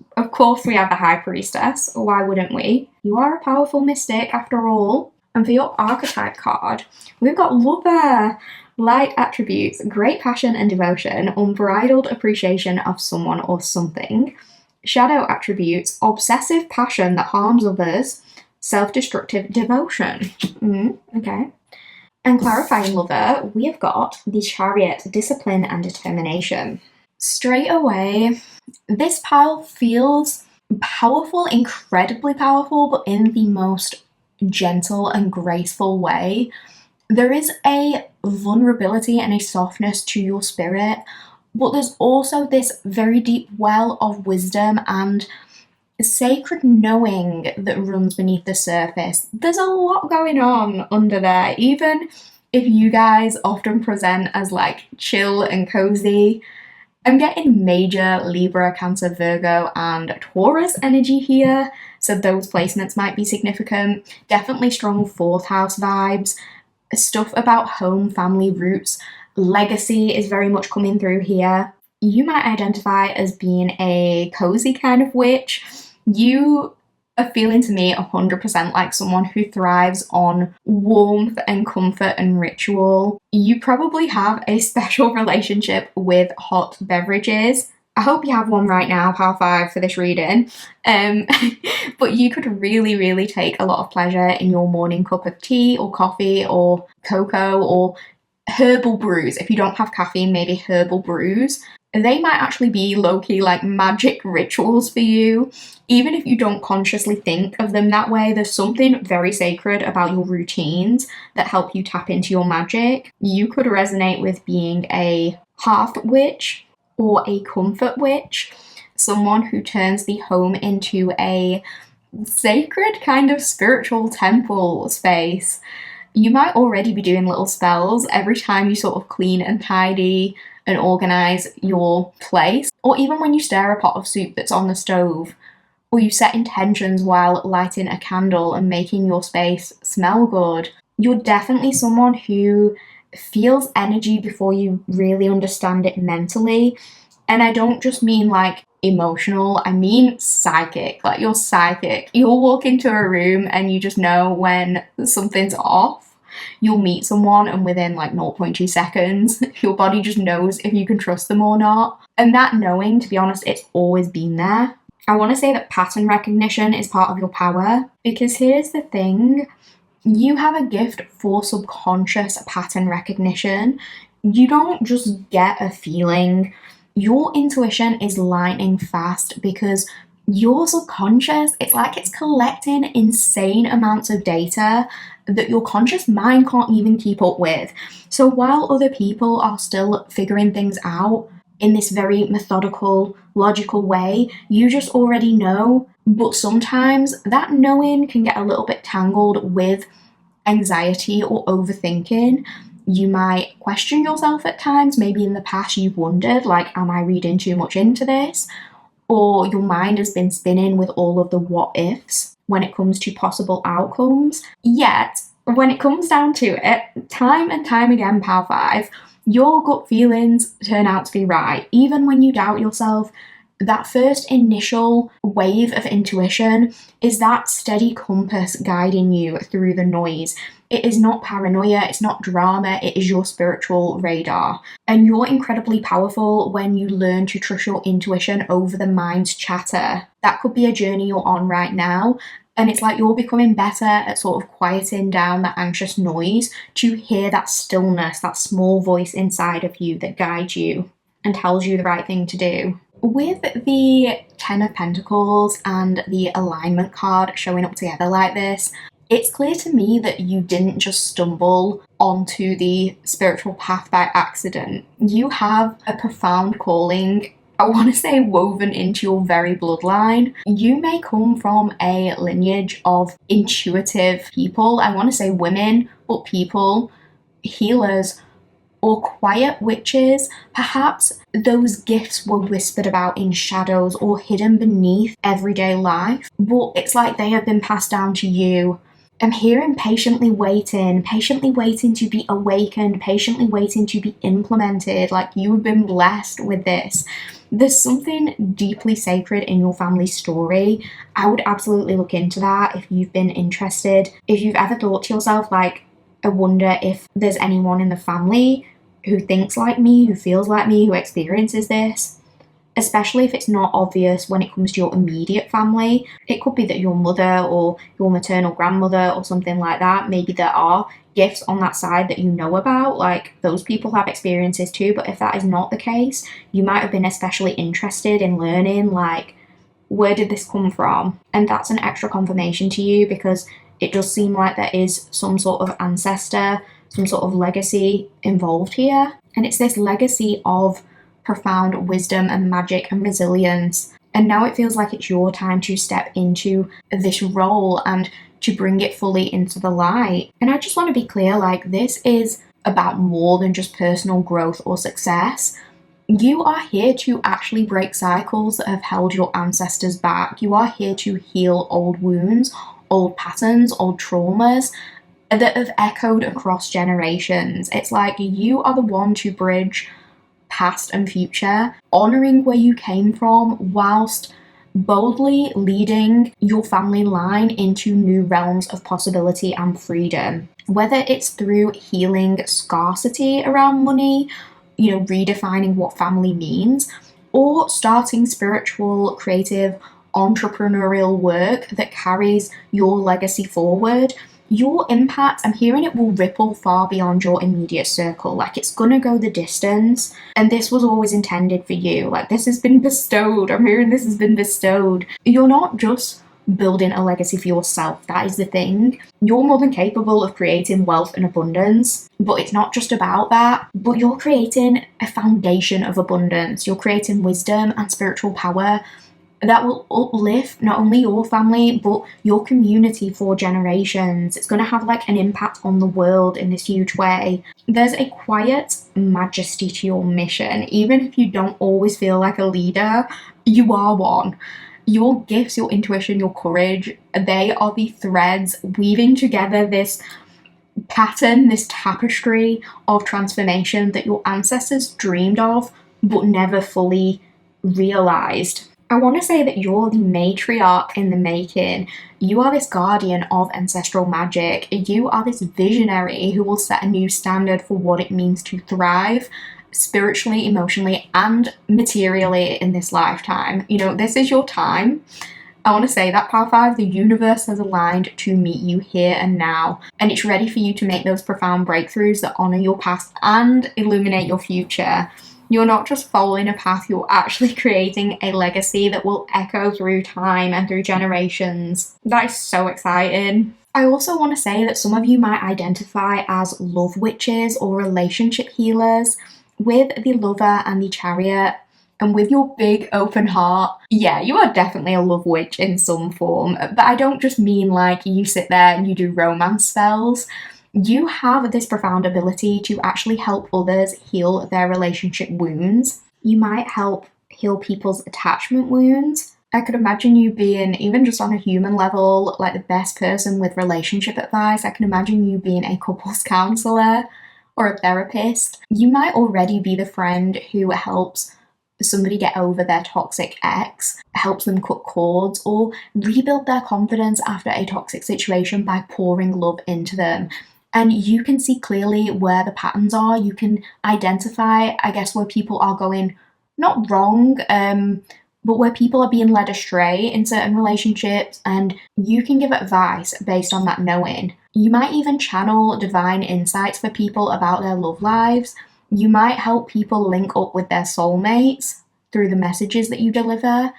we have the High Priestess. Why wouldn't we? You are a powerful mystic after all. And for your archetype card, we've got Lover, light attributes, great passion and devotion, unbridled appreciation of someone or something. Shadow attributes, obsessive passion that harms others, self-destructive devotion. Okay. And clarifying Lover, we have got the Chariot, discipline and determination. Straight away, this pile feels powerful, incredibly powerful, but in the most gentle and graceful way. There is a vulnerability and a softness to your spirit, but there's also this very deep well of wisdom and sacred knowing that runs beneath the surface. There's a lot going on under there, even if you guys often present as like chill and cozy. I'm getting major Libra, Cancer, Virgo and Taurus energy here, so those placements might be significant. Definitely strong 4th house vibes, stuff about home, family, roots, legacy is very much coming through here. You might identify as being a cozy kind of witch. You are feeling to me 100% like someone who thrives on warmth and comfort and ritual. You probably have a special relationship with hot beverages. I hope you have one right now, Pal 5, for this reading. But you could really, really take a lot of pleasure in your morning cup of tea or coffee or cocoa or herbal brews. If you don't have caffeine, maybe herbal brews. They might actually be low-key like magic rituals for you. Even if you don't consciously think of them that way, there's something very sacred about your routines that help you tap into your magic. You could resonate with being a hearth witch or a comfort witch, someone who turns the home into a sacred kind of spiritual temple space. You might already be doing little spells every time you sort of clean and tidy and organize your place, or even when you stir a pot of soup that's on the stove, or you set intentions while lighting a candle and making your space smell good. You're definitely someone who feels energy before you really understand it mentally. And I don't just mean like emotional, I mean psychic. Like you're psychic. You'll walk into a room and you just know when something's off. You'll meet someone and within like 0.2 seconds, your body just knows if you can trust them or not. And that knowing, to be honest, it's always been there. I want to say that pattern recognition is part of your power, because here's the thing, you have a gift for subconscious pattern recognition. You don't just get a feeling. Your intuition is lightning fast because your subconscious, it's like it's collecting insane amounts of data that your conscious mind can't even keep up with. So while other people are still figuring things out, in this very methodical, logical way. You just already know, but sometimes that knowing can get a little bit tangled with anxiety or overthinking. You might question yourself at times. Maybe in the past you've wondered, like, am I reading too much into this? Or your mind has been spinning with all of the what ifs when it comes to possible outcomes. Yet, when it comes down to it, time and time again, Pal 5, your gut feelings turn out to be right. Even when you doubt yourself, that first initial wave of intuition is that steady compass guiding you through the noise. It is not paranoia, it's not drama, it is your spiritual radar. And you're incredibly powerful when you learn to trust your intuition over the mind's chatter. That could be a journey you're on right now. And it's like you're becoming better at sort of quieting down that anxious noise to hear that stillness, that small voice inside of you that guides you and tells you the right thing to do. With the 10 of Pentacles and the alignment card showing up together like this, it's clear to me that you didn't just stumble onto the spiritual path by accident. You have a profound calling, I want to say woven into your very bloodline. You may come from a lineage of intuitive people, I want to say women, but people, healers, or quiet witches. Perhaps those gifts were whispered about in shadows or hidden beneath everyday life, but it's like they have been passed down to you. I'm hearing patiently waiting to be awakened, patiently waiting to be implemented, like you've been blessed with this. There's something deeply sacred in your family story. I would absolutely look into that if you've been interested. If you've ever thought to yourself, like, I wonder if there's anyone in the family who thinks like me, who feels like me, who experiences this, especially if it's not obvious when it comes to your immediate family. It could be that your mother or your maternal grandmother or something like that, maybe there are gifts on that side that you know about, like those people have experiences too. But if that is not the case, you might have been especially interested in learning, like, where did this come from? And that's an extra confirmation to you, because it does seem like there is some sort of ancestor, some sort of legacy involved here. And it's this legacy of profound wisdom and magic and resilience. And now it feels like it's your time to step into this role and to bring it fully into the light. And I just want to be clear, like, this is about more than just personal growth or success. You are here to actually break cycles that have held your ancestors back. You are here to heal old wounds, old patterns, old traumas that have echoed across generations. It's like you are the one to bridge past and future, honoring where you came from whilst boldly leading your family line into new realms of possibility and freedom. Whether it's through healing scarcity around money, redefining what family means, or starting spiritual, creative, entrepreneurial work that carries your legacy forward, your impact, I'm hearing it will ripple far beyond your immediate circle. Like, it's gonna go the distance. And this was always intended for you. Like, this has been bestowed. I'm hearing this has been bestowed. You're not just building a legacy for yourself. That is the thing. You're more than capable of creating wealth and abundance, but it's not just about that. But you're creating a foundation of abundance. You're creating wisdom and spiritual power that will uplift not only your family, but your community for generations. It's going to have like an impact on the world in this huge way. There's a quiet majesty to your mission. Even if you don't always feel like a leader, you are one. Your gifts, your intuition, your courage, they are the threads weaving together this pattern, this tapestry of transformation that your ancestors dreamed of, but never fully realized. I want to say that you're the matriarch in the making. You are this guardian of ancestral magic. You are this visionary who will set a new standard for what it means to thrive spiritually, emotionally, and materially in this lifetime. This is your time. I want to say that, Power 5, the universe has aligned to meet you here and now, and it's ready for you to make those profound breakthroughs that honor your past and illuminate your future. You're not just following a path, you're actually creating a legacy that will echo through time and through generations. That is so exciting. I also want to say that some of you might identify as love witches or relationship healers. with the Lover and the Chariot, and with your big open heart, yeah, you are definitely a love witch in some form. But I don't just mean like you sit there and you do romance spells. You have this profound ability to actually help others heal their relationship wounds. You might help heal people's attachment wounds. I could imagine you being, even just on a human level, like the best person with relationship advice. I can imagine you being a couples counselor or a therapist. You might already be the friend who helps somebody get over their toxic ex, helps them cut cords, or rebuild their confidence after a toxic situation by pouring love into them. And you can see clearly where the patterns are. You can identify, I guess, where people are going not wrong, but where people are being led astray in certain relationships, and you can give advice based on that knowing. You might even channel divine insights for people about their love lives. You might help people link up with their soulmates through the messages that you deliver.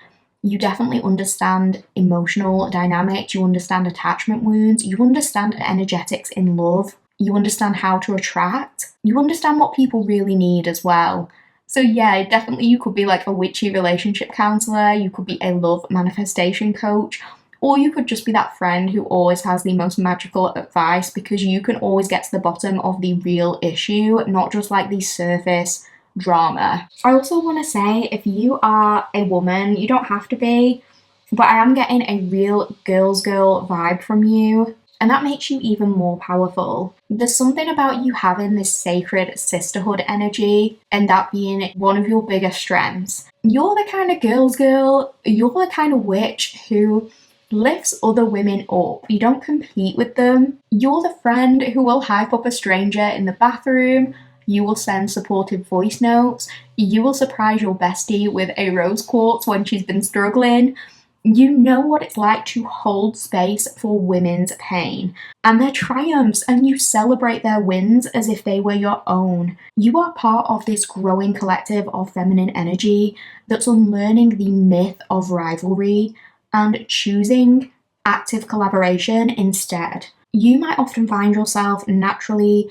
You definitely understand emotional dynamics, you understand attachment wounds, you understand energetics in love, you understand how to attract, you understand what people really need as well. So yeah, definitely you could be like a witchy relationship counselor, you could be a love manifestation coach, or you could just be that friend who always has the most magical advice, because you can always get to the bottom of the real issue, not just like the surface drama. I also want to say, if you are a woman, you don't have to be, but I am getting a real girl's girl vibe from you, and that makes you even more powerful. There's something about you having this sacred sisterhood energy, and that being one of your biggest strengths. You're the kind of girl's girl, you're the kind of witch who lifts other women up. You don't compete with them. You're the friend who will hype up a stranger in the bathroom. You will send supportive voice notes. You will surprise your bestie with a rose quartz when she's been struggling. You know what it's like to hold space for women's pain and their triumphs, and you celebrate their wins as if they were your own. You are part of this growing collective of feminine energy that's unlearning the myth of rivalry and choosing active collaboration instead. You might often find yourself naturally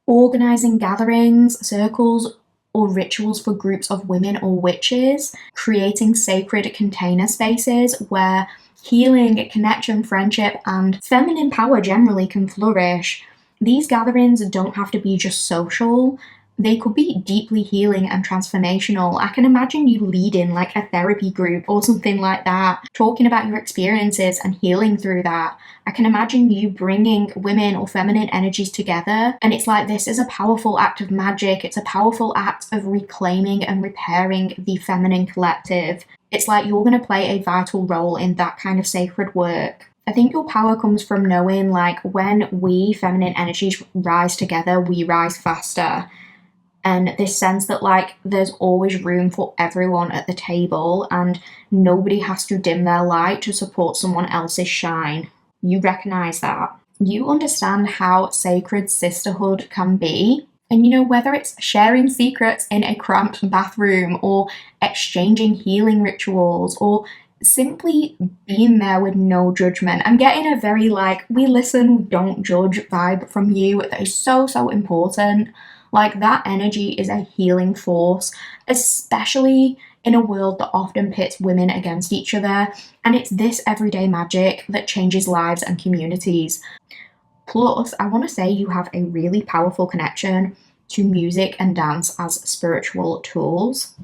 organizing gatherings, circles, or rituals for groups of women or witches, creating sacred container spaces where healing, connection, friendship, and feminine power generally can flourish. These gatherings don't have to be just social. They could be deeply healing and transformational. I can imagine you leading like a therapy group or something like that, talking about your experiences and healing through that. I can imagine you bringing women or feminine energies together, and it's like this is a powerful act of magic. It's a powerful act of reclaiming and repairing the feminine collective. It's like you're going to play a vital role in that kind of sacred work. I think your power comes from knowing like when we feminine energies rise together, we rise faster. And this sense that like there's always room for everyone at the table and nobody has to dim their light to support someone else's shine. You recognize that. You understand how sacred sisterhood can be. And you know, whether it's sharing secrets in a cramped bathroom or exchanging healing rituals or simply being there with no judgment. I'm getting a very like, we listen, we don't judge vibe from you that is so, so important. Like that energy is a healing force, especially in a world that often pits women against each other. And it's this everyday magic that changes lives and communities. Plus, I want to say you have a really powerful connection to music and dance as spiritual tools.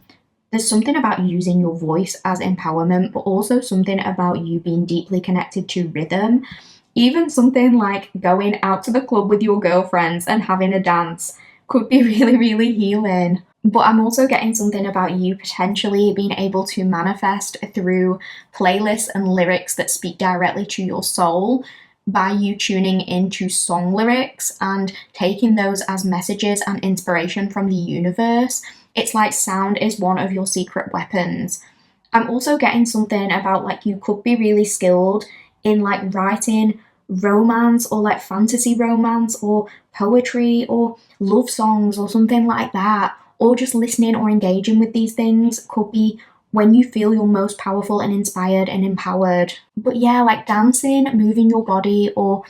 There's something about using your voice as empowerment, but also something about you being deeply connected to rhythm. Even something like going out to the club with your girlfriends and having a dance could be really, really healing. But I'm also getting something about you potentially being able to manifest through playlists and lyrics that speak directly to your soul by you tuning into song lyrics and taking those as messages and inspiration from the universe. It's like sound is one of your secret weapons. I'm also getting something about like you could be really skilled in like writing romance or like fantasy romance or poetry or love songs or something like that, or just listening or engaging with these things could be when you feel you're most powerful and inspired and empowered. But yeah, like dancing, moving your body, or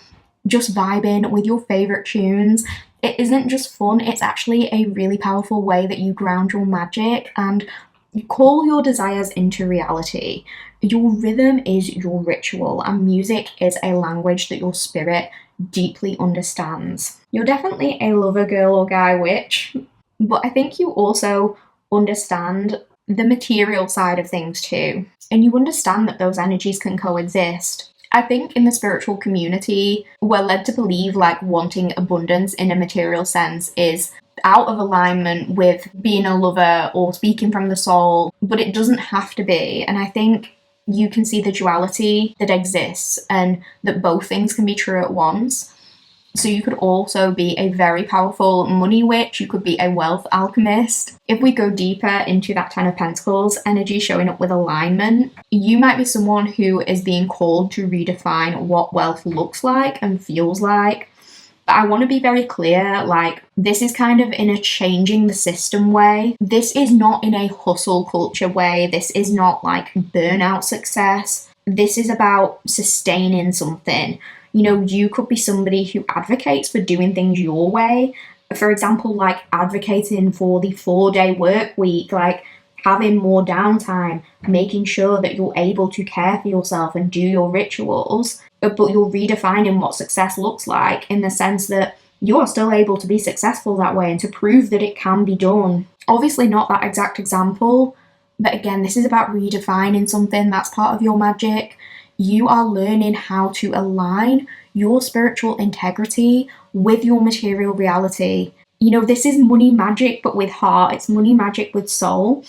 just vibing with your favorite tunes it isn't just fun, it's actually a really powerful way that you ground your magic and you call your desires into reality. Your rhythm is your ritual, and music is a language that your spirit deeply understands. You're definitely a lover girl or guy witch, but I think you also understand the material side of things too, and you understand that those energies can coexist. I think in the spiritual community, we're led to believe like wanting abundance in a material sense is out of alignment with being a lover or speaking from the soul, but it doesn't have to be. And I think you can see the duality that exists and that both things can be true at once. So you could also be a very powerful money witch, you could be a wealth alchemist. If we go deeper into that Ten of Pentacles energy showing up with alignment, you might be someone who is being called to redefine what wealth looks like and feels like. But I want to be very clear, like, this is kind of in a changing the system way. This is not in a hustle culture way. This is not like burnout success. This is about sustaining something. You know, you could be somebody who advocates for doing things your way. For example, like advocating for the 4-day work week, like having more downtime, making sure that you're able to care for yourself and do your rituals, but you're redefining what success looks like in the sense that you are still able to be successful that way and to prove that it can be done. Obviously not that exact example, but again, this is about redefining something that's part of your magic. You are learning how to align your spiritual integrity with your material reality. You know, this is money magic, but with heart. It's money magic with soul.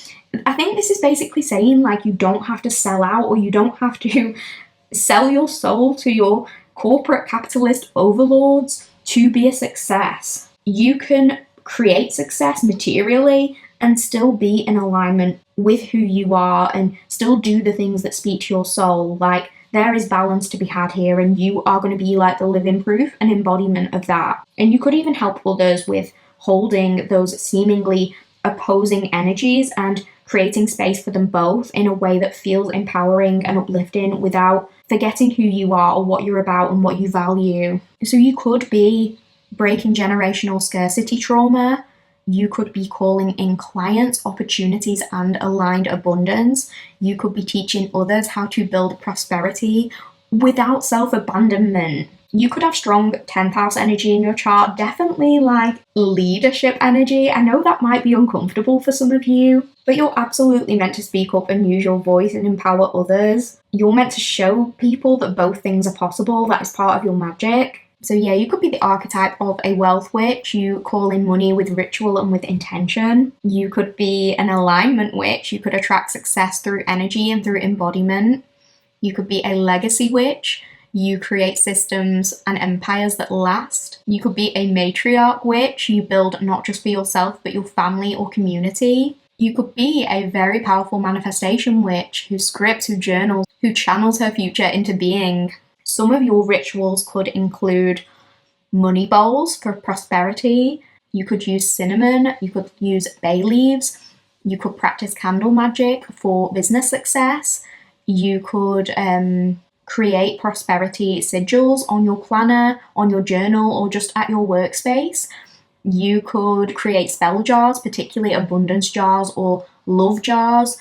I think this is basically saying, like, you don't have to sell out, or you don't have to sell your soul to your corporate capitalist overlords to be a success. You can create success materially and still be in alignment with who you are and still do the things that speak to your soul. Like, there is balance to be had here, and you are going to be like the living proof and embodiment of that. And you could even help others with holding those seemingly opposing energies and creating space for them both in a way that feels empowering and uplifting without forgetting who you are or what you're about and what you value. So you could be breaking generational scarcity trauma. You could be calling in clients, opportunities, and aligned abundance. You could be teaching others how to build prosperity without self-abandonment. You could have strong 10th house energy in your chart, definitely like leadership energy. I know that might be uncomfortable for some of you, but you're absolutely meant to speak up and use your voice and empower others. You're meant to show people that both things are possible. That is part of your magic. So yeah, you could be the archetype of a wealth witch. You call in money with ritual and with intention. You could be an alignment witch. You could attract success through energy and through embodiment. You could be a legacy witch. You create systems and empires that last. You could be a matriarch witch. You build not just for yourself, but your family or community. You could be a very powerful manifestation witch who scripts, who journals, who channels her future into being. Some of your rituals could include money bowls for prosperity. You could use cinnamon. You could use bay leaves. You could practice candle magic for business success. You could create prosperity sigils on your planner, on your journal, or just at your workspace. You could create spell jars, particularly abundance jars or love jars.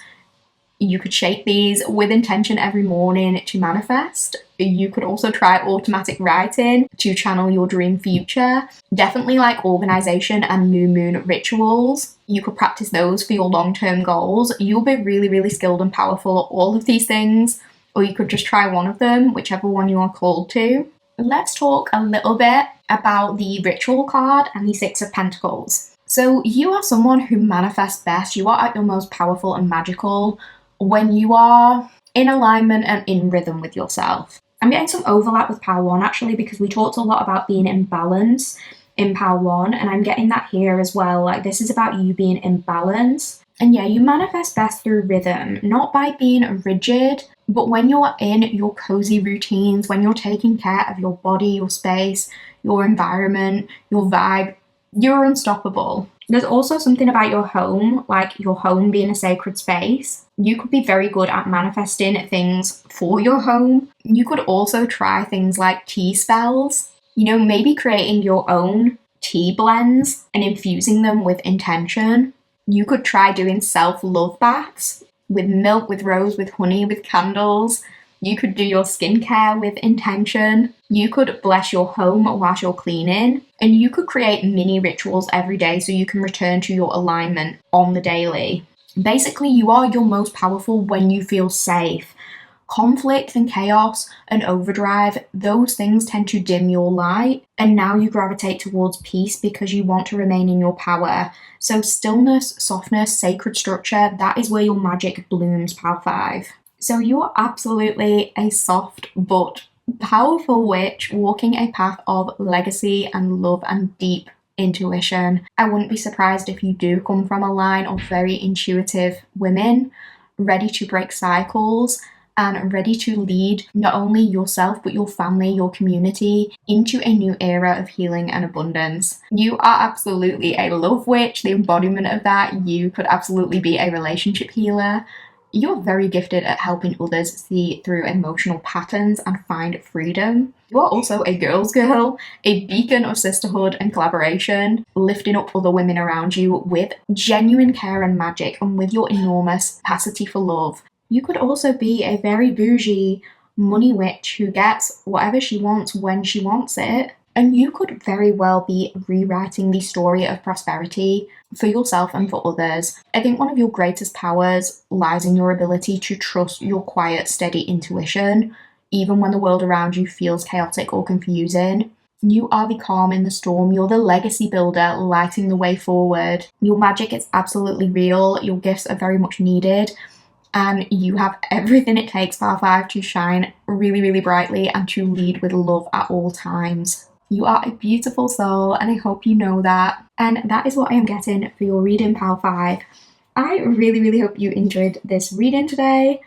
You could shake these with intention every morning to manifest. You could also try automatic writing to channel your dream future. Definitely like organization and new moon rituals. You could practice those for your long-term goals. You'll be really, really skilled and powerful at all of these things, or you could just try one of them, whichever one you are called to. Let's talk a little bit about the ritual card and the Six of Pentacles. So you are someone who manifests best. You are at your most powerful and magical when you are in alignment and in rhythm with yourself. I'm getting some overlap with Power 1 actually, because we talked a lot about being in balance in Power 1, and I'm getting that here as well. Like, this is about you being in balance. And yeah, you manifest best through rhythm, not by being rigid, but when you're in your cozy routines, when you're taking care of your body, your space, your environment, your vibe, you're unstoppable. There's also something about your home, like your home being a sacred space. You could be very good at manifesting things for your home. You could also try things like tea spells. You know, maybe creating your own tea blends and infusing them with intention. You could try doing self-love baths with milk, with rose, with honey, with candles. You could do your skincare with intention. You could bless your home whilst you're cleaning. And you could create mini rituals every day so you can return to your alignment on the daily. Basically, you are your most powerful when you feel safe. Conflict and chaos and overdrive, those things tend to dim your light, and now you gravitate towards peace because you want to remain in your power. So stillness, softness, sacred structure, that is where your magic blooms, Pal 5. So you are absolutely a soft but powerful witch walking a path of legacy and love and deep intuition. I wouldn't be surprised if you do come from a line of very intuitive women, ready to break cycles and ready to lead not only yourself but your family, your community into a new era of healing and abundance. You are absolutely a love witch, the embodiment of that. You could absolutely be a relationship healer. You're very gifted at helping others see through emotional patterns and find freedom. You are also a girl's girl, a beacon of sisterhood and collaboration, lifting up other women around you with genuine care and magic and with your enormous capacity for love. You could also be a very bougie money witch who gets whatever she wants when she wants it. And you could very well be rewriting the story of prosperity for yourself and for others. I think one of your greatest powers lies in your ability to trust your quiet, steady intuition, even when the world around you feels chaotic or confusing. You are the calm in the storm. You're the legacy builder, lighting the way forward. Your magic is absolutely real. Your gifts are very much needed. And you have everything it takes, Pal 5, to shine really, really brightly and to lead with love at all times. You are a beautiful soul, and I hope you know that. And that is what I am getting for your reading, Pal 5. I really, really hope you enjoyed this reading today.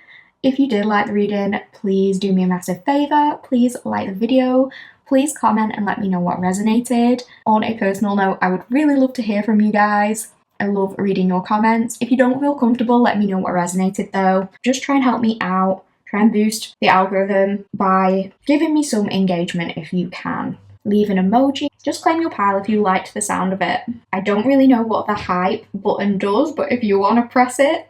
If you did like the reading, please do me a massive favour. Please like the video. Please comment and let me know what resonated. On a personal note, I would really love to hear from you guys. I love reading your comments. If you don't feel comfortable, let me know what resonated though. Just try and help me out. Try and boost the algorithm by giving me some engagement if you can. Leave an emoji. Just claim your pile if you liked the sound of it. I don't really know what the hype button does, but if you want to press it,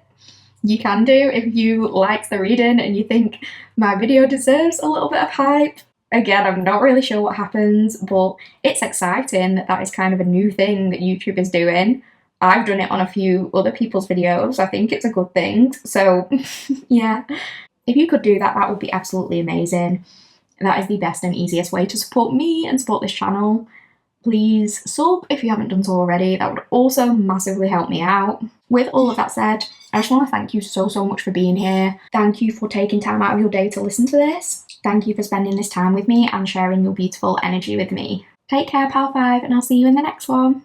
you can do. If you liked the reading and you think my video deserves a little bit of hype, again, I'm not really sure what happens, but it's exciting that that is kind of a new thing that YouTube is doing. I've done it on a few other people's videos. I think it's a good thing. So yeah, if you could do that, that would be absolutely amazing. That is the best and easiest way to support me and support this channel. Please sub if you haven't done so already. That would also massively help me out. With all of that said, I just want to thank you so much for being here. Thank you for taking time out of your day to listen to this. Thank you for spending this time with me and sharing your beautiful energy with me. Take care, Pal 5, and I'll see you in the next one.